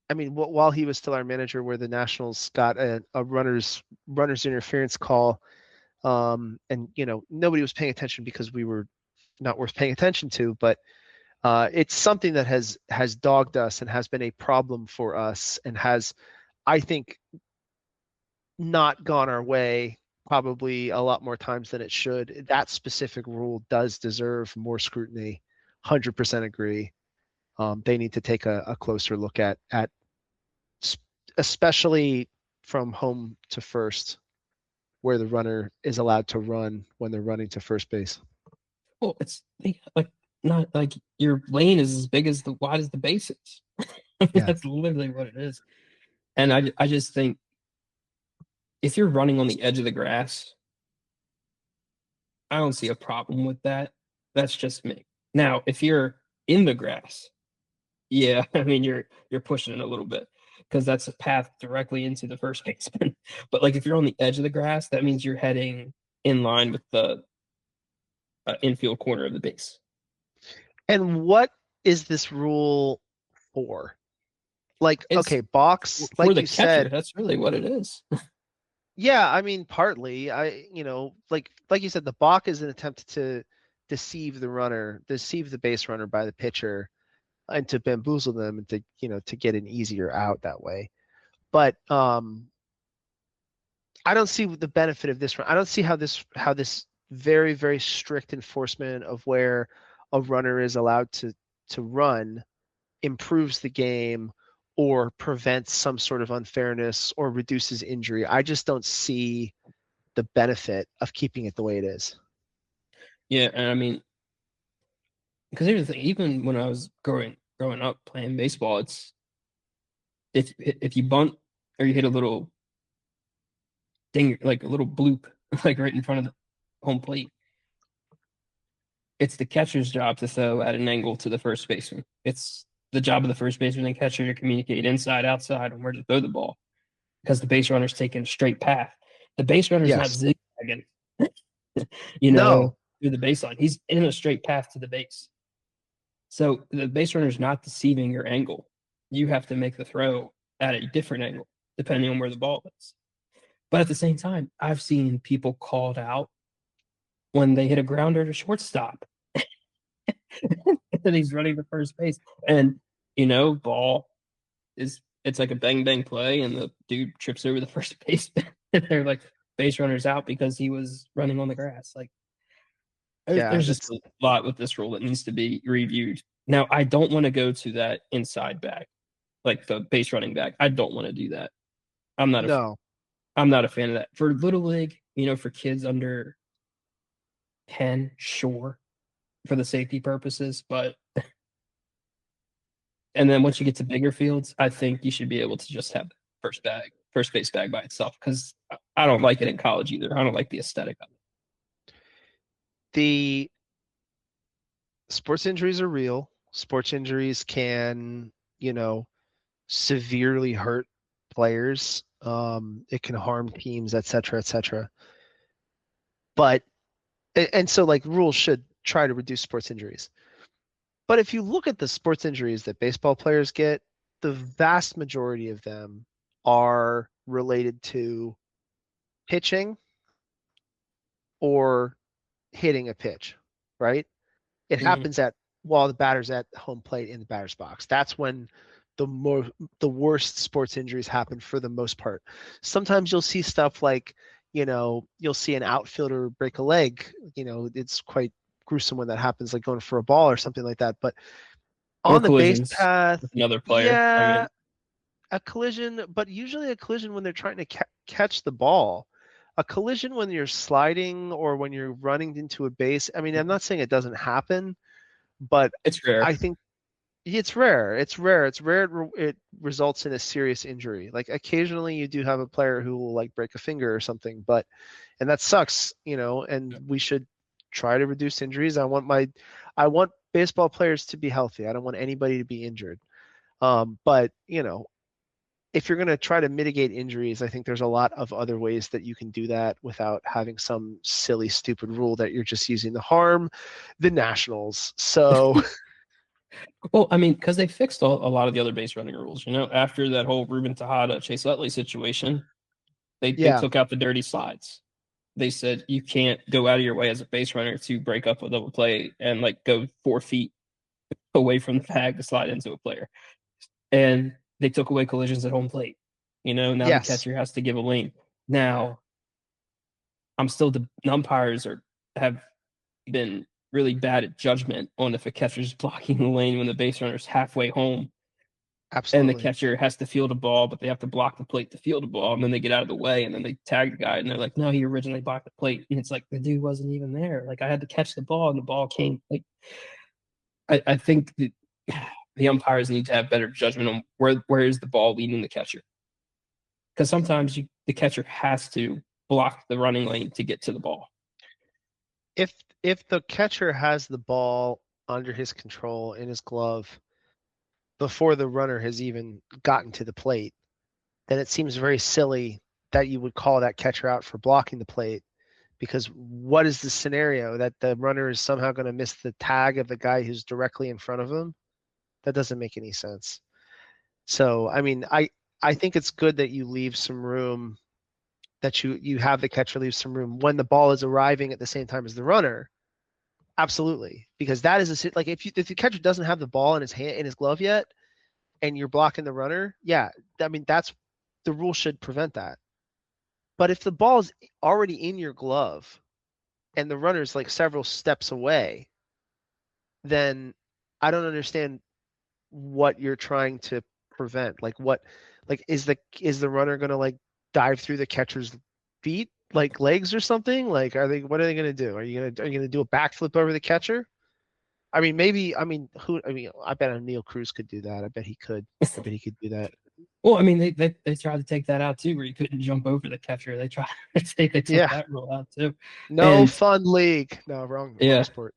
I mean, while he was still our manager, where the Nationals got a runner's interference call, and nobody was paying attention because we were not worth paying attention to, but it's something that has dogged us and has been a problem for us and has, I think, not gone our way probably a lot more times than it should. That specific rule does deserve more scrutiny. 100% agree. They need to take a closer look at especially from home to first, where the runner is allowed to run when they're running to first base. Well, it's like not like your lane is as big as the wide as the bases. Yeah. That's literally what it is. And I just think if you're running on the edge of the grass, I don't see a problem with that. That's just me. Now, if you're in the grass, yeah, I mean you're pushing it a little bit because that's a path directly into the first baseman. But like if you're on the edge of the grass, that means you're heading in line with the infield corner of the base. And what is this rule for? Like, okay, box, for like the you catcher, said, that's really what it is. yeah, I mean, partly, like you said, the balk is an attempt to deceive the base runner by the pitcher, and to bamboozle them and to get an easier out that way. But I don't see the benefit of this. I don't see how this very, very strict enforcement of where a runner is allowed to run improves the game or prevents some sort of unfairness or reduces injury. I just don't see the benefit of keeping it the way it is. Yeah, and I mean, because here's the thing, even when I was growing up playing baseball, it's if you bunt or you hit a little ding, like a little bloop, like right in front of the home plate, it's the catcher's job to throw at an angle to the first baseman. It's the job of the first baseman and catcher to communicate inside, outside, on where to throw the ball because the base runner's taking a straight path. The base runner's not Yes. zigzagging, No. through the baseline. He's in a straight path to the base. So the base runner's not deceiving your angle. You have to make the throw at a different angle, depending on where the ball is. But at the same time, I've seen people called out when they hit a grounder to shortstop and he's running to first base. And, ball it's like a bang bang play and the dude trips over the first baseman. And they're like, base runner's out because he was running on the grass. Like, there's just a lot with this rule that needs to be reviewed. Now, I don't want to go to that inside bag, like the base running bag. I don't want to do that. I'm not a fan of that. For Little League, for kids under 10, sure, for the safety purposes, but and then once you get to bigger fields, I think you should be able to just have first base bag by itself, because I don't like it in college either. I don't like the aesthetic of it. The sports injuries are real. Sports injuries can, severely hurt players. It can harm teams, et cetera, et cetera. But, and so like rules should try to reduce sports injuries. But if you look at the sports injuries that baseball players get, the vast majority of them are related to pitching or hitting a pitch, right? It happens while the batter's at home plate in the batter's box. That's when the worst sports injuries happen for the most part. Sometimes you'll see stuff like, you'll see an outfielder break a leg. It's quite gruesome when that happens, like going for a ball or something like that. But on the base path, with another player, yeah, a collision, but usually a collision when they're trying to catch the ball. A collision when you're sliding or when you're running into a base. I mean, I'm not saying it doesn't happen, but it's rare. I think it's rare. It's rare. It results in a serious injury. Like occasionally you do have a player who will like break a finger or something, and that sucks, and we should try to reduce injuries. I want baseball players to be healthy. I don't want anybody to be injured. But if you're going to try to mitigate injuries, I think there's a lot of other ways that you can do that without having some silly, stupid rule that you're just using to harm the Nationals. So, well, I mean, because they fixed a lot of the other base running rules. After that whole Ruben Tejada, Chase Utley situation, they took out the dirty slides. They said you can't go out of your way as a base runner to break up a double play and like go 4 feet away from the bag to slide into a player. And they took away collisions at home plate. Now the catcher has to give a lane. Now, the umpires have been really bad at judgment on if a catcher's blocking the lane when the base runner's halfway home. Absolutely. And the catcher has to field a ball, but they have to block the plate to field a ball, and then they get out of the way, and then they tag the guy, and they're like, "No, he originally blocked the plate," and it's like the dude wasn't even there. Like I had to catch the ball, and the ball came. Like I think the umpires need to have better judgment on where is the ball leading the catcher, because sometimes the catcher has to block the running lane to get to the ball. If the catcher has the ball under his control in his glove before the runner has even gotten to the plate, then it seems very silly that you would call that catcher out for blocking the plate, because what is the scenario that the runner is somehow going to miss the tag of the guy who's directly in front of him? That doesn't make any sense. So, I mean, I think it's good that you leave some room, that you have the catcher leave some room when the ball is arriving at the same time as the runner. Absolutely, because that is like if the catcher doesn't have the ball in his glove yet, and you're blocking the runner, yeah, I mean that's the rule should prevent that. But if the ball is already in your glove, and the runner's like several steps away, then I don't understand what you're trying to prevent. Like is the runner gonna like dive through the catcher's feet? like legs or something? Like, what are they gonna do? Are you gonna do a backflip over the catcher? I mean, maybe. I bet Neil Cruz could do that. I bet he could. I bet he could do that. Well, I mean, they tried to take that out too, where you couldn't jump over the catcher. They tried to they took Yeah. that rule out too. No And fun league. No, wrong yeah, sport.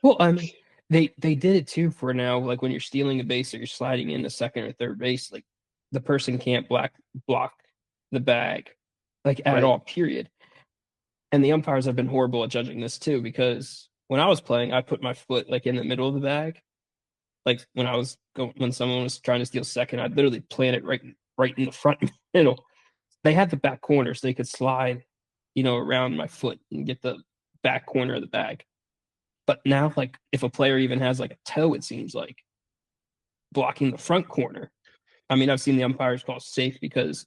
well, I mean, they did it too for now. Like when you're stealing a base or you're sliding into second or third base, like the person can't block the bag, like at Right. all. Period. And the umpires have been horrible at judging this too, because when I was playing, I put my foot like in the middle of the bag. Like when someone was trying to steal second, I'd literally plant it right in the front middle. They had the back corner, so they could slide, around my foot and get the back corner of the bag. But now, like if a player even has like a toe, it seems like blocking the front corner. I mean, I've seen the umpires call safe because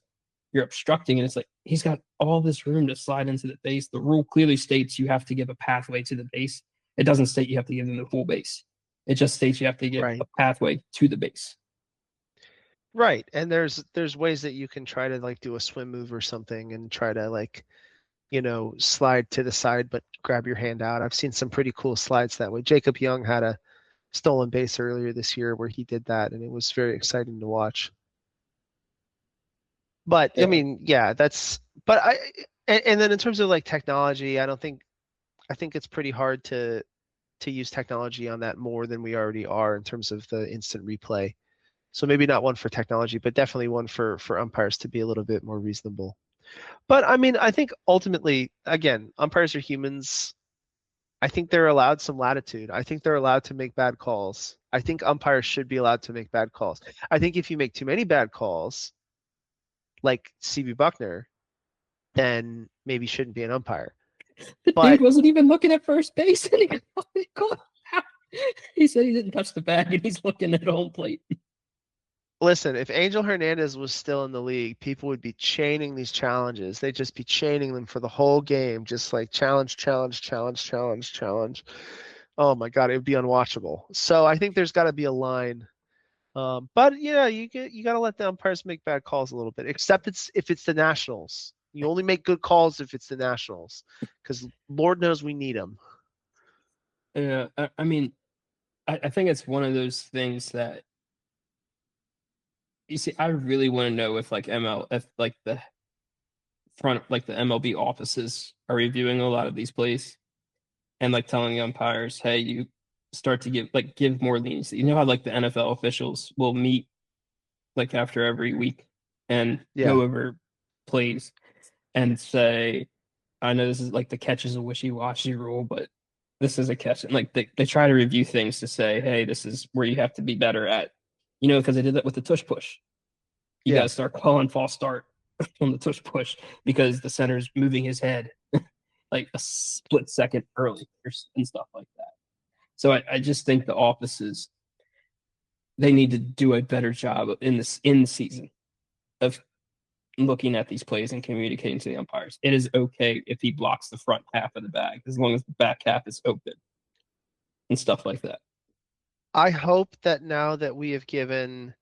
you're obstructing, and it's like he's got all this room to slide into the base. The rule clearly states you have to give a pathway to the base. It doesn't state you have to give them the full base. It just states you have to give Right. a pathway to the base. Right. And there's ways that you can try to like do a swim move or something and try to like, slide to the side but grab your hand out. I've seen some pretty cool slides that way. Jacob Young had a stolen base earlier this year where he did that, and it was very exciting to watch. But Yeah. I mean, yeah, and then in terms of like technology, I think it's pretty hard to use technology on that more than we already are in terms of the instant replay. So maybe not one for technology, but definitely one for umpires to be a little bit more reasonable. But I mean, I think ultimately, again, umpires are humans. I think they're allowed some latitude. I think they're allowed to make bad calls. I think umpires should be allowed to make bad calls. I think if you make too many bad calls, like CB Buckner, then maybe you shouldn't be an umpire. The But dude wasn't even looking at first base, and he said he didn't touch the bag, and he's looking at home plate. listen, if Angel Hernandez was still in the league, people would be chaining these challenges. They'd just be chaining them for the whole game, just like challenge, challenge, challenge, challenge, challenge. Oh my God, it would be unwatchable. So I think there's got to be a line. But yeah, you got to let the umpires make bad calls a little bit, except if it's the Nationals. You only make good calls if it's the Nationals, because Lord knows we need them. Yeah, I mean, I think it's one of those things that you see. I really want to know if like if like the MLB offices are reviewing a lot of these plays and like telling the umpires, hey, you start to give more leniency. You know how like the NFL officials will meet like after every week and go over plays and say, I know this is like the catch is a wishy-washy rule, but this is a catch. And like they try to review things to say, hey, this is where you have to be better at, because they did that with the tush push. You got to start calling false start on the tush push because the center's moving his head like a split second early and stuff like that. So I just think the offices, they need to do a better job in the season of looking at these plays and communicating to the umpires. It is okay if he blocks the front half of the bag as long as the back half is open and stuff like that. I hope that now that we have given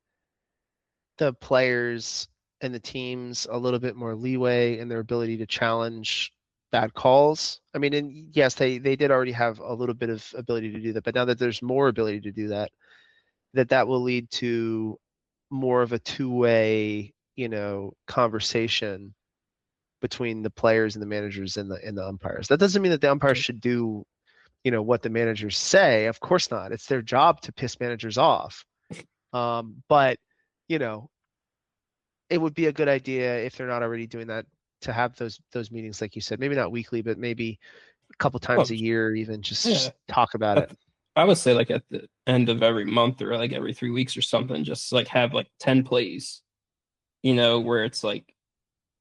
the players and the teams a little bit more leeway in their ability to challenge bad calls. I mean, and yes, they did already have a little bit of ability to do that, but now that there's more ability to do that, that will lead to more of a two-way, conversation between the players and the managers and the umpires. That doesn't mean that the umpires should do, what the managers say. Of course not. It's their job to piss managers off. But it would be a good idea if they're not already doing that to have those meetings, like you said, maybe not weekly, but maybe a couple times a year, even just talk about it. I would say like at the end of every month or like every 3 weeks or something, just like have like 10 plays, where it's like,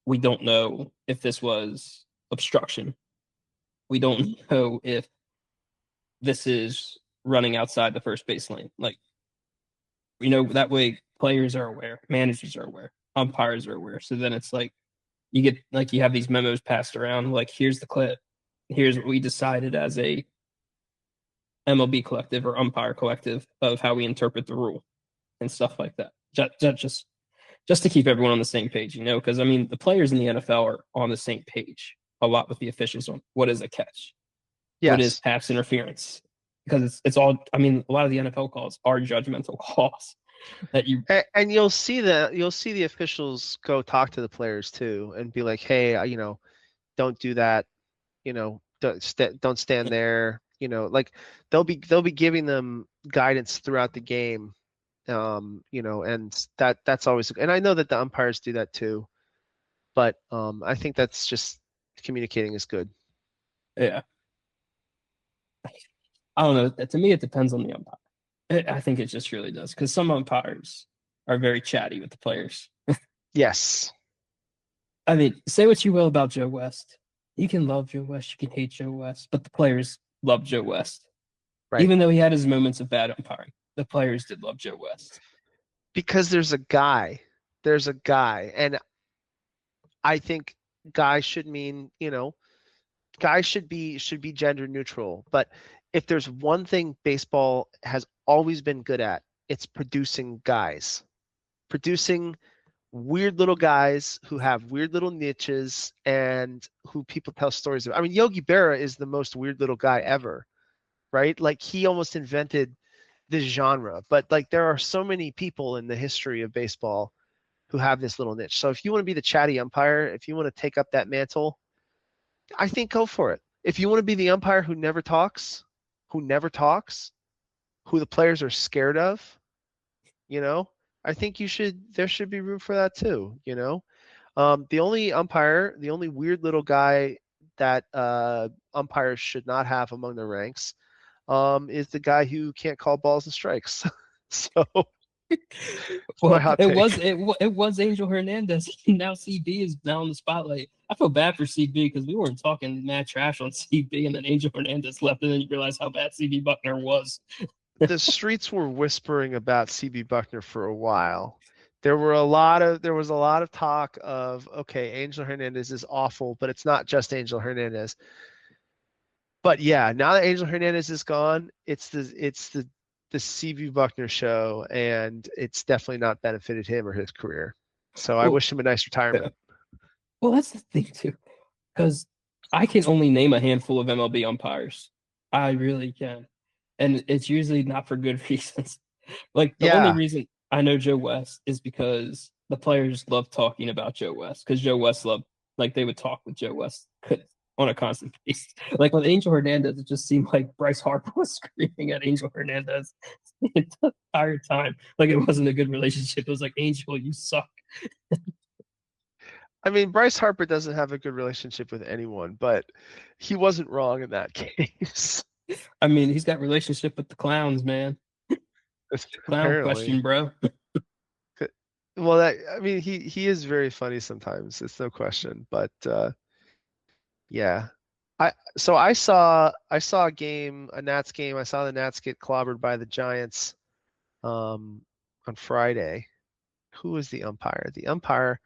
we don't know if this was obstruction. We don't know if this is running outside the first base lane. Like, that way players are aware, managers are aware, umpires are aware. So then it's like, you have these memos passed around, like, here's the clip. Here's what we decided as a MLB collective or umpire collective of how we interpret the rule and stuff like that. Just just to keep everyone on the same page, because I mean the players in the NFL are on the same page a lot with the officials on what is a catch, what is Yes. pass interference, because it's all. I mean, a lot of the NFL calls are judgmental calls that you. And you'll see the officials go talk to the players too and be like, hey, don't do that, don't stand there, like they'll be giving them guidance throughout the game, and that's always, and I know that the umpires do that too, but I think that's just communicating is good. Yeah, I don't know. To me, it depends on the umpire. I think it just really does because some umpires are very chatty with the players. Yes. I mean, say what you will about Joe West. You can love Joe West, you can hate Joe West, but the players love Joe West. Right. Even though he had his moments of bad umpiring, the players did love Joe West. Because there's a guy, and I think guy should mean, guy should be gender neutral. But if there's one thing baseball has always been good at, it's producing guys, producing weird little guys who have weird little niches and who people tell stories about. I mean, Yogi Berra is the most weird little guy ever, right? Like he almost invented this genre, but like there are so many people in the history of baseball who have this little niche. So if you want to be the chatty umpire, if you want to take up that mantle, I think go for it. If you want to be the umpire who never talks, who the players are scared of, I think there should be room for that too, the only weird little guy that umpires should not have among their ranks is the guy who can't call balls and strikes. So well, it was Angel Hernandez. Now CB is now in the spotlight. I feel bad for CB because we weren't talking mad trash on CB, and then Angel Hernandez left, and then you realize how bad CB Buckner was. The streets were whispering about CB Buckner for a while. There was a lot of talk of, okay, Angel Hernandez is awful, but it's not just Angel Hernandez. But yeah, now that Angel Hernandez is gone, it's the CB Buckner show, and it's definitely not benefited him or his career. So I wish him a nice retirement. Well, that's the thing too, because I can only name a handful of MLB umpires. I really can, and it's usually not for good reasons. Like the only reason I know Joe West is because the players love talking about Joe West because Joe West they would talk with Joe West on a constant basis. Like with Angel Hernandez, it just seemed like Bryce Harper was screaming at Angel Hernandez the entire time. Like it wasn't a good relationship. It was like, Angel, you suck. I mean, Bryce Harper doesn't have a good relationship with anyone, but he wasn't wrong in that case. I mean, he's got relationship with the clowns, man. Clown Apparently. question, bro. Well, he is very funny sometimes. It's no question, but yeah. I saw a game, a Nats game. I saw the Nats get clobbered by the Giants on Friday. Who was the umpire? The umpire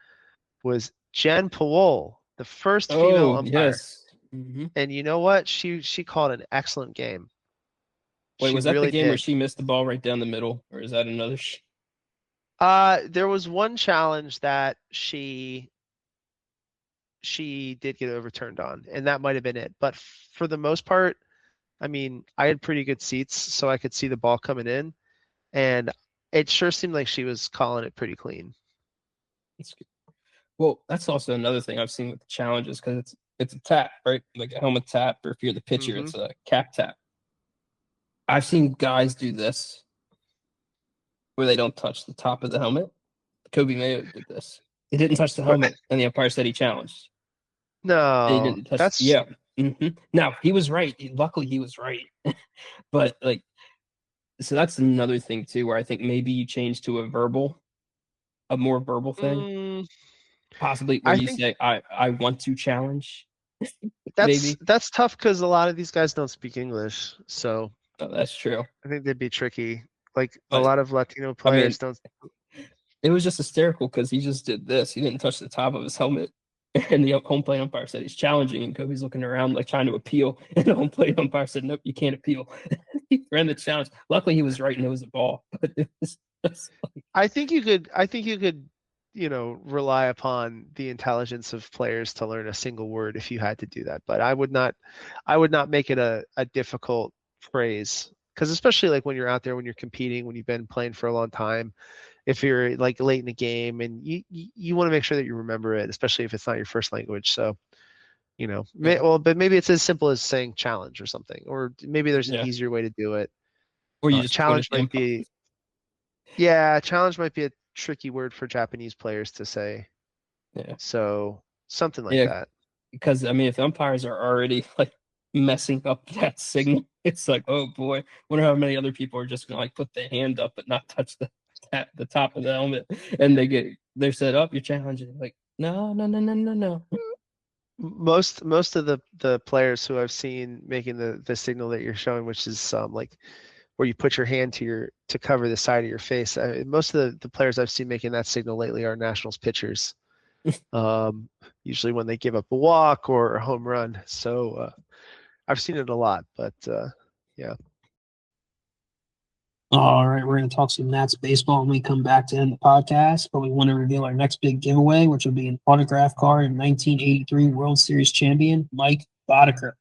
was Jen Powell, the first female umpire. Yes. Mm-hmm. And you know what? She called an excellent game. Wait, was that the game where she missed the ball right down the middle, or is that another? There was one challenge that she did get overturned on, and that might have been it. But for the most part, I mean, I had pretty good seats, so I could see the ball coming in, and it sure seemed like she was calling it pretty clean. That's good. Well, that's also another thing I've seen with the challenges because it's a tap, right? Like a helmet tap, or if you're the pitcher, it's a cap tap. I've seen guys do this where they don't touch the top of the helmet. Kobe Mayo did this. He didn't touch the helmet, and the umpire said he challenged. No, he didn't touch. Yeah. Mm-hmm. Now he was right. Luckily, he was right. But so that's another thing too, where I think maybe you change to a more verbal thing. Possibly where you say, "I want to challenge." That's tough because a lot of these guys don't speak English, so that's true. I think they'd be tricky. Like a lot of Latino players don't. It was just hysterical because he just did this. He didn't touch the top of his helmet, and the home plate umpire said he's challenging, and Kobe's looking around like trying to appeal, and the home plate umpire said, "Nope, you can't appeal." He ran the challenge. Luckily, he was right, and it was a ball. But it was I think you could rely upon the intelligence of players to learn a single word if you had to do that. But I would not make it a difficult phrase, because especially like when you're out there, when you're competing, when you've been playing for a long time, if you're like late in the game, and you want to make sure that you remember it, especially if it's not your first language. So, but maybe it's as simple as saying challenge or something, or maybe there's an easier way to do it. Or you just challenge might be, challenge might be a tricky word for Japanese players to say. Yeah. So something like that. Because if umpires are already like messing up that signal, it's like, oh boy, wonder how many other people are just gonna like put their hand up but not touch the top of the helmet, and they're set up. You're challenging, like, no. Most of the players who I've seen making the signal that you're showing, which is like where you put your hand to cover the side of your face. Most of the players I've seen making that signal lately are Nationals pitchers. Usually when they give up a walk or a home run. So I've seen it a lot, but yeah. All right, we're going to talk some Nats baseball when we come back to end the podcast, but we want to reveal our next big giveaway, which will be an autograph card in 1983 World Series champion Mike Boddicker.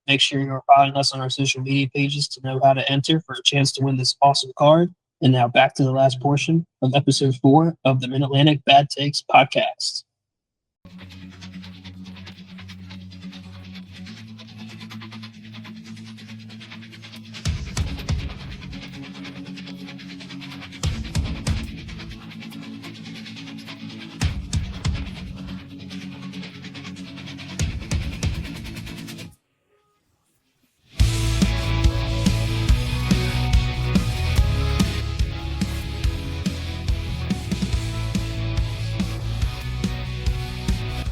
Make sure you're following us on our social media pages to know how to enter for a chance to win this awesome card. And now back to the last portion of episode 4 of the Mid-Atlantic Bad Takes podcast.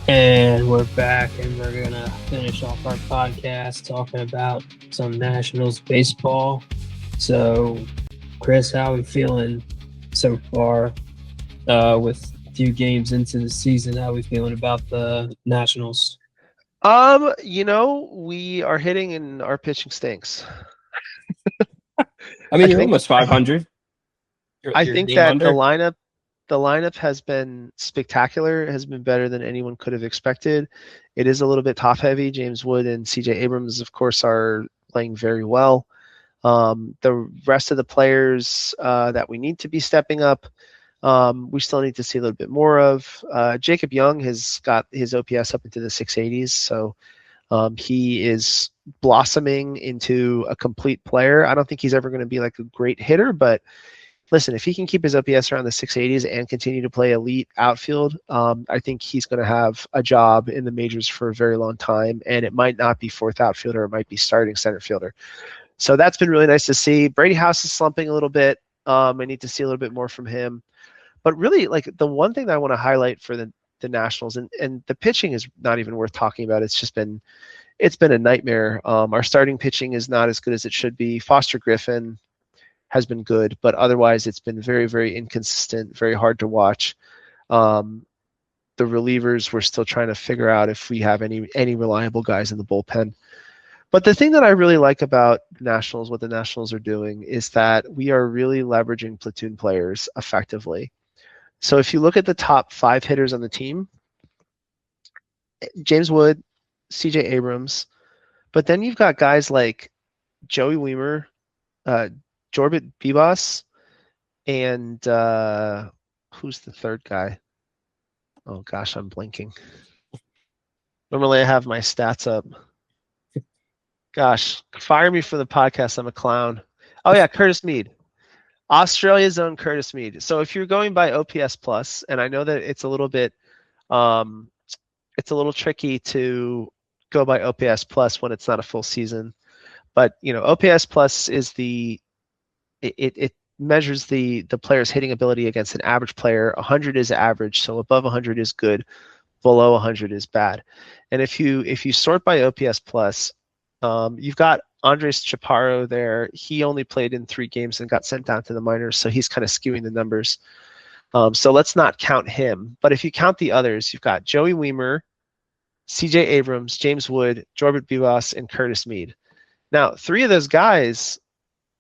And we're back, and we're going to finish off our podcast talking about some Nationals baseball. So, Chris, how are we feeling so far with a few games into the season? How are we feeling about the Nationals? We are hitting and our pitching stinks. You're almost 500. I think that the lineup has been spectacular, has been better than anyone could have expected. It is a little bit top heavy. James Wood and CJ Abrams, of course, are playing very well. The rest of the players that we need to be stepping up, we still need to see a little bit more of. Jacob Young has got his OPS up into the 680s, so he is blossoming into a complete player. I don't think he's ever going to be like a great hitter, but listen, if he can keep his OPS around the 680s and continue to play elite outfield, I think he's going to have a job in the majors for a very long time, and it might not be fourth outfielder, it might be starting center fielder. So that's been really nice to see. Brady House is slumping a little bit. I need to see a little bit more from him. But really, like, the one thing that I want to highlight for the Nationals, and the pitching is not even worth talking about. It's been a nightmare. Our starting pitching is not as good as it should be. Foster Griffin has been good, but otherwise it's been very, very inconsistent, very hard to watch. The relievers, we're still trying to figure out if we have any reliable guys in the bullpen. But the thing that I really like about Nationals, what the Nationals are doing, is that we are really leveraging platoon players effectively. So if you look at the top 5 hitters on the team, James Wood, CJ Abrams, but then you've got guys like Joey Wiemer, Jorbit Bibas, and who's the third guy? Oh gosh, I'm blinking. Normally I have my stats up. Gosh, fire me for the podcast. I'm a clown. Oh yeah, Curtis Mead. Australia's own Curtis Mead. So if you're going by OPS plus, and I know that it's a little bit it's a little tricky to go by OPS plus when it's not a full season. But OPS plus is it measures the player's hitting ability against an average player. 100 is average, so above 100 is good, below 100 is bad. And if you sort by OPS plus, you've got Andres Chaparro there. He only played in 3 games and got sent down to the minors, so he's kind of skewing the numbers. So let's not count him. But if you count the others, you've got Joey Wiemer, CJ Abrams, James Wood, Jorbit Bibas, and Curtis Mead. Now, 3 of those guys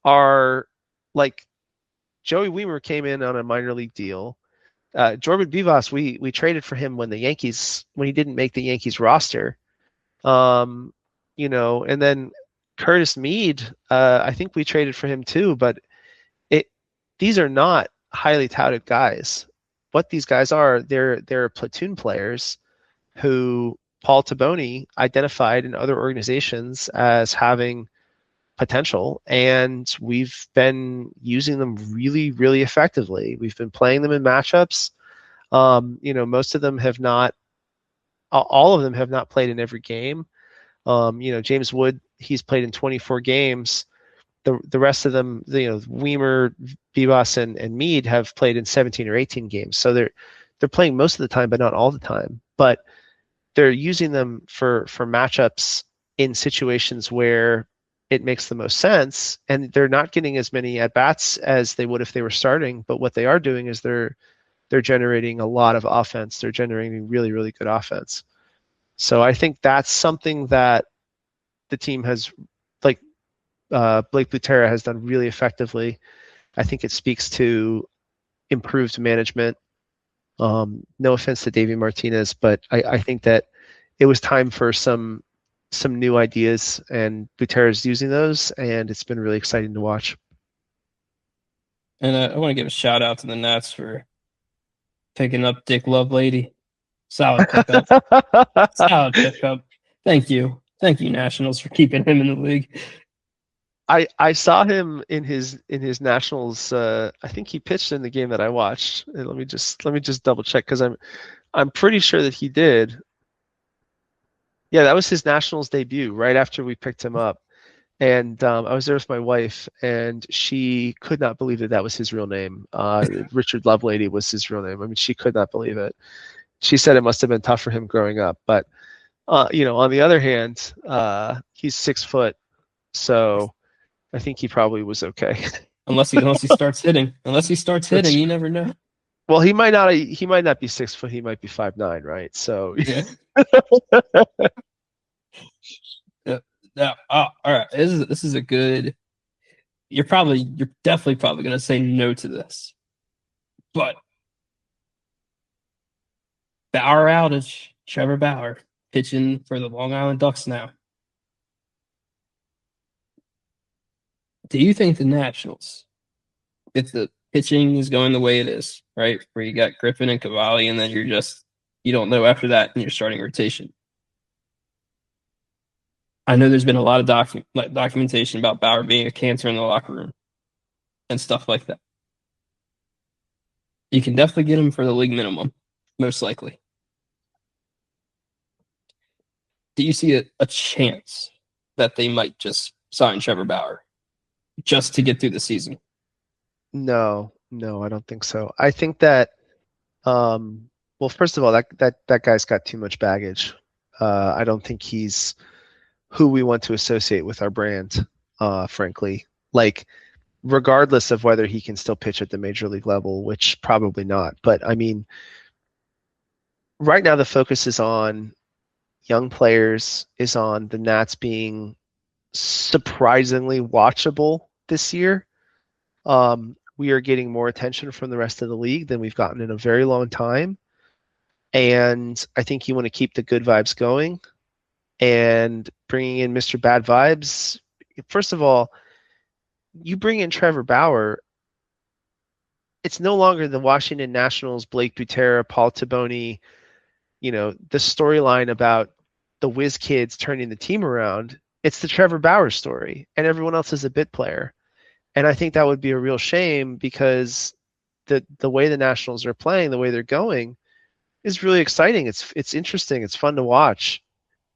are like, Joey Wiemer came in on a minor league deal. Jordan Vivas, we traded for him when he didn't make the Yankees roster. And then Curtis Mead, I think we traded for him too, but these are not highly touted guys. What these guys are, they're platoon players who Paul Taboni identified in other organizations as having potential, and we've been using them really, really effectively. We've been playing them in matchups. Most of them have not, all of them have not played in every game. James Wood, he's played in 24 games. The rest of them, Weimer, Vivas, and Mead have played in 17 or 18 games. So they're playing most of the time, but not all the time. But they're using them for matchups in situations where it makes the most sense, and they're not getting as many at bats as they would if they were starting. But what they are doing is they're generating a lot of offense. They're generating really, really good offense. So I think that's something that the team has, like Blake Butera has done really effectively. I think it speaks to improved management. No offense to Davey Martinez, but I think that it was time for some new ideas, and Butera's using those, and it's been really exciting to watch. And I want to give a shout out to the Nats for picking up Dick Lovelady. Solid pickup. Solid pickup. Thank you, Nationals, for keeping him in the league. I saw him in his Nationals. I think he pitched in the game that I watched. And let me just double check, because I'm pretty sure that he did. Yeah, that was his Nationals debut right after we picked him up. And I was there with my wife, and she could not believe that was his real name. Richard Lovelady was his real name. I mean, she could not believe it. She said it must have been tough for him growing up. But, on the other hand, he's 6 foot. So I think he probably was okay. unless he starts hitting. Unless he starts hitting, you never know. Well, he might not be 6 foot. He might be 5'9", right? So yeah. Yeah. All right. This is a good. You're definitely probably going to say no to this, but Bauer outage. Trevor Bauer pitching for the Long Island Ducks now. Do you think the Nationals, if the pitching is going the way it is, right, where you got Griffin and Cavalli, and then you don't know after that in your starting rotation? I know there's been a lot of documentation about Bauer being a cancer in the locker room and stuff like that. You can definitely get him for the league minimum, most likely. Do you see a chance that they might just sign Trevor Bauer just to get through the season? No, I don't think so. I think that, well, first of all, that guy's got too much baggage. I don't think he's who we want to associate with our brand, frankly. Like, regardless of whether he can still pitch at the major league level, which probably not. But I mean, right now the focus is on young players, is on the Nats being surprisingly watchable this year. We are getting more attention from the rest of the league than we've gotten in a very long time. And I think you want to keep the good vibes going. And bringing in Mr. Bad Vibes, first of all, you bring in Trevor Bauer, it's no longer the Washington Nationals, Blake Butera, Paul Taboni, the storyline about the whiz kids turning the team around. It's the Trevor Bauer story, and everyone else is a bit player. And I think that would be a real shame, because the way the Nationals are playing, the way they're going, is really exciting. It's interesting. It's fun to watch,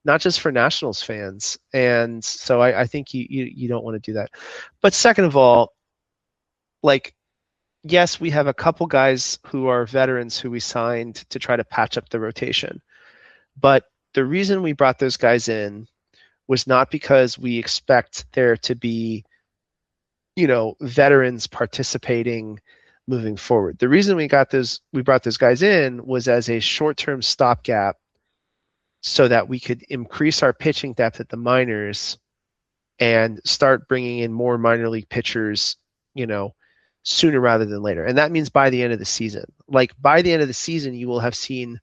not just for Nationals fans. And so I think you don't want to do that. But second of all, like, yes, we have a couple guys who are veterans who we signed to try to patch up the rotation. But the reason we brought those guys in was not because we expect there to be, veterans participating moving forward. The reason we brought those guys in was as a short-term stopgap, so that we could increase our pitching depth at the minors and start bringing in more minor league pitchers, sooner rather than later. And that means by the end of the season. Like by the end of the season, you will have seen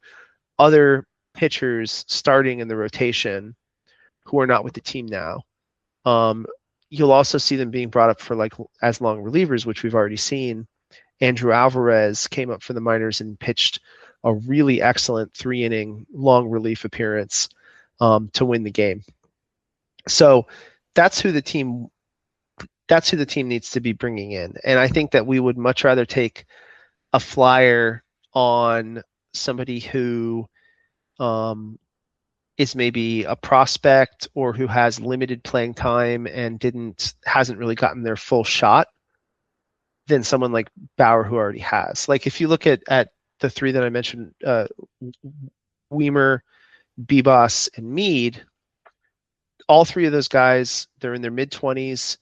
other pitchers starting in the rotation who are not with the team now. You'll also see them being brought up for like as long relievers, which we've already seen. Andrew Alvarez came up for the minors and pitched a really excellent 3-inning long relief appearance to win the game. So that's who the team needs to be bringing in. And I think that we would much rather take a flyer on somebody who is maybe a prospect or who has limited playing time and hasn't really gotten their full shot than someone like Bauer who already has. Like if you look at the three that I mentioned, Weimer, Bibas, and Mead, all three of those guys, they're in their mid-20s.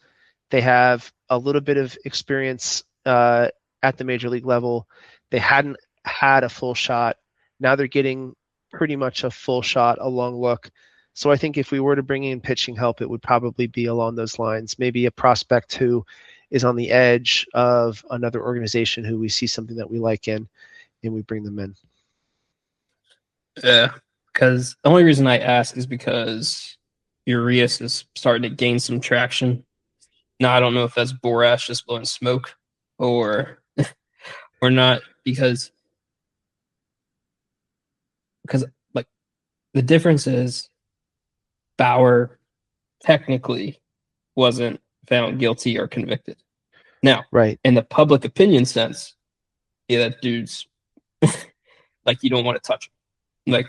They have a little bit of experience at the major league level. They hadn't had a full shot. Now they're getting pretty much a full shot, a long look. So I think if we were to bring in pitching help, it would probably be along those lines. Maybe a prospect who is on the edge of another organization who we see something that we like in, and we bring them in. Yeah, because the only reason I ask is because Urias is starting to gain some traction. Now, I don't know if that's Boras just blowing smoke or not, because like the difference is Bauer technically wasn't found guilty or convicted. Now, Right. in the public opinion sense, yeah, that dude's like, you don't want to touch him. Like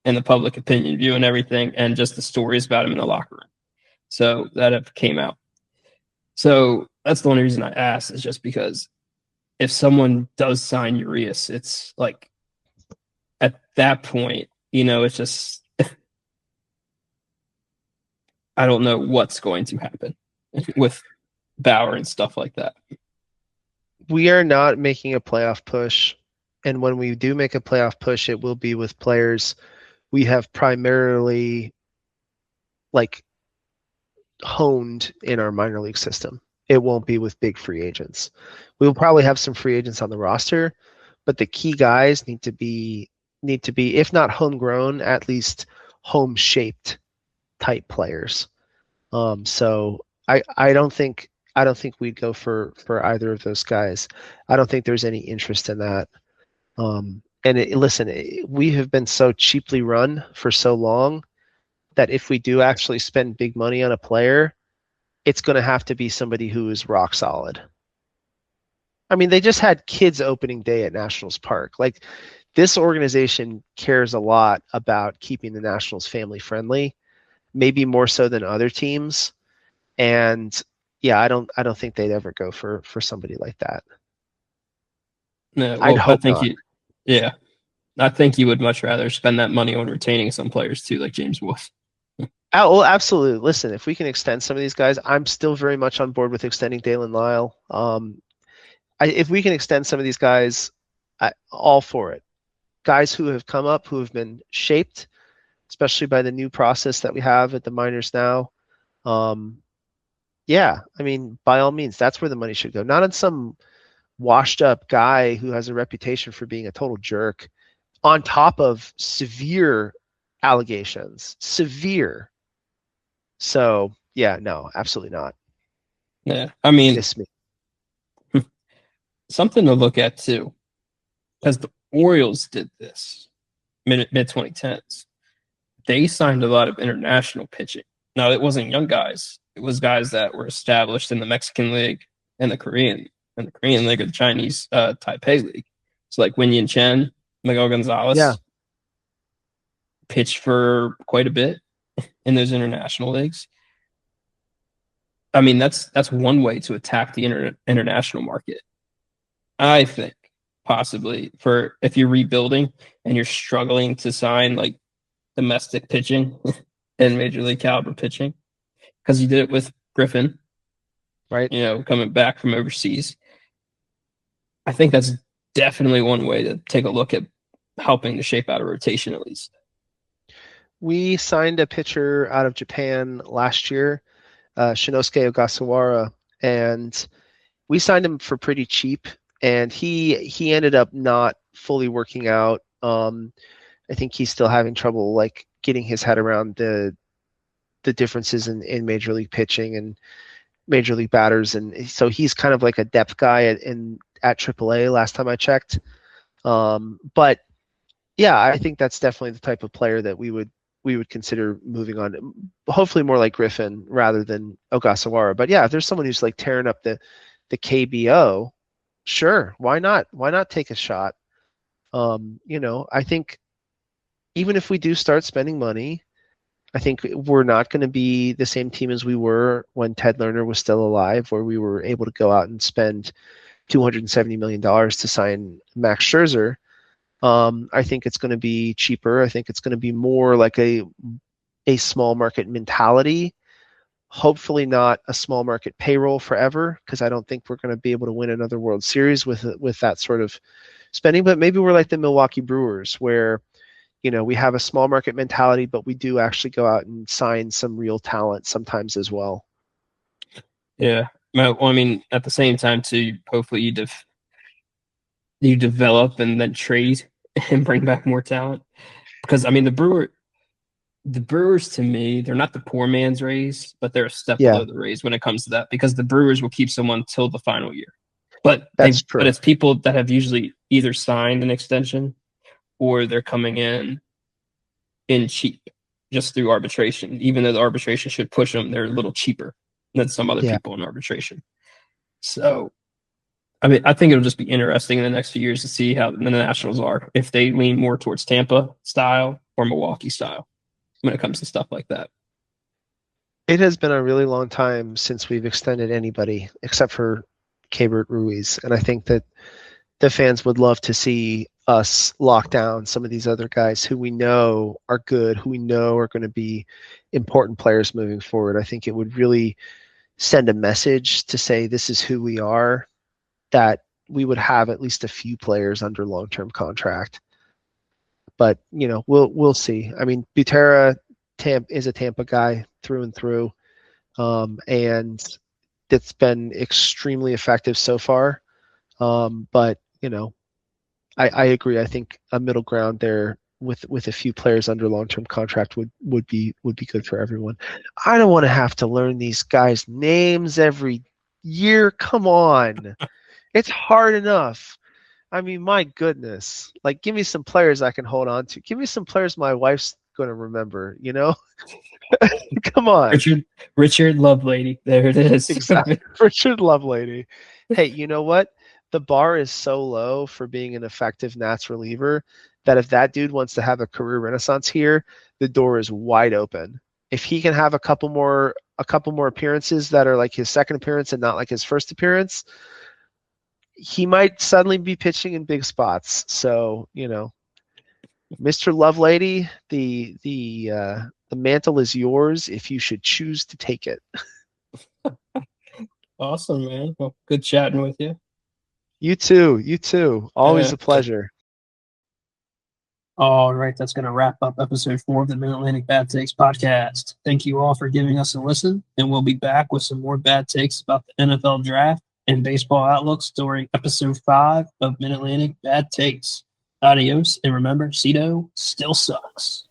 in the public opinion view and everything, and just the stories about him in the locker room. So that have came out. So that's the only reason I asked, is just because if someone does sign Urias, it's like at that point, it's just I don't know what's going to happen with Bauer and stuff like that. We are not making a playoff push. And when we do make a playoff push, it will be with players we have primarily like honed in our minor league system. It won't be with big free agents. We will probably have some free agents on the roster, but the key guys need to be, if not homegrown, at least home shaped type players. So I don't think we'd go for either of those guys. I don't think there's any interest in that. Listen, we have been so cheaply run for so long that if we do actually spend big money on a player, it's going to have to be somebody who is rock solid. I mean, they just had kids opening day at Nationals Park. Like, this organization cares a lot about keeping the Nationals family friendly, maybe more so than other teams. And yeah, I don't think they'd ever go for somebody like that. No, well, I'd hope I think not. I think you would much rather spend that money on retaining some players too, like James Wolf. Well, absolutely. Listen, if we can extend some of these guys, I'm still very much on board with extending Dalen Lyle. If we can extend some of these guys, all for it. Guys who have come up, who have been shaped, especially by the new process that we have at the minors now. Yeah, I mean, by all means, that's where the money should go. Not on some washed up guy who has a reputation for being a total jerk, on top of severe allegations. Severe. So yeah, no, absolutely not. Yeah, I mean, Kiss me. something to look at too, because the Orioles did this mid 2010s. They signed a lot of international pitching. Now, it wasn't young guys; it was guys that were established in the Mexican League and the Korean League, or the Chinese Taipei League. So like Win Yin Chen, Miguel Gonzalez, Yeah, pitched for quite a bit in those international leagues. I mean, that's one way to attack the international market. I think possibly for if you're rebuilding and you're struggling to sign like domestic pitching and major league caliber pitching, because you did it with Griffin, right. Coming back from overseas. I think that's definitely one way to take a look at helping to shape out a rotation at least. We signed a pitcher out of Japan last year, Shinosuke Ogasawara, and we signed him for pretty cheap, and he ended up not fully working out. I think he's still having trouble like getting his head around the differences in major league pitching and major league batters, and so he's kind of like a depth guy at AAA last time I checked. But yeah, I think that's definitely the type of player that we would consider moving on. Hopefully more like Griffin rather than Ogasawara. But yeah, if there's someone who's like tearing up the KBO, sure, why not? Why not take a shot? I think even if we do start spending money, I think we're not going to be the same team as we were when Ted Lerner was still alive, where we were able to go out and spend $270 million to sign Max Scherzer. I think it's going to be cheaper. I think it's going to be more like a small market mentality. Hopefully not a small market payroll forever, because I don't think we're going to be able to win another World Series with that sort of spending. But maybe we're like the Milwaukee Brewers, where we have a small market mentality, but we do actually go out and sign some real talent sometimes as well. Yeah. Well, I mean, at the same time, too, hopefully you develop and then trade and bring back more talent. Because, I mean, the Brewers, to me, they're not the poor man's Rays, but they're a step below the Rays when it comes to that, because the Brewers will keep someone till the final year. But that's true. But it's people that have usually either signed an extension or they're coming in cheap just through arbitration. Even though the arbitration should push them, they're a little cheaper than some other people in arbitration. So, I mean, I think it'll just be interesting in the next few years to see how the Nationals are, if they lean more towards Tampa style or Milwaukee style when it comes to stuff like that. It has been a really long time since we've extended anybody except for Keibert Ruiz, and I think that the fans would love to see us lock down some of these other guys who we know are good, who we know are going to be important players moving forward. I think it would really send a message to say this is who we are, that we would have at least a few players under long-term contract. But we'll see. I mean, Butera is a Tampa guy through and through, and it's been extremely effective so far. But I agree. I think a middle ground there with a few players under long-term contract would be good for everyone. I don't want to have to learn these guys' names every year. Come on. It's hard enough. I mean, my goodness. Like, give me some players I can hold on to. Give me some players my wife's going to remember, Come on. Richard Lovelady. There it is. Exactly. Richard Lovelady. Hey, you know what? The bar is so low for being an effective Nats reliever that if that dude wants to have a career renaissance here, the door is wide open. If he can have a couple more appearances that are like his second appearance and not like his first appearance, he might suddenly be pitching in big spots. So, Mr. Lovelady, the mantle is yours if you should choose to take it. Awesome, man. Well, good chatting with you. You too. Always a pleasure. All right, that's going to wrap up episode 4 of the Mid-Atlantic Bad Takes podcast. Thank you all for giving us a listen, and we'll be back with some more bad takes about the NFL draft and baseball outlooks during episode 5 of Mid-Atlantic Bad Takes. Adios, and remember, Cito still sucks.